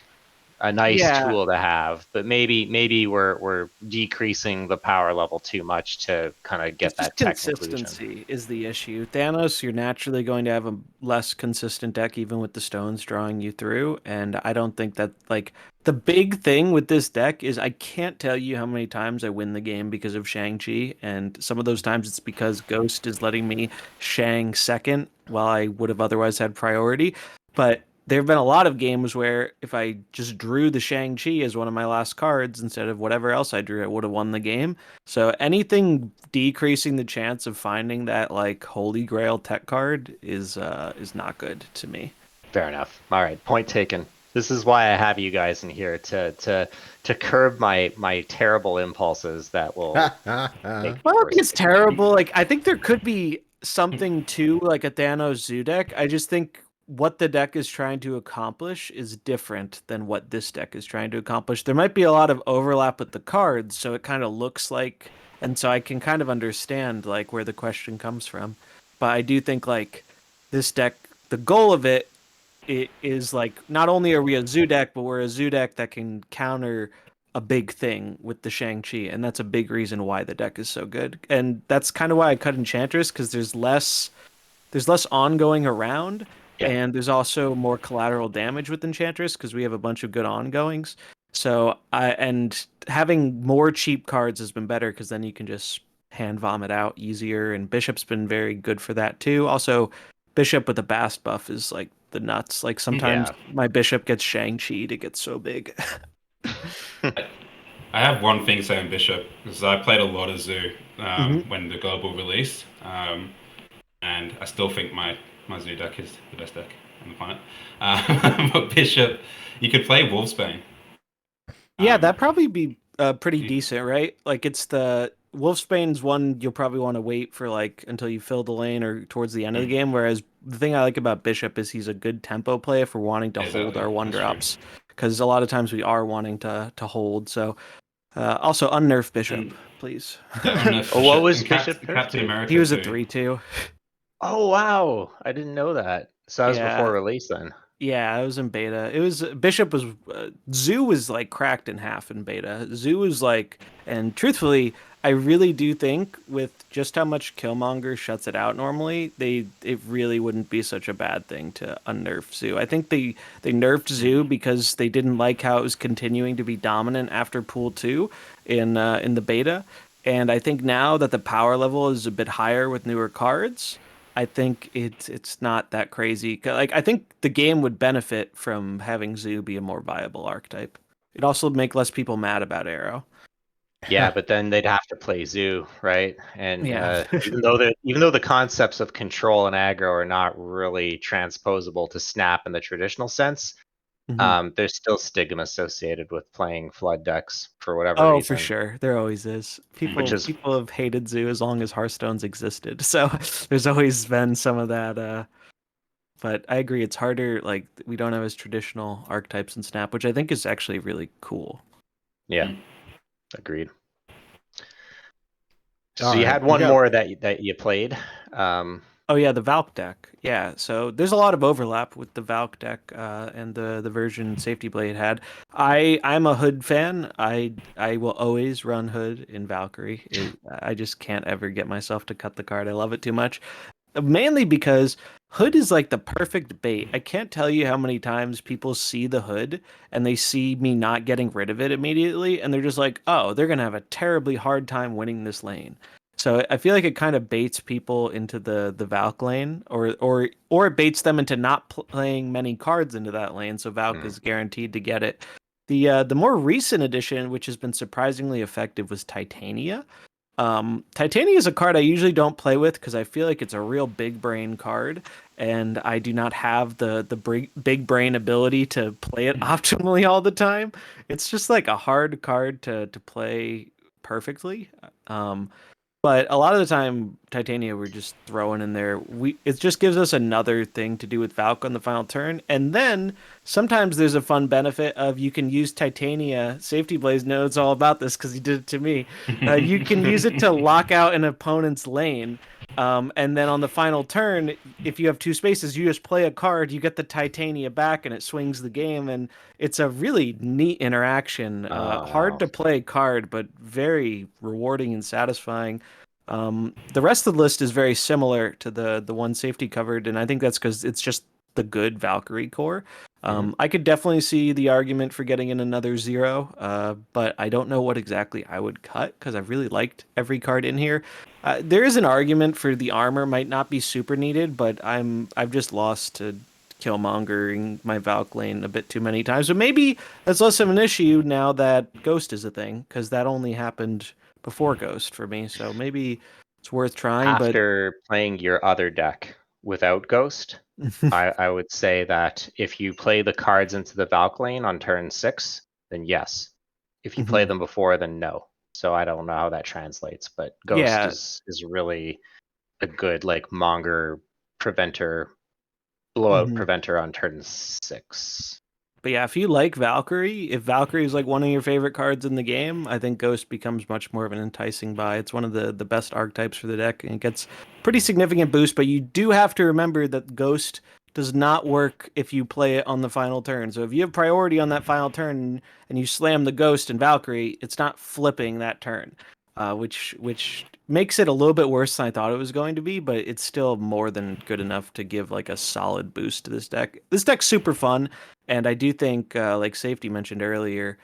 a nice Yeah. tool to have, but maybe we're decreasing the power level too much to kind of get It's just that tech conclusion. consistency is the issue. Thanos, you're naturally going to have a less consistent deck, even with the stones drawing you through. And I don't think that, like, the big thing with this deck is I can't tell you how many times I win the game because of Shang-Chi. And some of those times it's because Ghost is letting me Shang second while I would have otherwise had priority. But there have been a lot of games where if I just drew the Shang-Chi as one of my last cards instead of whatever else I drew, I would have won the game. So anything decreasing the chance of finding that like holy grail tech card is not good to me. Fair enough. All right, point taken. This is why I have you guys in here to curb my terrible impulses that will make Well, worse. it's terrible. Like I think there could be something to like a Thanos Zoo deck. I just think what the deck is trying to accomplish is different than what this deck is trying to accomplish. There might be a lot of overlap with the cards, so it kind of looks like, and so I can kind of understand like where the question comes from. But I do think like this deck, the goal of it is like not only are we a zoo deck, but we're a zoo deck that can counter a big thing with the Shang-Chi, and that's a big reason why the deck is so good. And that's kind of why I cut Enchantress, because there's less ongoing around, Yeah. and there's also more collateral damage with Enchantress because we have a bunch of good ongoings. So and having more cheap cards has been better because then you can just hand vomit out easier, and Bishop's been very good for that too. Also, Bishop with the Bast buff is like the nuts. Like sometimes my Bishop gets Shang-Chi to get so big. I have one thing saying Bishop because I played a lot of Zoo when the global release, and I still think my Zoo deck is the best deck on the planet. But Bishop, you could play Wolfsbane. Yeah, that'd probably be pretty decent, right? Like it's the Wolfsbane's one you'll probably want to wait for like until you fill the lane or towards the end of the game. Whereas the thing I like about Bishop is he's a good tempo play if we're wanting to hold our one drops. Because a lot of times we are wanting to hold. So also unnerf Bishop, please. What was Bishop? Captain America? He was a too. 3/2. Oh wow, I didn't know that. So that was Yeah. before release then. Yeah, it was in beta. It was Bishop was Zoo was like cracked in half in beta. Zoo was like, and truthfully, I really do think with just how much Killmonger shuts it out normally, it really wouldn't be such a bad thing to unnerf Zoo. I think they nerfed Zoo because they didn't like how it was continuing to be dominant after Pool 2 in the beta, and I think now that the power level is a bit higher with newer cards, I think it's not that crazy. Like I think the game would benefit from having Zoo be a more viable archetype. It'd also make less people mad about Arrow. Yeah, but then they'd have to play Zoo, right? And Yeah. even though the concepts of control and aggro are not really transposable to Snap in the traditional sense, there's still stigma associated with playing flood decks for whatever Oh, reason. for sure. There always is. People have hated Zoo as long as Hearthstone's existed. So there's always been some of that. But I agree, it's harder. Like we don't have as traditional archetypes in Snap, which I think is actually really cool. Yeah, agreed. So All you right, had one more that you played. Oh yeah, the Valk deck. Yeah, so there's a lot of overlap with the Valk deck and the version SafetyBlade had. I'm a Hood fan. I will always run Hood in Valkyrie. I just can't ever get myself to cut the card. I love it too much. Mainly because Hood is like the perfect bait. I can't tell you how many times people see the Hood and they see me not getting rid of it immediately, and they're just like, "Oh, they're gonna have a terribly hard time winning this lane." So I feel like it kind of baits people into the Valk lane, or it baits them into not playing many cards into that lane. So Valk is guaranteed to get it. The more recent addition, which has been surprisingly effective, was Titania. Titania is a card I usually don't play with because I feel like it's a real big brain card, and I do not have the big brain ability to play it optimally all the time. It's just like a hard card to play perfectly. But a lot of the time, Titania we're just throwing in there. It just gives us another thing to do with Valk on the final turn, and then sometimes there's a fun benefit of you can use Titania. SafetyBlade knows all about this because he did it to me. You can use it to lock out an opponent's lane. And then on the final turn, if you have 2 spaces, you just play a card, you get the Titania back, and it swings the game. And it's a really neat interaction. Hard to play card, but very rewarding and satisfying. The rest of the list is very similar to the one Safety covered, and I think that's because it's just the good Valkyrie core. I could definitely see the argument for getting in another 0, but I don't know what exactly I would cut because I've really liked every card in here. There is an argument for the armor might not be super needed, but I've just lost to Killmongering my Valk lane a bit too many times. But maybe that's less of an issue now that Ghost is a thing, because that only happened before Ghost for me. So maybe it's worth trying. After playing your other deck without Ghost, I would say that if you play the cards into the Valk lane on turn 6, then yes. If you play them before, then no. So I don't know how that translates, but Ghost is really a good like monger preventer, blowout preventer on turn 6. But yeah, if you like Valkyrie, if Valkyrie is like one of your favorite cards in the game, I think Ghost becomes much more of an enticing buy. It's one of the best archetypes for the deck, and it gets pretty significant boost. But you do have to remember that Ghost does not work if you play it on the final turn. So if you have priority on that final turn and you slam the Ghost and Valkyrie, it's not flipping that turn, which makes it a little bit worse than I thought it was going to be. But it's still more than good enough to give like a solid boost to this deck. This deck's super fun. And I do think, like Safety mentioned earlier,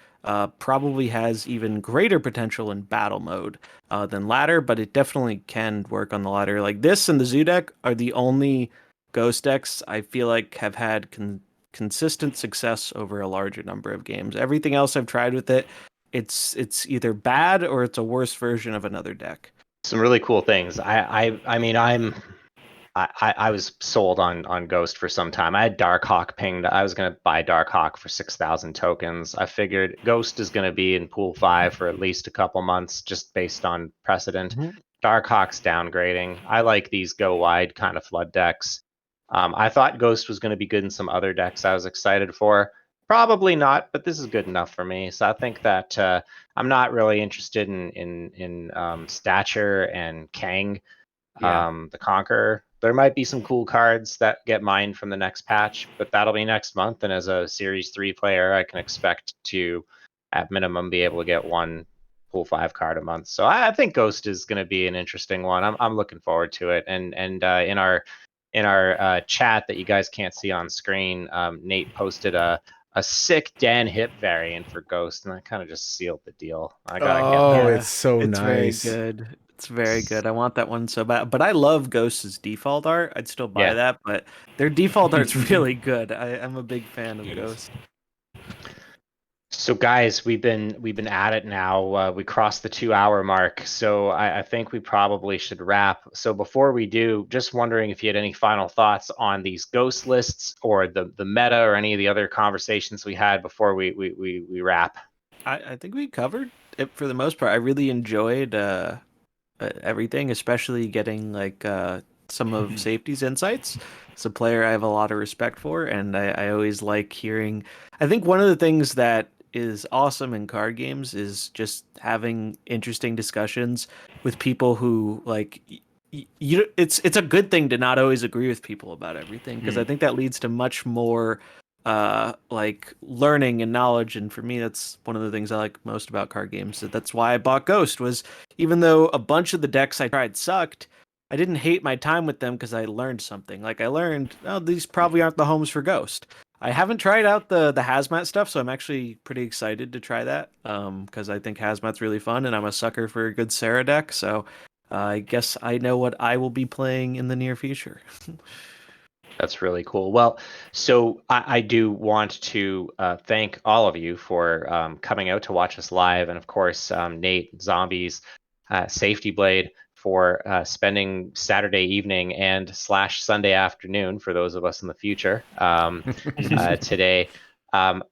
probably has even greater potential in battle mode than ladder, but it definitely can work on the ladder. Like this and the Zoo deck are the only Ghost decks I feel like have had consistent success over a larger number of games. Everything else I've tried with it, it's either bad or it's a worse version of another deck. Some really cool things. I mean, I was sold on Ghost for some time. I had Darkhawk pinged. I was going to buy Darkhawk for 6,000 tokens. I figured Ghost is going to be in Pool 5 for at least a couple months just based on precedent. Darkhawk's downgrading. I like these go wide kind of flood decks. I thought Ghost was going to be good in some other decks I was excited for. Probably not, but this is good enough for me. So I think that I'm not really interested in Stature and Kang, the Conqueror. There might be some cool cards that get mined from the next patch, but that'll be next month. And as a Series 3 player, I can expect to, at minimum, be able to get one Pool 5 card a month. So I think Ghost is going to be an interesting one. I'm looking forward to it. And in our chat that you guys can't see on screen, Nate posted a sick Dan Hip variant for Ghost, and that kind of just sealed the deal. I gotta get that. It's so nice. Very good. It's very good. I want that one so bad. But I love Ghost's default art. I'd still buy that, but their default art's really good. I'm a big fan of Ghost. So guys, we've been at it now. We crossed the 2-hour mark, so I think we probably should wrap. So before we do, just wondering if you had any final thoughts on these Ghost lists or the meta or any of the other conversations we had before we wrap. I think we covered it for the most part. I really enjoyed everything, especially getting like some of Safety's insights. It's a player I have a lot of respect for, and I always like hearing. I think one of the things that is awesome in card games is just having interesting discussions with people who like it's a good thing to not always agree with people about everything, because I think that leads to much more like learning and knowledge. And for me, that's one of the things I like most about card games. That's why I bought Ghost, was even though a bunch of the decks I tried sucked, I didn't hate my time with them because I learned something. Like I learned, oh, these probably aren't the homes for Ghost. I haven't tried out the hazmat stuff, so I'm actually pretty excited to try that because I think hazmat's really fun, and I'm a sucker for a good Sarah deck. So I guess I know what I will be playing in the near future. That's really cool. Well, so I do want to thank all of you for coming out to watch us live, and of course, Nate, Zombies, SafetyBlade, for spending Saturday evening and / Sunday afternoon for those of us in the future today.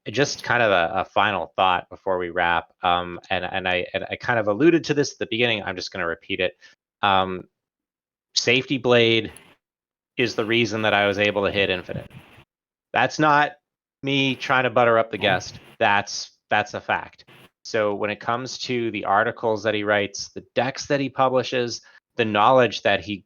Just kind of a final thought before we wrap, and I kind of alluded to this at the beginning. I'm just going to repeat it. SafetyBlade is the reason that I was able to hit infinite. That's not me trying to butter up the guest. That's a fact. So when it comes to the articles that he writes, the decks that he publishes, the knowledge that he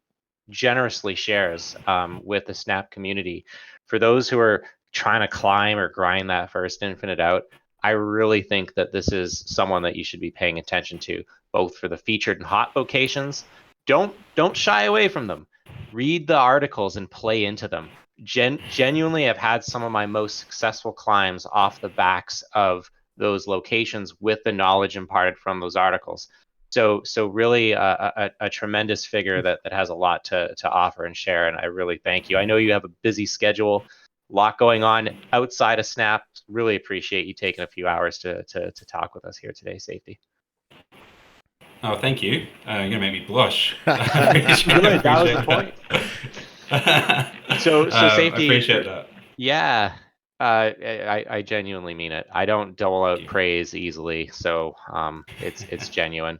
generously shares with the Snap community, for those who are trying to climb or grind that first infinite out, I really think that this is someone that you should be paying attention to, both for the featured and hot locations. Don't shy away from them. Read the articles and play into them. Genuinely have had some of my most successful climbs off the backs of those locations with the knowledge imparted from those articles. So really a tremendous figure that has a lot to offer and share, and I really thank you. I know you have a busy schedule, a lot going on outside of Snap. Really appreciate you taking a few hours to talk with us here today, Safety. Oh, thank you. You're gonna make me blush. Good, that was the point. So Safety. I appreciate that. Yeah, I genuinely mean it. I don't dole out praise easily, so it's genuine.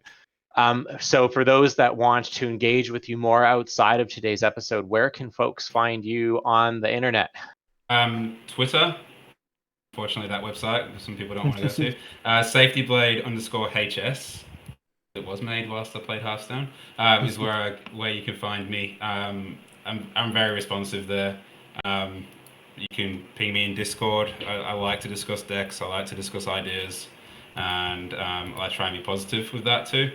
So for those that want to engage with you more outside of today's episode, where can folks find you on the internet? Twitter. Unfortunately, that website some people don't want to go to. SafetyBlade_HS. It was made whilst I played Hearthstone. Is where you can find me. I'm very responsive there. You can ping me in Discord. I like to discuss decks. I like to discuss ideas, and I try and be positive with that too.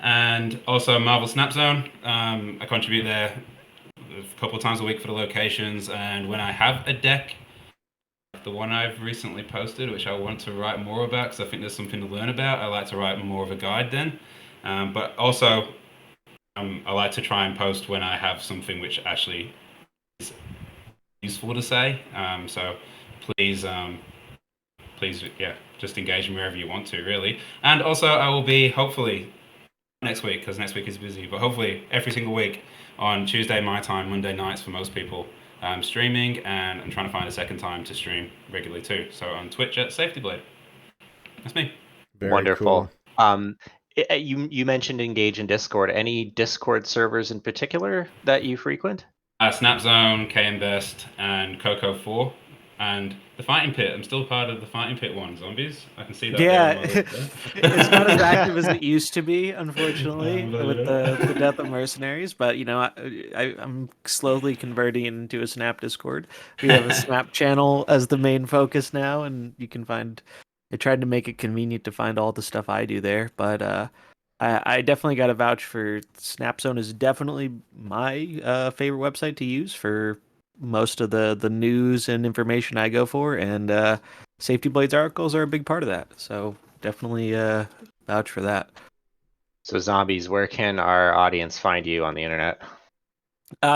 And also Marvel Snap Zone. I contribute there a couple of times a week for the locations, and when I have a deck, the one I've recently posted, which I want to write more about because I think there's something to learn about, I like to write more of a guide then. But also, I like to try and post when I have something which actually is useful to say. So please, yeah, just engage me wherever you want to, really. And also, I will be hopefully next week, because next week is busy, but hopefully every single week on Tuesday my time, Monday nights for most people, streaming, and I'm trying to find a second time to stream regularly too. So on Twitch at SafetyBlade. That's me. Very Wonderful. Cool. You mentioned engage in Discord. Any Discord servers in particular that you frequent? Snapzone, KMBest, and Coco4. And the Fighting Pit. I'm still part of the Fighting Pit one, Zombies. I can see that. Yeah, it's not as active as it used to be, unfortunately, with the death of mercenaries. But I'm slowly converting into a Snap Discord. We have a Snap channel as the main focus now, and you can find. I tried to make it convenient to find all the stuff I do there, but I definitely got to vouch for Snapzone is definitely my favorite website to use for most of the news and information I go for, and SafetyBlade's articles are a big part of that. So definitely vouch for that. So Zombies, where can our audience find you on the internet?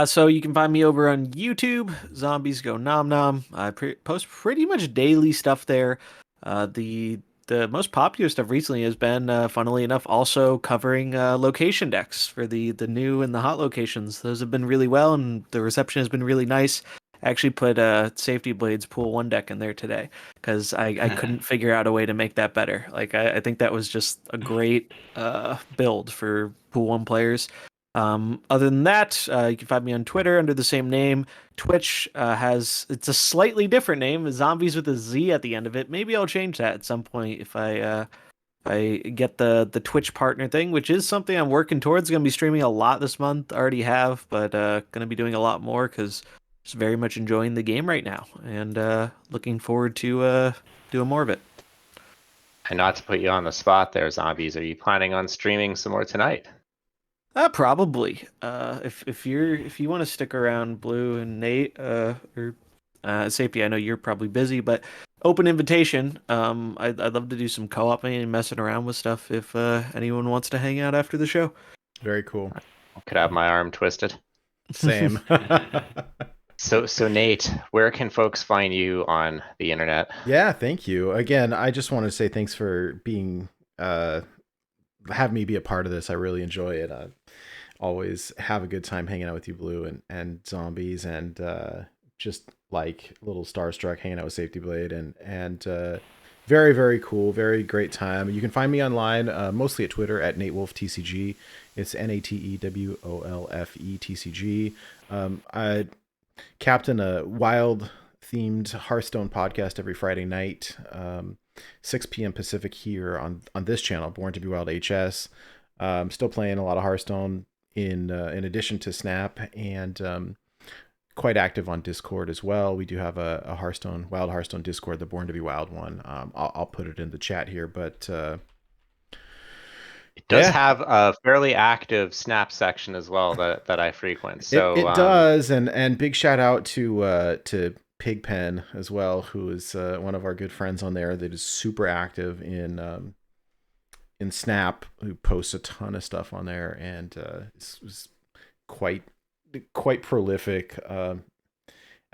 So you can find me over on YouTube, ZombiesGoNomNom. I post pretty much daily stuff there. The most popular stuff recently has been, funnily enough, also covering location decks for the new and the hot locations. Those have been really well, and the reception has been really nice. I actually put SafetyBlade's Pool 1 deck in there today because I couldn't figure out a way to make that better. Like I think that was just a great build for Pool 1 players. Other than that, you can find me on Twitter under the same name. Twitch it's a slightly different name, Zombies with a Z at the end of it. Maybe I'll change that at some point if I get the Twitch partner thing, which is something I'm working towards. Going to be streaming a lot this month. Already have, but going to be doing a lot more because just very much enjoying the game right now and looking forward to doing more of it. And not to put you on the spot there, Zombies, are you planning on streaming some more tonight? Probably. If you want to stick around, Blue and Nate, or Sapie, I know you're probably busy, but open invitation. I'd love to do some co-oping and messing around with stuff if anyone wants to hang out after the show. Very cool. I could have my arm twisted. Same. So Nate, where can folks find you on the internet? Yeah, thank you. Again, I just want to say thanks for being have me be a part of this. I really enjoy it. I always have a good time hanging out with you, Blue, and Zombies, and just like a little starstruck hanging out with SafetyBlade and Very, very cool. Very great time. You can find me online, mostly at Twitter at NateWolfeTCG. It's NateWolfeTCG. I captain a wild themed Hearthstone podcast every Friday night, 6 p.m. Pacific here on this channel, Born to Be Wild HS. Still playing a lot of Hearthstone in addition to Snap, and quite active on Discord as well. We do have a Wild Hearthstone Discord, the Born to Be Wild one. I'll put it in the chat here, but it does have a fairly active Snap section as well that I frequent. So it does, and big shout out to Pigpen as well, who is one of our good friends on there that is super active in Snap, who posts a ton of stuff on there, and is quite prolific at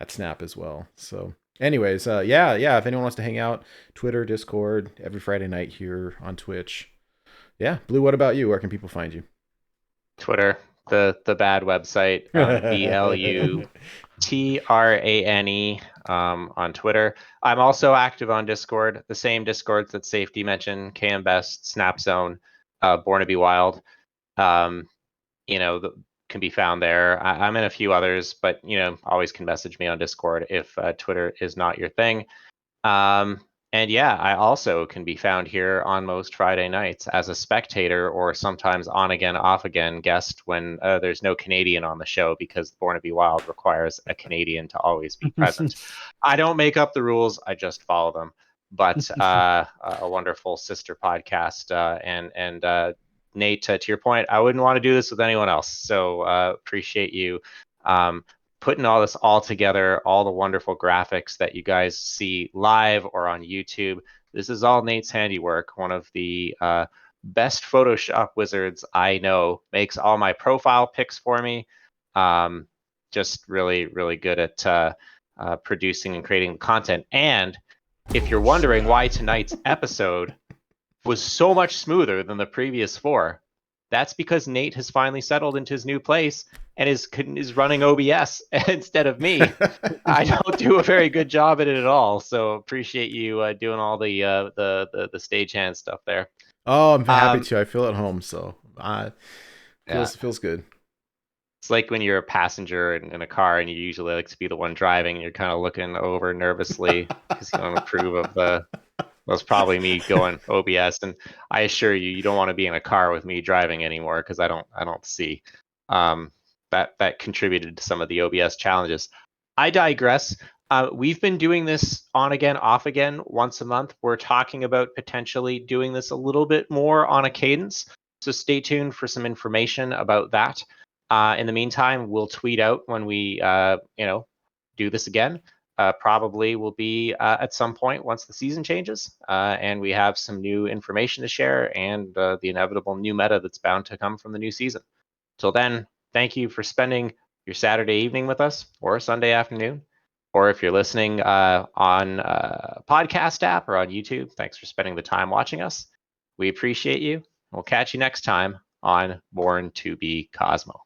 Snap as well. So anyways, yeah, if anyone wants to hang out, Twitter, Discord, every Friday night here on Twitch. Yeah. Blue, what about you? Where can people find you? Twitter, the bad website, BLUTRANE on Twitter. I'm also active on Discord, the same Discords that Safety mentioned, KM Best, Snap Zone, Born to Be Wild. Can be found there. I'm in a few others, but always can message me on Discord if Twitter is not your thing. And yeah, I also can be found here on most Friday nights as a spectator or sometimes on again, off again guest when there's no Canadian on the show, because Born to Be Wild requires a Canadian to always be present. I don't make up the rules, I just follow them. But a wonderful sister podcast, and Nate, to your point, I wouldn't want to do this with anyone else. So appreciate you putting all this all together, all the wonderful graphics that you guys see live or on YouTube. This is all Nate's handiwork. One of the best Photoshop wizards I know, makes all my profile pics for me. Just really, really good at producing and creating content. And if you're wondering why tonight's episode was so much smoother than the previous 4, that's because Nate has finally settled into his new place and is running OBS instead of me. I don't do a very good job at it at all, so appreciate you doing all the stagehand stuff there. Oh, I'm happy to. I feel at home, so feels good. It's like when you're a passenger in a car and you usually like to be the one driving, and you're kind of looking over nervously because you don't approve of the. That's probably me going OBS, and I assure you, you don't want to be in a car with me driving anymore, because I don't see. That contributed to some of the OBS challenges. I digress. We've been doing this on again, off again, once a month. We're talking about potentially doing this a little bit more on a cadence, so stay tuned for some information about that. In the meantime, we'll tweet out when we do this again. Probably will be at some point once the season changes and we have some new information to share, and the inevitable new meta that's bound to come from the new season. Till then, thank you for spending your Saturday evening with us, or Sunday afternoon, or if you're listening on a podcast app or on YouTube, thanks for spending the time watching us. We appreciate you. We'll catch you next time on Born to Be Cosmo.